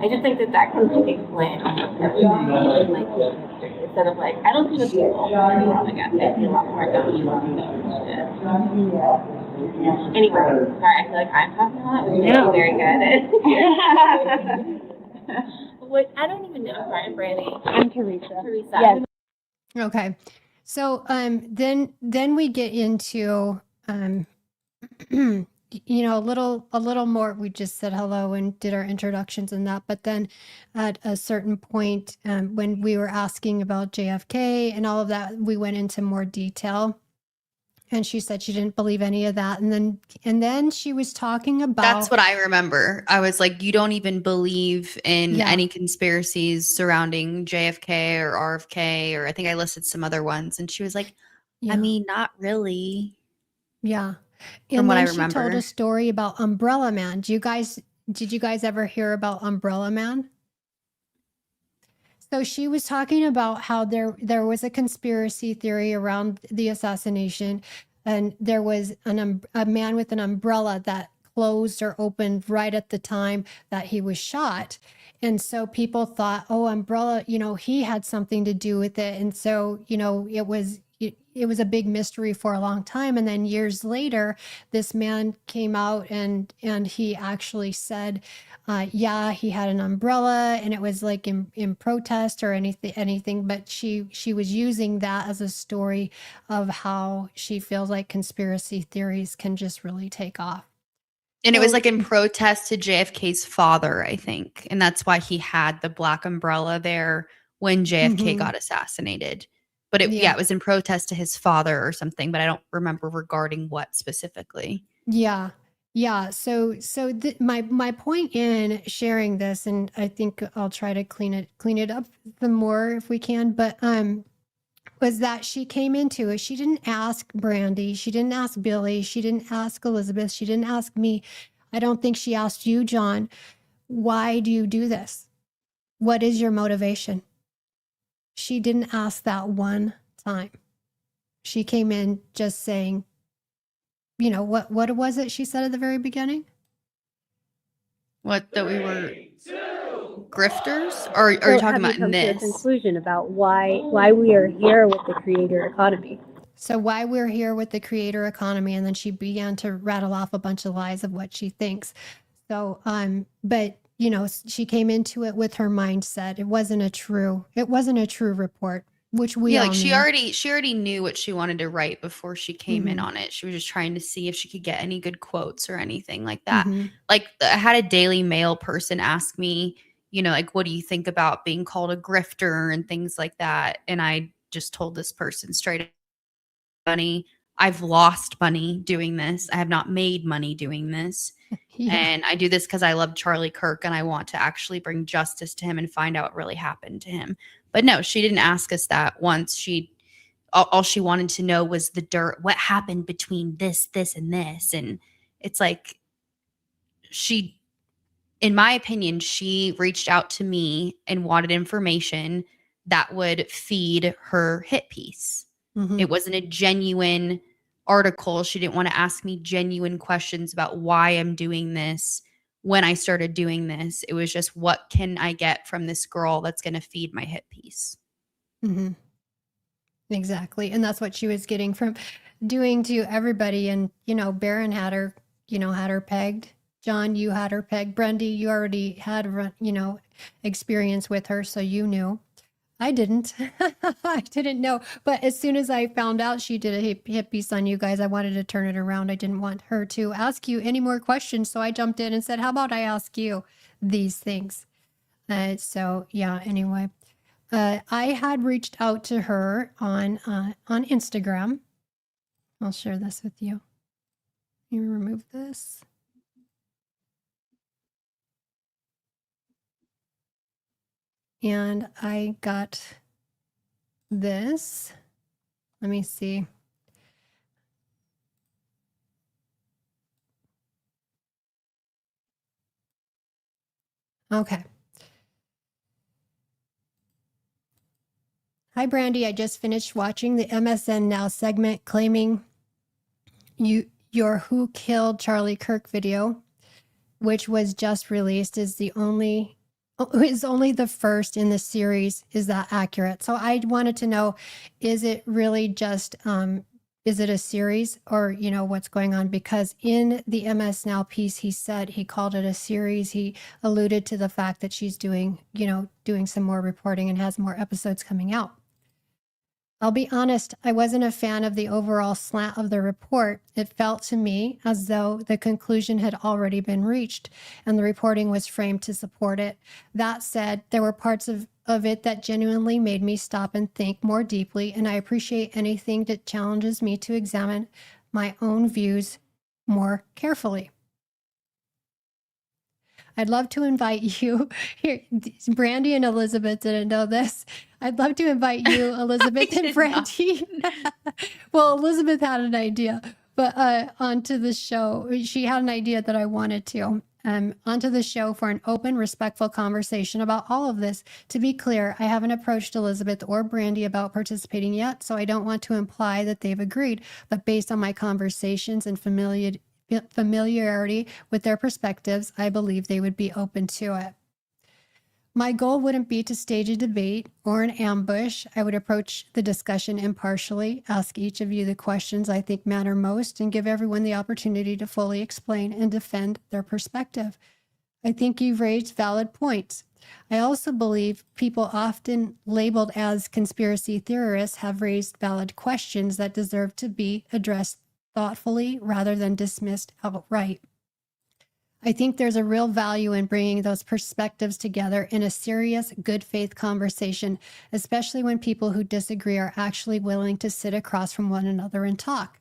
I just think that could explain everything. Like instead of I don't see the people. I guess I see a lot more dumb people. Anyway, sorry, I feel like I'm talking a lot. No. Very good. What I don't even know. Sorry, Brandy. I'm Teresa. Yes. Okay. So then we get into a little more. We just said hello and did our introductions and that, but then at a certain point when we were asking about JFK and all of that, we went into more detail. And she said she didn't believe any of that. And then she was talking about. That's what I remember. I was like, you don't even believe in any conspiracies surrounding JFK or RFK, or I think I listed some other ones. And she was like, I mean, not really. Yeah. From what I She told remember. a story about Umbrella Man. Did you guys ever hear about Umbrella Man? So she was talking about how there was a conspiracy theory around the assassination, and there was a man with an umbrella that closed or opened right at the time that he was shot. And so people thought, oh, umbrella, he had something to do with it. And so, it was a big mystery for a long time. And then years later, this man came out and he actually said, yeah, he had an umbrella, and it was like in protest or anything. But she was using that as a story of how she feels like conspiracy theories can just really take off. And it was like in protest to JFK's father, I think. And that's why he had the black umbrella there when JFK got assassinated. But it was in protest to his father or something, but I don't remember regarding what specifically. Yeah. Yeah. So my point in sharing this, and I think I'll try to clean it up the more if we can, but was that she came into it. She didn't ask Brandy. She didn't ask Billy. She didn't ask Elizabeth. She didn't ask me. I don't think she asked you, John. Why do you do this? What is your motivation? She didn't ask that one time. She came in just saying, what was it she said at the very beginning? What, that we were grifters? Or are you talking about in this? To a conclusion about why we are here with the creator economy. So why we're here with the creator economy, and then she began to rattle off a bunch of lies of what she thinks. So, but she came into it with her mindset. It wasn't a true report, which we all she knew. already knew what she wanted to write before she came in on it. She was just trying to see if she could get any good quotes or anything like that. Like I had a Daily Mail person ask me, like, what do you think about being called a grifter and things like that? And I just told this person straight up, money. I've lost money doing this. I have not made money doing this. And I do this because I love Charlie Kirk and I want to actually bring justice to him and find out what really happened to him. But no, she didn't ask us that once. All she wanted to know was the dirt. What happened between this, and this? And it's like in my opinion, she reached out to me and wanted information that would feed her hit piece. It wasn't a genuine article. She didn't want to ask me genuine questions about why I'm doing this, when I started doing this. It was just, what can I get from this girl that's going to feed my hit piece? Exactly. And that's what she was getting from doing to everybody. And, Baron had her, had her pegged. John, you had her pegged. Brandi, you already had, experience with her. So you knew. I didn't. I didn't know. But as soon as I found out she did a hit piece on you guys, I wanted to turn it around. I didn't want her to ask you any more questions. So I jumped in and said, how about I ask you these things? So yeah, anyway, I had reached out to her on Instagram. I'll share this with you. Let me remove this. And I got this. Let me see. Okay. Hi, Brandy. I just finished watching the MSN Now segment claiming your Who Killed Charlie Kirk video, which was just released, is only the first in the series. Is that accurate? So I wanted to know, is it really just, is it a series, or, what's going on? Because in the MS Now piece, he called it a series. He alluded to the fact that she's doing some more reporting and has more episodes coming out. I'll be honest, I wasn't a fan of the overall slant of the report. It felt to me as though the conclusion had already been reached and the reporting was framed to support it. That said, there were parts of it that genuinely made me stop and think more deeply, and I appreciate anything that challenges me to examine my own views more carefully. I'd love to invite you here. Brandy and Elizabeth didn't know this. I'd love to invite you, Elizabeth and Brandy. Well, Elizabeth had an idea, but onto the show. She had an idea that I wanted to. onto the show for an open, respectful conversation about all of this. To be clear, I haven't approached Elizabeth or Brandy about participating yet, so I don't want to imply that they've agreed. But based on my conversations and familiarity with their perspectives, I believe they would be open to it. My goal wouldn't be to stage a debate or an ambush. I would approach the discussion impartially, ask each of you the questions I think matter most, and give everyone the opportunity to fully explain and defend their perspective. I think you've raised valid points. I also believe people often labeled as conspiracy theorists have raised valid questions that deserve to be addressed thoughtfully rather than dismissed outright. I think there's a real value in bringing those perspectives together in a serious, good faith conversation, especially when people who disagree are actually willing to sit across from one another and talk.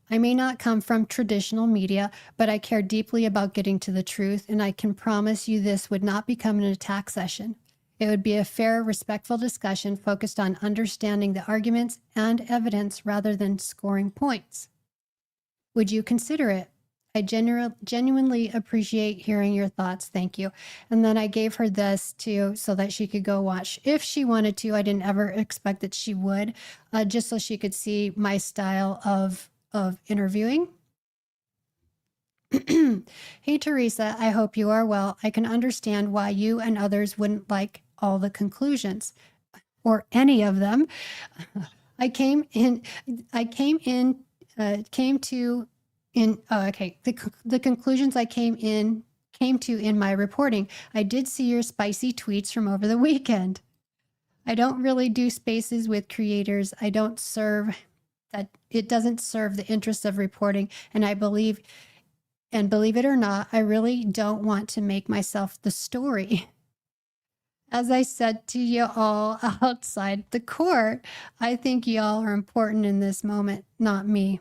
I may not come from traditional media, but I care deeply about getting to the truth, and I can promise you this would not become an attack session. It would be a fair, respectful discussion focused on understanding the arguments and evidence rather than scoring points. Would you consider it? I genuinely appreciate hearing your thoughts. Thank you. And then I gave her this too, so that she could go watch if she wanted to. I didn't ever expect that she would, just so she could see my style of interviewing. Hey, Teresa, I hope you are well. I can understand why you and others wouldn't like all the conclusions or any of them. The conclusions I came to in my reporting. I did see your spicy tweets from over the weekend. I don't really do spaces with creators. It doesn't serve the interest of reporting, and believe it or not, I really don't want to make myself the story. As I said to you all outside the court, I think y'all are important in this moment, not me.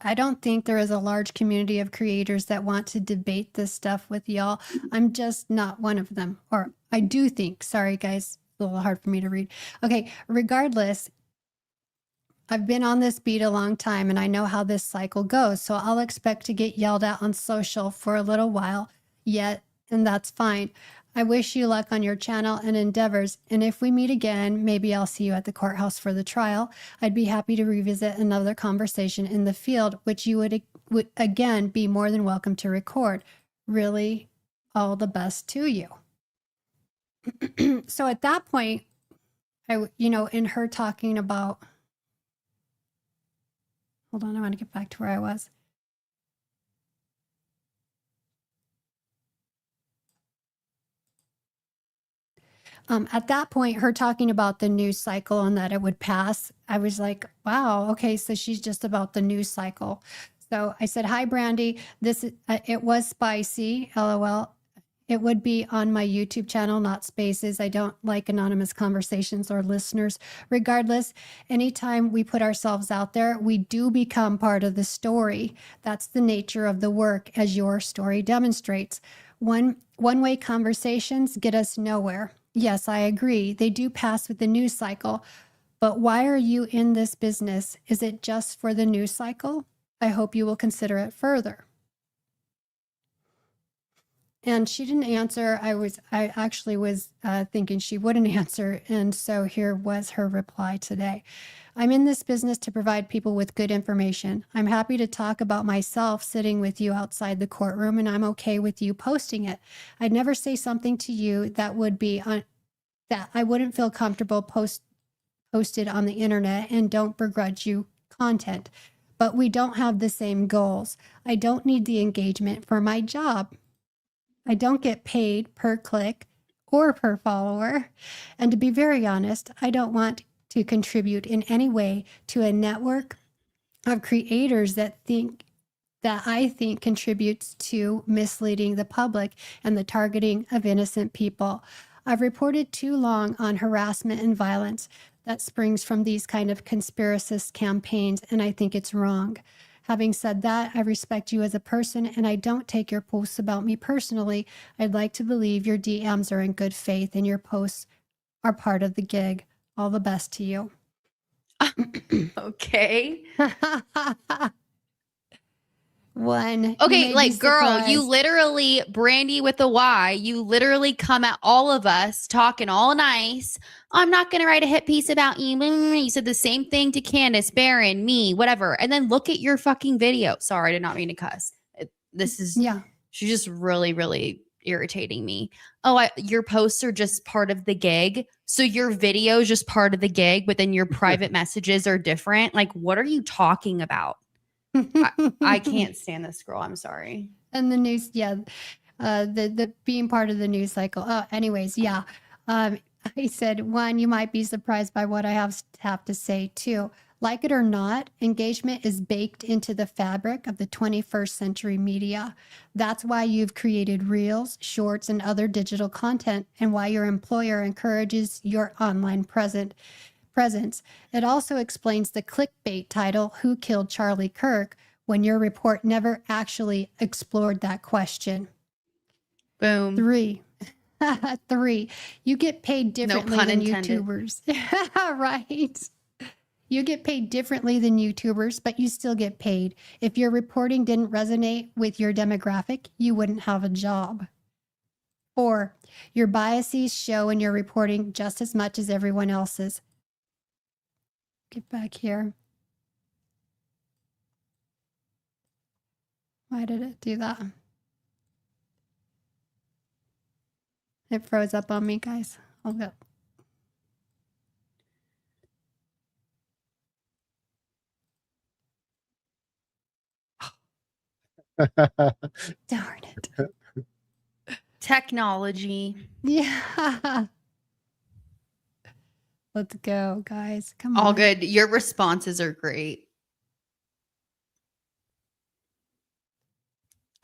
I don't think there is a large community of creators that want to debate this stuff with y'all. I'm just not one of them. Or I do think, sorry guys, a little hard for me to read. Okay, regardless, I've been on this beat a long time and I know how this cycle goes. So I'll expect to get yelled at on social for a little while yet, and that's fine. I wish you luck on your channel and endeavors, and if we meet again, maybe I'll see you at the courthouse for the trial. I'd be happy to revisit another conversation in the field, which you would again be more than welcome to record. Really, all the best to you. So at that point, in her talking about, hold on, I want to get back to where I was. At that point, her talking about the news cycle and that it would pass, I was like, wow, okay, so she's just about the news cycle. So I said, hi, Brandy. It was spicy, LOL. It would be on my YouTube channel, not spaces. I don't like anonymous conversations or listeners. Regardless, anytime we put ourselves out there, we do become part of the story. That's the nature of the work, as your story demonstrates. One-way conversations get us nowhere. Yes, I agree. They do pass with the news cycle. But why are you in this business? Is it just for the news cycle? I hope you will consider it further. And she didn't answer. I actually was thinking she wouldn't answer. And so here was her reply today. I'm in this business to provide people with good information. I'm happy to talk about myself sitting with you outside the courtroom, and I'm okay with you posting it. I'd never say something to you that would be that I wouldn't feel comfortable posted on the internet, and don't begrudge you content. But we don't have the same goals. I don't need the engagement for my job. I don't get paid per click or per follower. And to be very honest, I don't want to contribute in any way to a network of creators that I think contributes to misleading the public and the targeting of innocent people. I've reported too long on harassment and violence that springs from these kind of conspiracist campaigns, and I think it's wrong. Having said that, I respect you as a person, and I don't take your posts about me personally. I'd like to believe your DMs are in good faith and your posts are part of the gig. All the best to you. Okay. One. Okay, may like be girl, you surprised. literally, Brandy with the Y, you literally come at all of us talking all nice. I'm not going to write a hit piece about you. You said the same thing to Candace, Barron, me, whatever. And then look at your fucking video. Sorry, I did not mean to cuss. This is, she's just really, really irritating me. Oh, your posts are just part of the gig. So your video is just part of the gig, but then your private messages are different. Like, what are you talking about? I can't stand this girl. I'm sorry. And the news, the being part of the news cycle. Oh, anyways, I said, one, you might be surprised by what I have to say. Two, like it or not, engagement is baked into the fabric of the 21st century media. That's why you've created reels, shorts, and other digital content, and why your employer encourages your online presence. It also explains the clickbait title, Who Killed Charlie Kirk, when your report never actually explored that question. Boom. 3. 3. You get paid differently pun than intended. YouTubers. Right. You get paid differently than YouTubers, but you still get paid. If your reporting didn't resonate with your demographic, you wouldn't have a job. 4. Your biases show in your reporting just as much as everyone else's. Get back here. Why did it do that? It froze up on me, guys. I'll go. Darn it. Technology. Yeah. Let's go, guys. Come on. All good. Your responses are great.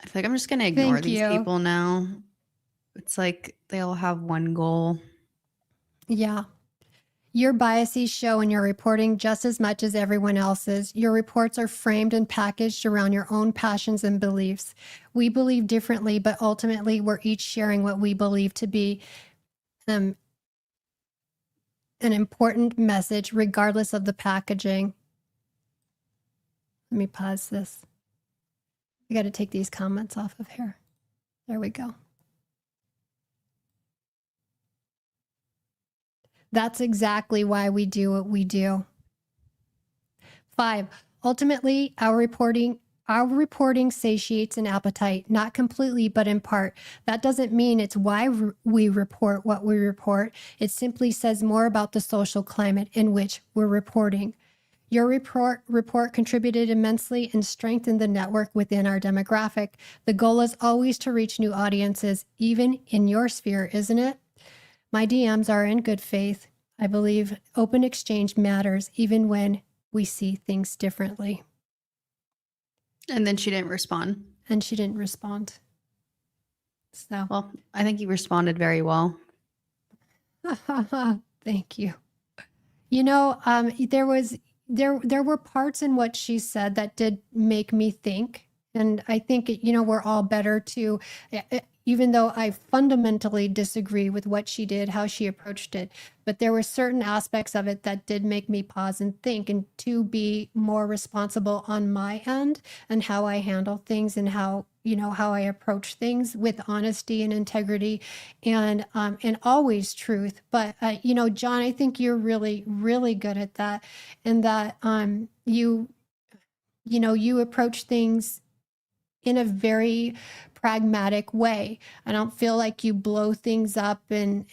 I feel like I'm just going to ignore Thank these you. people now. It's like they all have one goal. Yeah. Your biases show in your reporting just as much as everyone else's. Your reports are framed and packaged around your own passions and beliefs. We believe differently, but ultimately we're each sharing what we believe to be an important message, regardless of the packaging. Let me pause this. I got to take these comments off of here. There we go. That's exactly why we do what we do. 5, ultimately, our reporting satiates an appetite, not completely, but in part. That doesn't mean it's why we report what we report. It simply says more about the social climate in which we're reporting. Your report contributed immensely and strengthened the network within our demographic. The goal is always to reach new audiences, even in your sphere, isn't it? My DMs are in good faith. I believe open exchange matters even when we see things differently. And then she didn't respond. And she didn't respond. So, well, I think you responded very well. Thank you. You know, there were parts in what she said that did make me think. And I think, we're all better to, even though I fundamentally disagree with what she did, how she approached it, but there were certain aspects of it that did make me pause and think, and to be more responsible on my end and how I handle things and how I approach things with honesty and integrity and always truth. But, John, I think you're really, really good at that, and that you approach things in a very pragmatic way. I don't feel like you blow things up and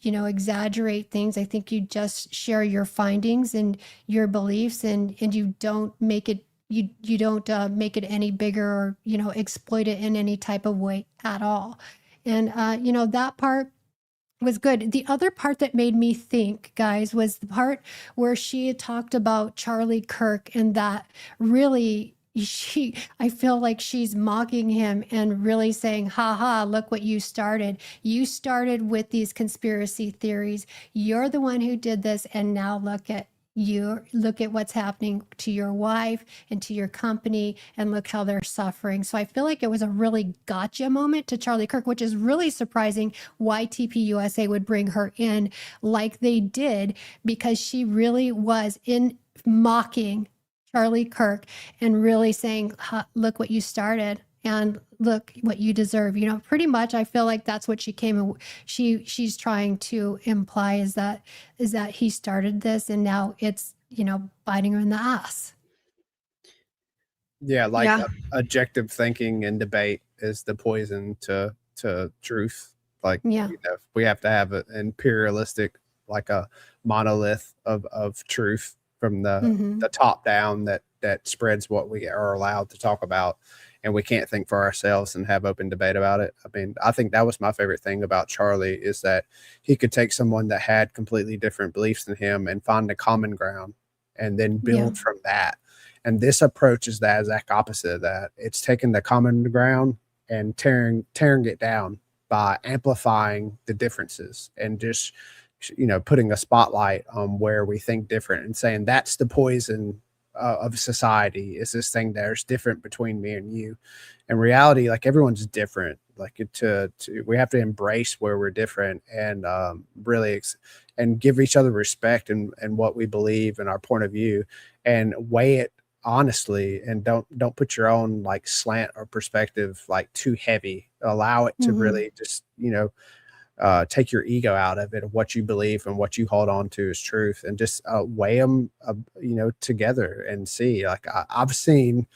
exaggerate things. I think you just share your findings and your beliefs, and you don't make it you don't make it any bigger or exploit it in any type of way at all. And that part was good. The other part that made me think, guys, was the part where she had talked about Charlie Kirk, and that really I feel like she's mocking him and really saying, ha, look what you started. You started with these conspiracy theories. You're the one who did this. And now look at you. Look at what's happening to your wife and to your company, and look how they're suffering. So I feel like it was a really gotcha moment to Charlie Kirk, which is really surprising why TPUSA would bring her in like they did, because she really was in mocking Charlie Kirk and really saying, look what you started and look what you deserve. You know, pretty much I feel like that's what she's trying to imply is that he started this and now it's, you know, biting her in the ass. Yeah, like Yeah. objective thinking and debate is the poison to truth. Like, Yeah. you know, we have to have an imperialistic, like a monolith of truth from the top down that spreads what we are allowed to talk about, and we can't think for ourselves and have open debate about it. I mean, I think that was my favorite thing about Charlie is that he could take someone that had completely different beliefs than him and find a common ground and then build from that. And this approach is the exact opposite of that. It's taking the common ground and tearing it down by amplifying the differences and just, you know, putting a spotlight on where we think different and saying that's the poison of society is this thing there's different between me and you. In reality, like everyone's different. Like we have to embrace where we're different and really and give each other respect and what we believe and our point of view and weigh it honestly and don't put your own like slant or perspective like too heavy. Allow it to really just, you know, take your ego out of it, of what you believe and what you hold on to as truth, and just weigh them, you know, together and see. Like I've seen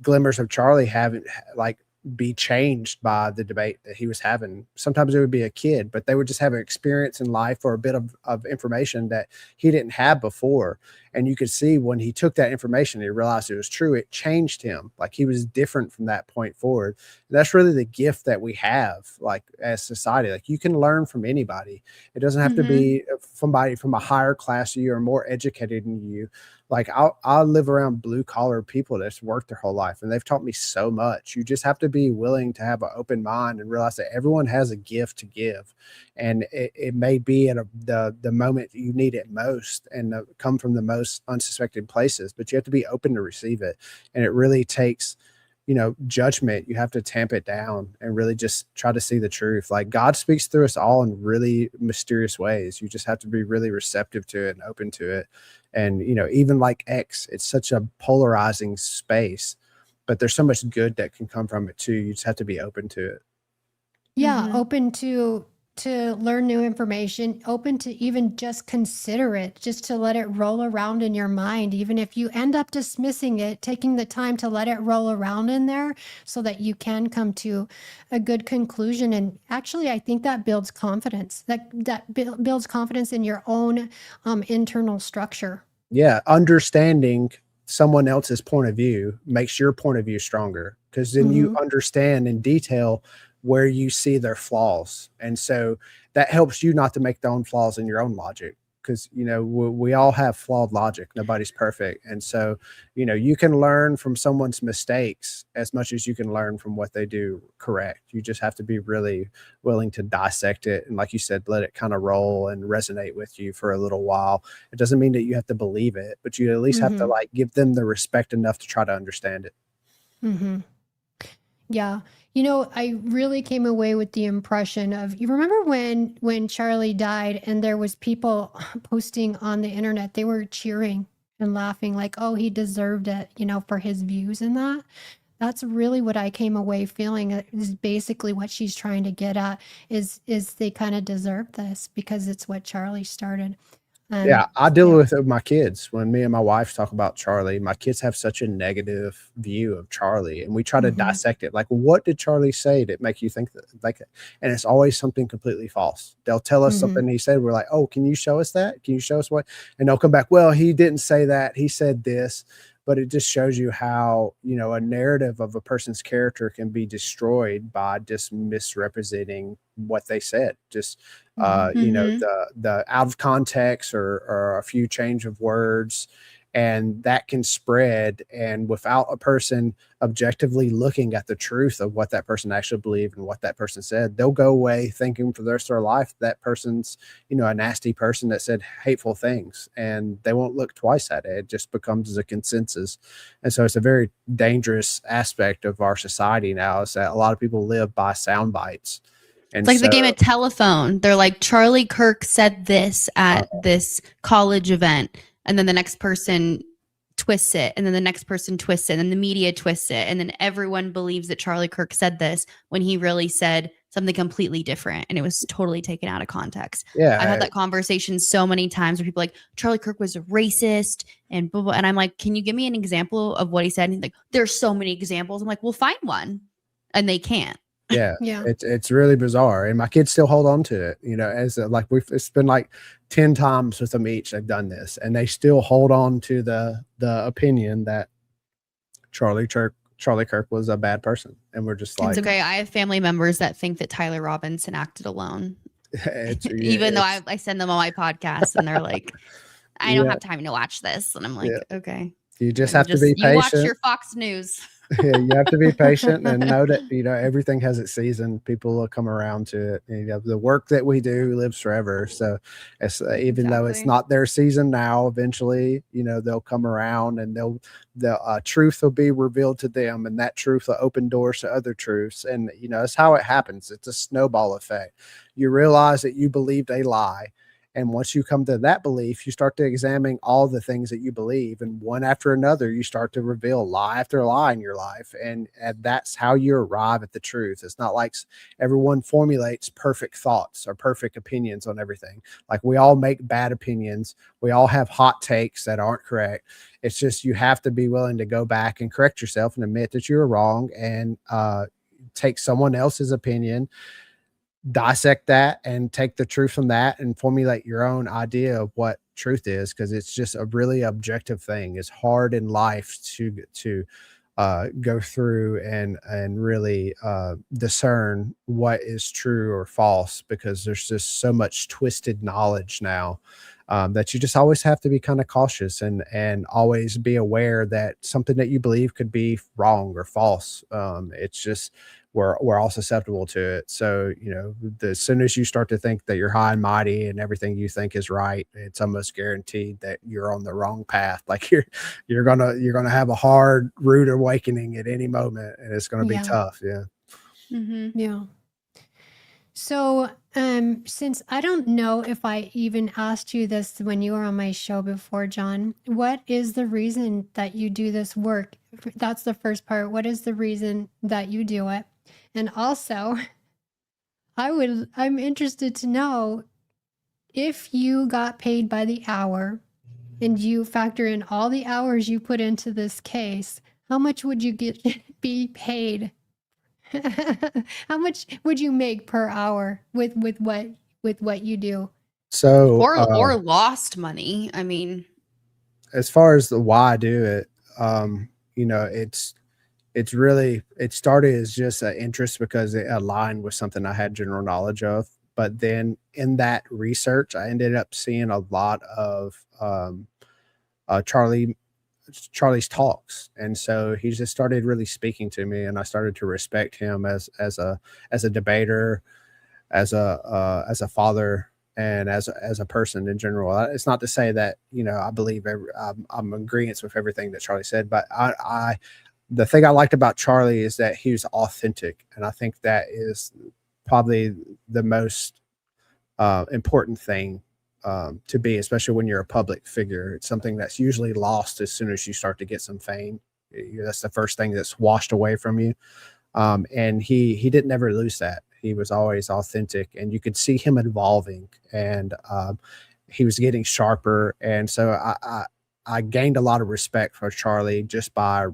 glimmers of Charlie having like be changed by the debate that he was having. Sometimes it would be a kid, but they would just have an experience in life or a bit of information that he didn't have before. And you could see when he took that information, he realized it was true. It changed him. Like he was different from that point forward. And that's really the gift that we have, like as society. Like you can learn from anybody. It doesn't have to be somebody from a higher class than you or more educated than you. Like I live around blue collar people that's worked their whole life and they've taught me so much. You just have to be willing to have an open mind and realize that everyone has a gift to give. And it may be at the moment you need it most and come from the most unsuspected places, but you have to be open to receive it. And it really takes, you know, judgment. You have to tamp it down and really just try to see the truth. Like God speaks through us all in really mysterious ways. You just have to be really receptive to it and open to it. And, you know, even like X, it's such a polarizing space, but there's so much good that can come from it too. You just have to be open to it. Yeah. Open to learn new information, open to even just consider it, just to let it roll around in your mind. Even if you end up dismissing it, taking the time to let it roll around in there so that you can come to a good conclusion. And actually, I think that builds confidence, that builds confidence in your own internal structure. Yeah. Understanding someone else's point of view makes your point of view stronger because then you understand in detail where you see their flaws. And so that helps you not to make their own flaws in your own logic. Because, you know, we all have flawed logic. Nobody's perfect. And so, you know, you can learn from someone's mistakes as much as you can learn from what they do correct. You just have to be really willing to dissect it. And like you said, let it kind of roll and resonate with you for a little while. It doesn't mean that you have to believe it, but you at least have to like give them the respect enough to try to understand it. Yeah. You know, I really came away with the impression of, you remember when Charlie died and there was people posting on the internet, they were cheering and laughing like, oh, he deserved it, you know, for his views and that. That's really what I came away feeling is basically what she's trying to get at is they kind of deserve this because it's what Charlie started. Yeah, I deal with it with my kids. When me and my wife talk about Charlie, my kids have such a negative view of Charlie, and we try to dissect it. Like, what did Charlie say that make you think that? Like, and it's always something completely false. They'll tell us something he said. We're like, oh, can you show us that? Can you show us what? And they'll come back. Well, he didn't say that. He said this. But it just shows you how, you know, a narrative of a person's character can be destroyed by just misrepresenting what they said. Just, you know, the out of context or a few change of words, and that can spread. And without a person objectively looking at the truth of what that person actually believed and what that person said, they'll go away thinking for the rest of their life that person's, you know, a nasty person that said hateful things, and they won't look twice at it. It just becomes a consensus. And so it's a very dangerous aspect of our society now, is that a lot of people live by sound bites. And it's like the game of telephone. They're like, Charlie Kirk said this at this college event. And then the next person twists it, and then the next person twists it, and then the media twists it, and then everyone believes that Charlie Kirk said this when he really said something completely different, and it was totally taken out of context. Yeah, I've had that conversation so many times where people are like, Charlie Kirk was a racist and blah, blah, and I'm like, can you give me an example of what he said? And he's like, there's so many examples. I'm like, well, find one, and they can't. Yeah, Yeah. it's really bizarre, and my kids still hold on to it. You know, as like it's been like 10 times with them each. They've done this, and they still hold on to the opinion that Charlie Kirk was a bad person, and we're just like, It's okay. I have family members that think that Tyler Robinson acted alone, even though I send them on my podcast, and they're like, I don't have time to watch this, and I'm like, okay. You just have to be patient. You watch your Fox News. Yeah, you have to be patient and know that, you know, everything has its season. People will come around to it. You know, the work that we do lives forever. So it's even though it's not their season now, eventually, you know, they'll come around and the truth will be revealed to them, and that truth will open doors to other truths. And, you know, that's how it happens. It's a snowball effect. You realize that you believed a lie. And once you come to that belief, you start to examine all the things that you believe, and one after another, you start to reveal lie after lie in your life. And that's how you arrive at the truth. It's not like everyone formulates perfect thoughts or perfect opinions on everything. Like, we all make bad opinions. We all have hot takes that aren't correct. It's just, you have to be willing to go back and correct yourself and admit that you were wrong, and take someone else's opinion, dissect that, and take the truth from that and formulate your own idea of what truth is, because it's just a really objective thing. It's hard in life to go through and really discern what is true or false, because there's just so much twisted knowledge now, that you just always have to be kind of cautious and always be aware that something that you believe could be wrong or false. It's just, we're all susceptible to it. So, you know, as soon as you start to think that you're high and mighty and everything you think is right, it's almost guaranteed that you're on the wrong path. Like, you're gonna have a hard, rude awakening at any moment, and it's gonna be tough. Yeah. Mm-hmm. Yeah. So, since I don't know if I even asked you this when you were on my show before, John, what is the reason that you do this work? That's the first part. What is the reason that you do it? And also, I'm interested to know, if you got paid by the hour and you factor in all the hours you put into this case, how much would you be paid? How much would you make per hour with what you do? So, or lost money. I mean, as far as the why I do it, you know, it's really, it started as just an interest because it aligned with something I had general knowledge of. But then in that research, I ended up seeing a lot of Charlie's talks, and so he just started really speaking to me, and I started to respect him as a debater, as a father, and as a person in general. It's not to say that, you know, I believe I'm in agreement with everything that Charlie said, but the thing I liked about Charlie is that he was authentic, and I think that is probably the most important thing to be, especially when you're a public figure. It's something that's usually lost as soon as you start to get some fame. That's the first thing that's washed away from you. And he didn't ever lose that. He was always authentic, and you could see him evolving, and he was getting sharper. And so I gained a lot of respect for Charlie just by,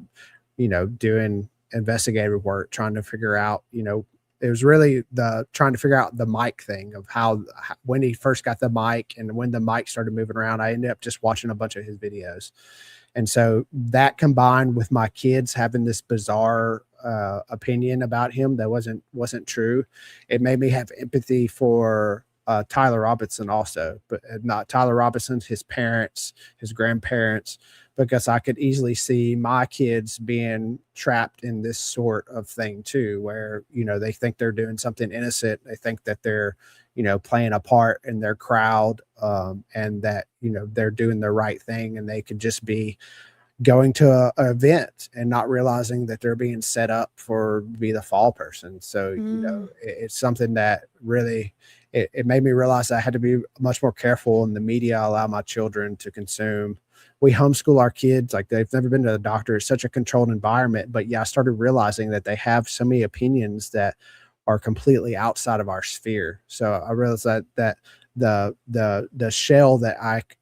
you know, doing investigative work, trying to figure out, you know, it was really trying to figure out the mic thing of how when he first got the mic and when the mic started moving around. I ended up just watching a bunch of his videos. And so that, combined with my kids having this bizarre opinion about him that wasn't true, it made me have empathy for Tyler Robinson also, but not Tyler Robinson, his parents, his grandparents, because I could easily see my kids being trapped in this sort of thing too, where, you know, they think they're doing something innocent. They think that they're, you know, playing a part in their crowd, and that, you know, they're doing the right thing, and they could just be going to an event and not realizing that they're being set up for be the fall person. So, you know, it's something that really, it made me realize I had to be much more careful in the media I allow my children to consume, we homeschool our kids. Like they've never been to the doctor. It's such a controlled environment. But yeah, I started realizing that they have so many opinions that are completely outside of our sphere. So I realized that the shell that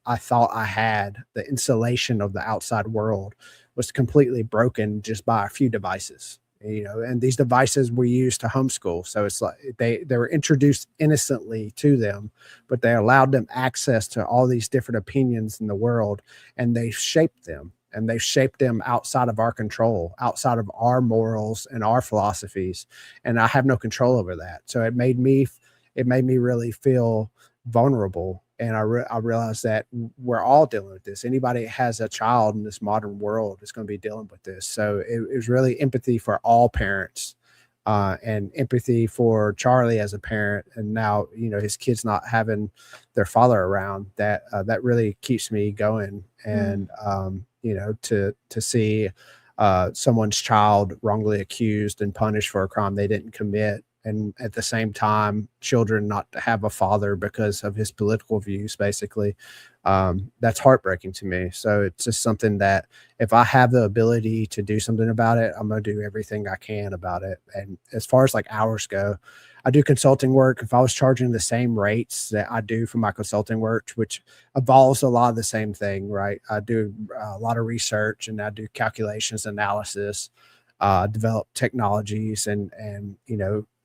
I thought I had, the insulation of the outside world, was completely broken just by a few devices. And these devices we use to homeschool. So it's like they were introduced innocently to them, but they allowed them access to all these different opinions in the world, and they shaped them. And they've shaped them outside of our control, outside of our morals and our philosophies. And I have no control over that. So it made me really feel vulnerable. And I realized that we're all dealing with this. Anybody that has a child in this modern world is going to be dealing with this. So it was really empathy for all parents, and empathy for Charlie as a parent. And now, his kids not having their father around, that really keeps me going. And, to see someone's child wrongly accused and punished for a crime they didn't commit, and at the same time children not to have a father because of his political views, basically, that's heartbreaking to me. So it's just something that if I have the ability to do something about it, I'm going to do everything I can about it. And as far as like hours go, I do consulting work. If I was charging the same rates that I do for my consulting work, which involves a lot of the same thing, right? I do a lot of research, and I do calculations, analysis, develop technologies, and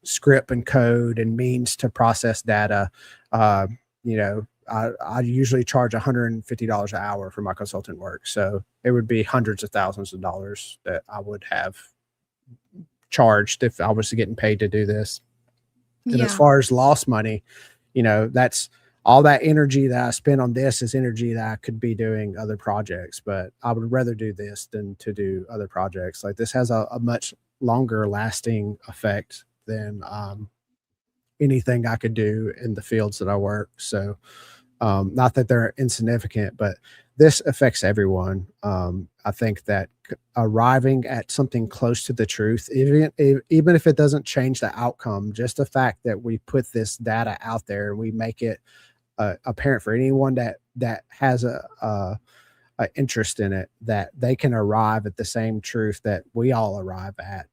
script and code and means to process data. I usually charge $150 an hour for my consultant work. So it would be hundreds of thousands of dollars that I would have charged if I was getting paid to do this. And as far as lost money, that's all that energy that I spend on this is energy that I could be doing other projects, but I would rather do this than to do other projects. Like this has a much longer lasting effect than anything I could do in the fields that I work. So not that they're insignificant, but this affects everyone. I think that arriving at something close to the truth, even if it doesn't change the outcome, just the fact that we put this data out there and we make it apparent for anyone that has a interest in it, that they can arrive at the same truth that we all arrive at.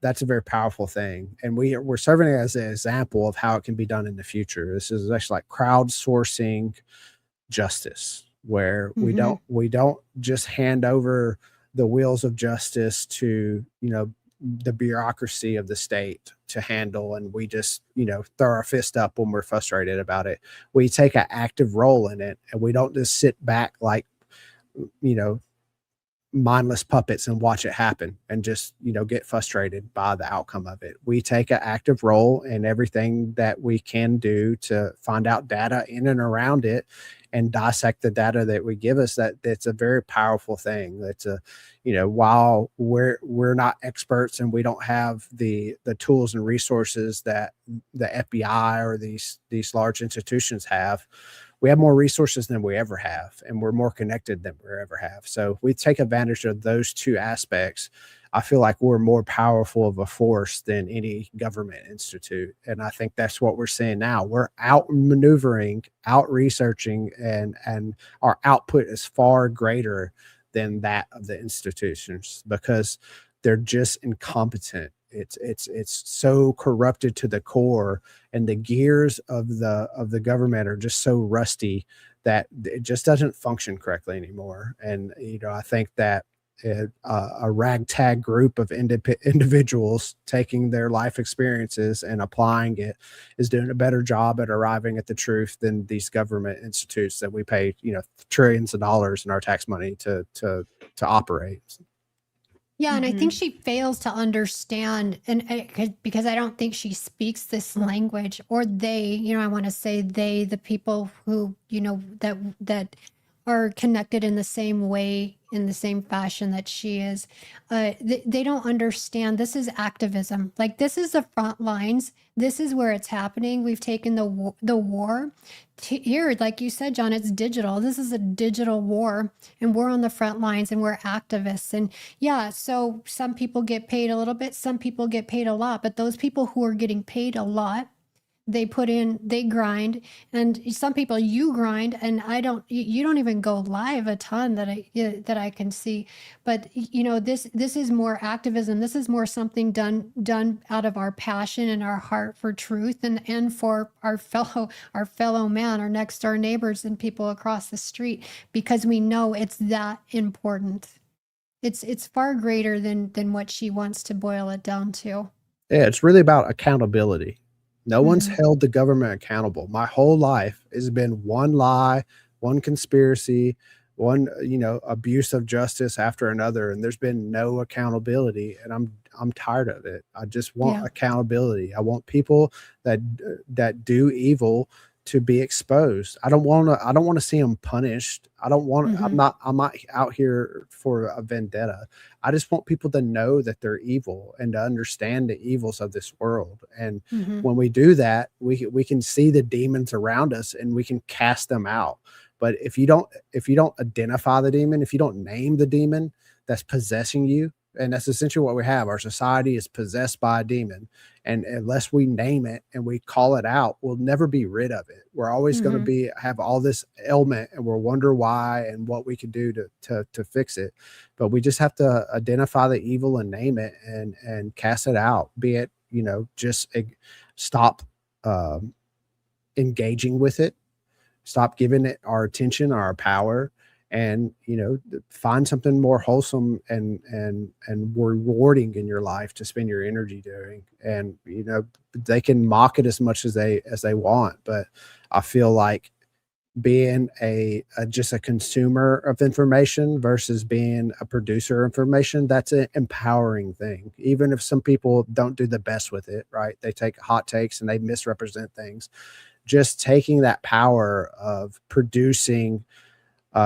That's a very powerful thing, and we're serving it as an example of how it can be done in the future. This is actually like crowdsourcing justice, where we don't just hand over the wheels of justice to the bureaucracy of the state to handle, and we just throw our fist up when we're frustrated about it. We take an active role in it, and we don't just sit back like mindless puppets and watch it happen and just get frustrated by the outcome of it. We take an active role in everything that we can do to find out data in and around it and dissect the data that we give us. That's a very powerful thing. That's while we're not experts and we don't have the tools and resources that the FBI or these large institutions have, we have more resources than we ever have, and we're more connected than we ever have. So we take advantage of those two aspects. I feel like we're more powerful of a force than any government institute. And I think that's what we're seeing now. We're out maneuvering, out researching, and our output is far greater than that of the institutions because they're just incompetent. It's so corrupted to the core, and the gears of the government are just so rusty that it just doesn't function correctly anymore. And I think that a ragtag group of individuals taking their life experiences and applying it is doing a better job at arriving at the truth than these government institutes that we pay trillions of dollars in our tax money to operate. Yeah, and I think she fails to understand, and because I don't think she speaks this language, or they, I want to say they, the people who, that are connected in the same way, in the same fashion that she is. They don't understand. This is activism. Like, this is the front lines. This is where it's happening. We've taken the war to here, like you said, John, it's digital. This is a digital war, and we're on the front lines, and we're activists. And yeah, so some people get paid a little bit, some people get paid a lot, but those people who are getting paid a lot, they put in, they grind, and some people you grind, and you don't even go live a ton that I can see. But this is more activism. This is more something done out of our passion and our heart for truth and for our fellow man, our next door neighbors and people across the street, because we know it's that important. It's far greater than what she wants to boil it down to. Yeah, it's really about accountability. No one's Mhm. held the government accountable. My whole life has been one lie, one conspiracy, one, abuse of justice after another, and there's been no accountability, and I'm tired of it. I just want Yeah. accountability. I want people that do evil to be exposed. I don't want to see them punished. Mhm. I'm not out here for a vendetta. I just want people to know that they're evil and to understand the evils of this world. And Mhm. when we do that, we can see the demons around us and we can cast them out. But if you don't identify the demon, if you don't name the demon that's possessing you, and that's essentially what we have. Our society is possessed by a demon. And unless we name it and we call it out, we'll never be rid of it. We're always going to have all this ailment, and we'll wonder why and what we can do to fix it. But we just have to identify the evil and name it and cast it out. Be it, just stop engaging with it, stop giving it our attention, our power, and find something more wholesome and rewarding in your life to spend your energy doing. And they can mock it as much as they want, but I feel like being just a consumer of information versus being a producer of information, that's an empowering thing. Even if some people don't do the best with it, right? They take hot takes and they misrepresent things. Just taking that power of producing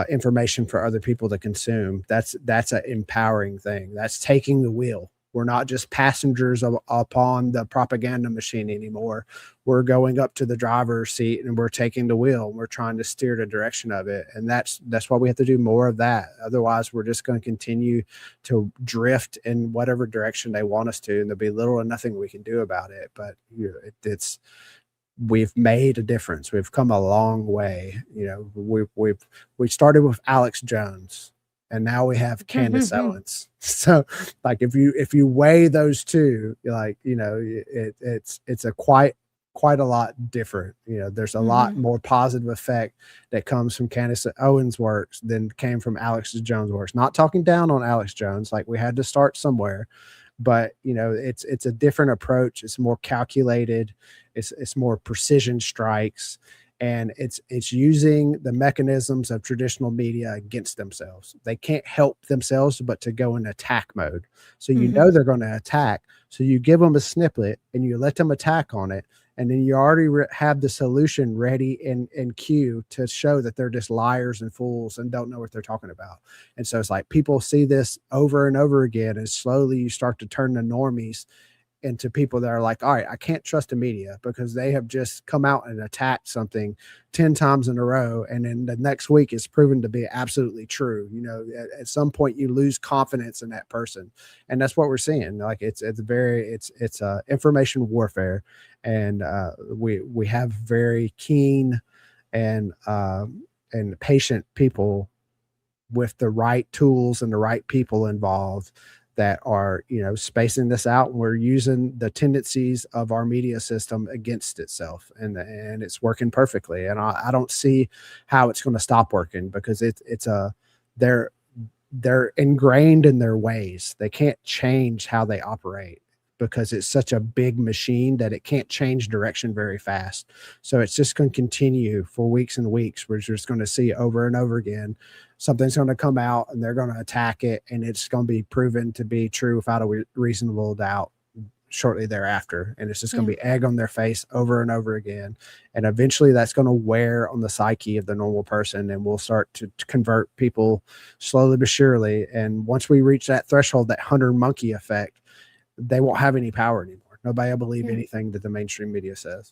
information for other people to consume, that's an empowering thing. That's taking the wheel. We're not just passengers upon the propaganda machine anymore. We're going up to the driver's seat and we're taking the wheel. We're trying to steer the direction of it. And that's why we have to do more of that. Otherwise, we're just going to continue to drift in whatever direction they want us to, and there'll be little or nothing we can do about it. But we've made a difference. We've come a long way. We started with Alex Jones, and now we have Candace Owens. So like, if you weigh those two, it's a quite a lot different. There's a lot more positive effect that comes from Candace Owens' works than came from Alex Jones' works. Not talking down on Alex Jones, like, we had to start somewhere. But it's a different approach. It's more calculated. It's more precision strikes, and it's using the mechanisms of traditional media against themselves. They can't help themselves but to go in attack mode. So they're going to attack. So you give them a snippet and you let them attack on it, and then you already have the solution ready in queue to show that they're just liars and fools and don't know what they're talking about. And so it's like, people see this over and over again, and slowly you start to turn the normies into people that are like, all right, I can't trust the media because they have just come out and attacked something 10 times in a row, and then the next week is proven to be absolutely true. At some point you lose confidence in that person, and that's what we're seeing. Like, it's information warfare, and we have very keen and patient people with the right tools and the right people involved that are spacing this out, and we're using the tendencies of our media system against itself, and it's working perfectly. And I don't see how it's going to stop working, because they're ingrained in their ways. They can't change how they operate because it's such a big machine that it can't change direction very fast. So it's just going to continue for weeks and weeks. We're just going to see over and over again, something's going to come out and they're going to attack it, and it's going to be proven to be true without a reasonable doubt shortly thereafter. And it's just going to be egg on their face over and over again. And eventually that's going to wear on the psyche of the normal person, and we'll start to convert people slowly but surely. And once we reach that threshold, that hunter monkey effect, they won't have any power anymore. Nobody will believe anything that the mainstream media says.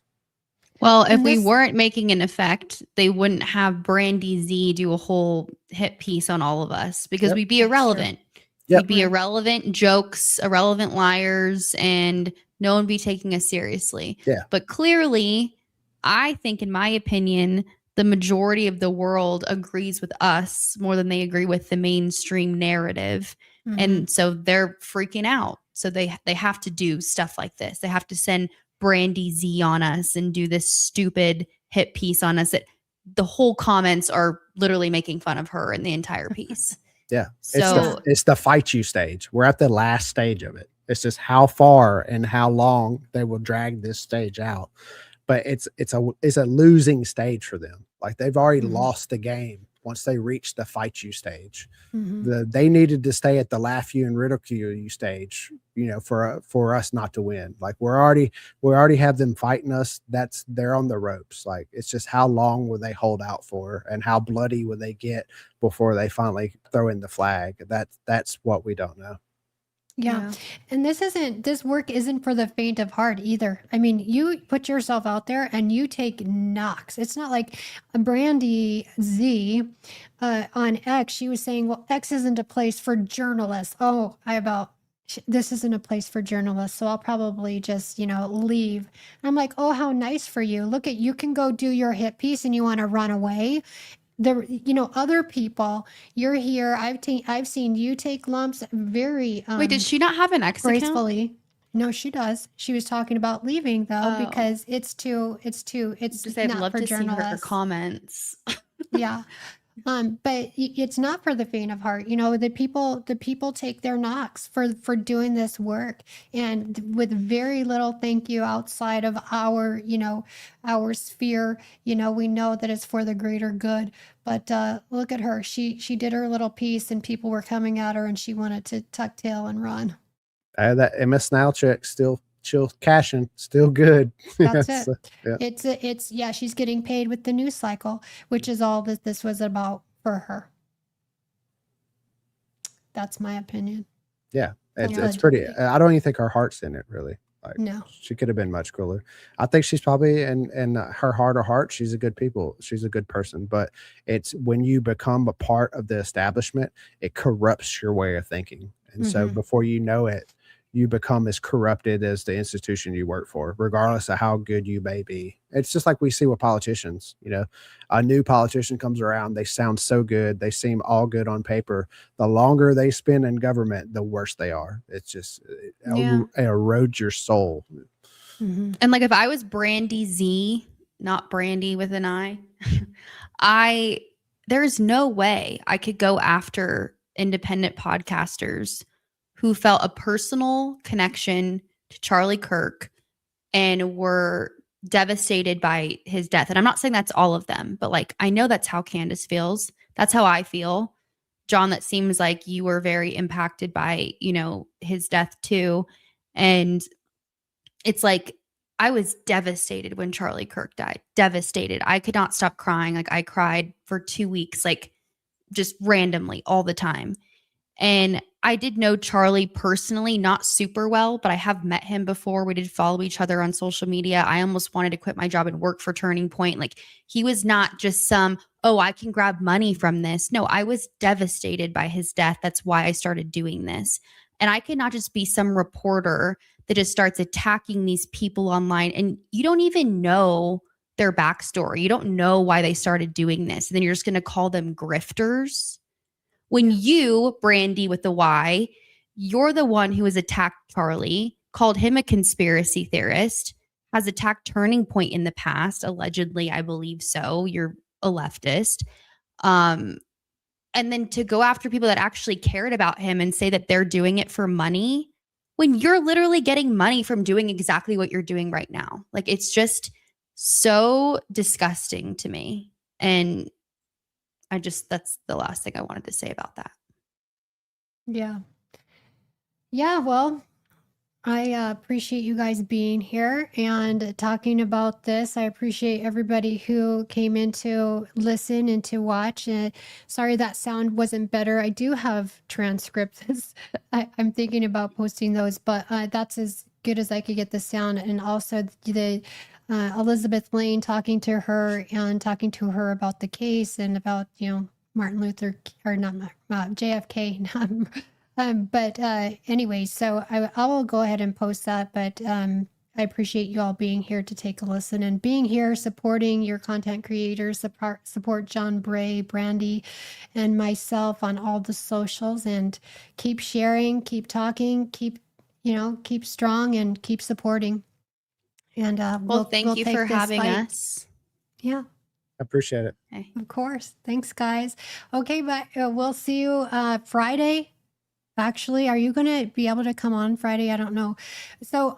Well, if we weren't making an effect, they wouldn't have Brandy Z do a whole hit piece on all of us, because we'd be irrelevant. We'd be irrelevant jokes, irrelevant liars, and no one be taking us seriously. Yeah. But clearly, I think, in my opinion, the majority of the world agrees with us more than they agree with the mainstream narrative. Mhm. And so they're freaking out. So they have to do stuff like this. They have to send Brandy Z on us and do this stupid hit piece on us that the whole comments are literally making fun of her in the entire piece. Yeah. So It's the fight you stage. We're at the last stage of it. It's just how far and how long they will drag this stage out. But it's a losing stage for them. Like they've already lost the game once they reach the fight you stage. They needed to stay at the laugh you and ridicule you stage, for us not to win. Like we already have them fighting us. They're on the ropes. Like it's just how long will they hold out for, and how bloody will they get before they finally throw in the flag? That's what we don't know. Yeah. And this work isn't for the faint of heart either. I mean, you put yourself out there and you take knocks. It's not like Brandy Z on X. She was saying, well, X isn't a place for journalists. Oh, this isn't a place for journalists. So I'll probably just, leave. I'm like, oh, how nice for you. Look at, you can go do your hit piece and you want to run away. Other people, you're here. I've seen you take lumps very wait, did she not have an X account? gracefully. No, she does. She was talking about leaving though, Oh. because it's I'd not love for to see her journalists. comments. Yeah. But it's not for the faint of heart. The people take their knocks for doing this work, and with very little thank you outside of our sphere. We know that it's for the greater good. But look at her. She did her little piece, and people were coming at her, and she wanted to tuck tail and run. That MS Now check still cashing, still good. That's it. So, yeah. It's she's getting paid with the news cycle, which is all that this was about for her. That's my opinion. Yeah, it's Good. pretty. I don't even think her heart's in it, really. Like, No. she could have been much cooler. I think she's probably in her heart of heart, she's a good person. But it's when you become a part of the establishment, it corrupts your way of thinking, and so before you know it, you become as corrupted as the institution you work for, regardless of how good you may be. It's just like we see with politicians. A new politician comes around, they sound so good, they seem all good on paper. The longer they spend in government, the worse they are. It's just it erodes your soul. And like if I was Brandy Z, not Brandy with an I, there's no way I could go after independent podcasters who felt a personal connection to Charlie Kirk and were devastated by his death. And I'm not saying that's all of them, but like I know that's how Candace feels. That's how I feel. John, that seems like you were very impacted by, his death too. And it's like I was devastated when Charlie Kirk died. Devastated. I could not stop crying. Like I cried for 2 weeks, like just randomly all the time. And I did know Charlie personally, not super well, but I have met him before. We did follow each other on social media. I almost wanted to quit my job and work for Turning Point. Like he was not just I can grab money from this. No, I was devastated by his death. That's why I started doing this. And I cannot just be some reporter that just starts attacking these people online. And you don't even know their backstory. You don't know why they started doing this. And then you're just going to call them grifters. When you, Brandy with the Y, you're the one who has attacked Charlie, called him a conspiracy theorist, has attacked Turning Point in the past, allegedly, I believe so. You're a leftist. And then to go after people that actually cared about him and say that they're doing it for money, when you're literally getting money from doing exactly what you're doing right now. Like, it's just so disgusting to me. And that's the last thing I wanted to say about that. Yeah. Yeah, well, I appreciate you guys being here and talking about this. I appreciate everybody who came in to listen and to watch. Sorry that sound wasn't better. I do have transcripts. I'm thinking about posting those, but that's as good as I could get the sound. And also the Elizabeth Lane talking to her about the case and about, Martin Luther, or not JFK, But anyway, so I will go ahead and post that. But I appreciate you all being here to take a listen and being here, supporting your content creators, support John Bray, Brandy, and myself on all the socials, and keep sharing, keep talking, keep strong and keep supporting. And Well, thank you take for this having fight. us. Yeah. I appreciate it. Okay. Of course. Thanks, guys. Okay, but we'll see you Friday. Actually, are you going to be able to come on Friday? I don't know. So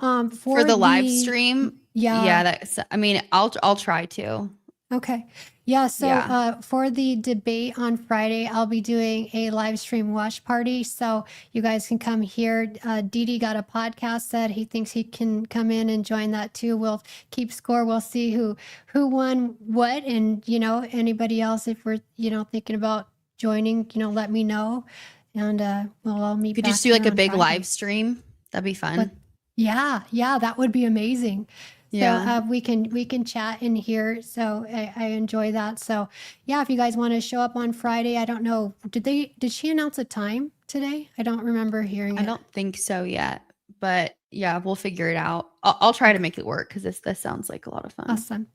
For the live stream, yeah, that's. I mean, I'll try to. Okay. Yeah. So Yeah. for the debate on Friday, I'll be doing a live stream watch party. So you guys can come here. Didi got a podcast that he thinks he can come in and join that too. We'll keep score. We'll see who won what. And, anybody else, if we're, thinking about joining, let me know. And we'll all meet. Could back just do like here a on big Friday. live stream. That'd be fun. But yeah, that would be amazing. Yeah. So we can chat in here. So I enjoy that. So yeah, if you guys want to show up on Friday, I don't know. Did she announce a time today? I don't remember hearing it. I don't think so yet, but yeah, we'll figure it out. I'll try to make it work because this sounds like a lot of fun. Awesome.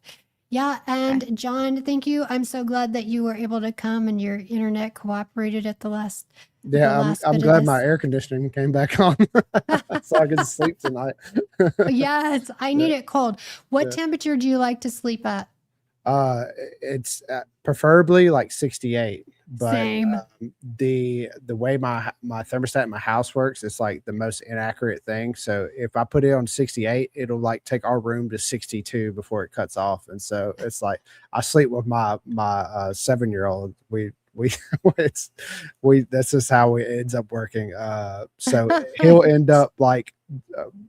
Yeah, and John, thank you. I'm so glad that you were able to come and your internet cooperated at the last. Yeah, I'm glad my air conditioning came back on so I could sleep tonight. Yes, I need it cold. What temperature do you like to sleep at? It's preferably like 68, but Same. The way my thermostat in my house works, it's like the most inaccurate thing. So if I put it on 68, it'll like take our room to 62 before it cuts off. And so it's like I sleep with my 7-year-old. That's just how it ends up working. So he'll end up like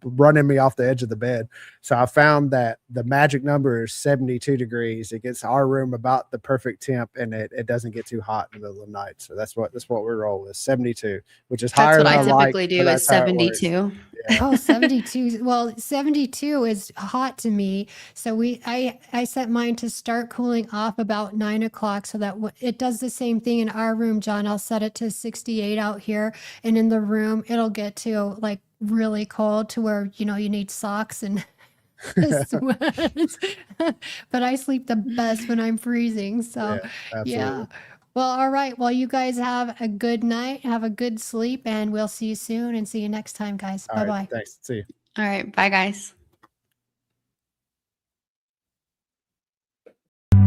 running me off the edge of the bed. So I found that the magic number is 72 degrees. It gets our room about the perfect temp, and it doesn't get too hot in the middle of the night. So that's what we roll with, 72, which is higher That's what than I I typically like, do but is that's how it works. 72. Oh, 72. Well, 72 is hot to me. So I set mine to start cooling off about 9 o'clock so that it does the same thing in our room, John. I'll set it to 68 out here, and in the room, it'll get to like really cold to where, you need socks and sweats. But I sleep the best when I'm freezing. So yeah. Well, all right. Well, you guys have a good night. Have a good sleep, and we'll see you soon and see you next time, guys. All Bye-bye. right, thanks. See you. All right. Bye, guys.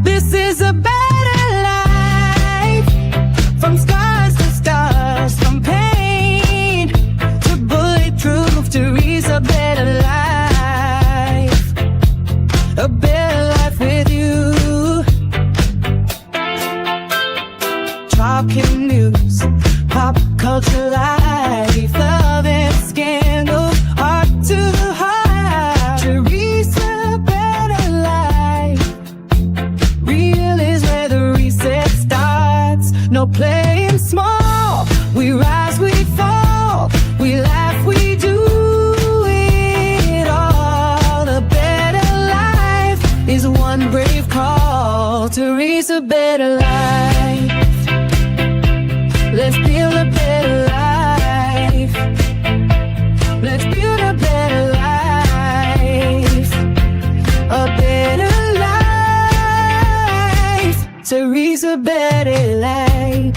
This is a better life. From scars to stars, from pain to bulletproof, to reach a better life. A better life with you. Talking news, pop culture life, love and scandal, heart to heart. Teresa, better life. Real is where the reset starts. No playing small. We rise, we fall. We laugh, we do it all. A better life is one brave call. Teresa, better life. Let's build a better life. Let's build a better life. A better life. Teresa, better life.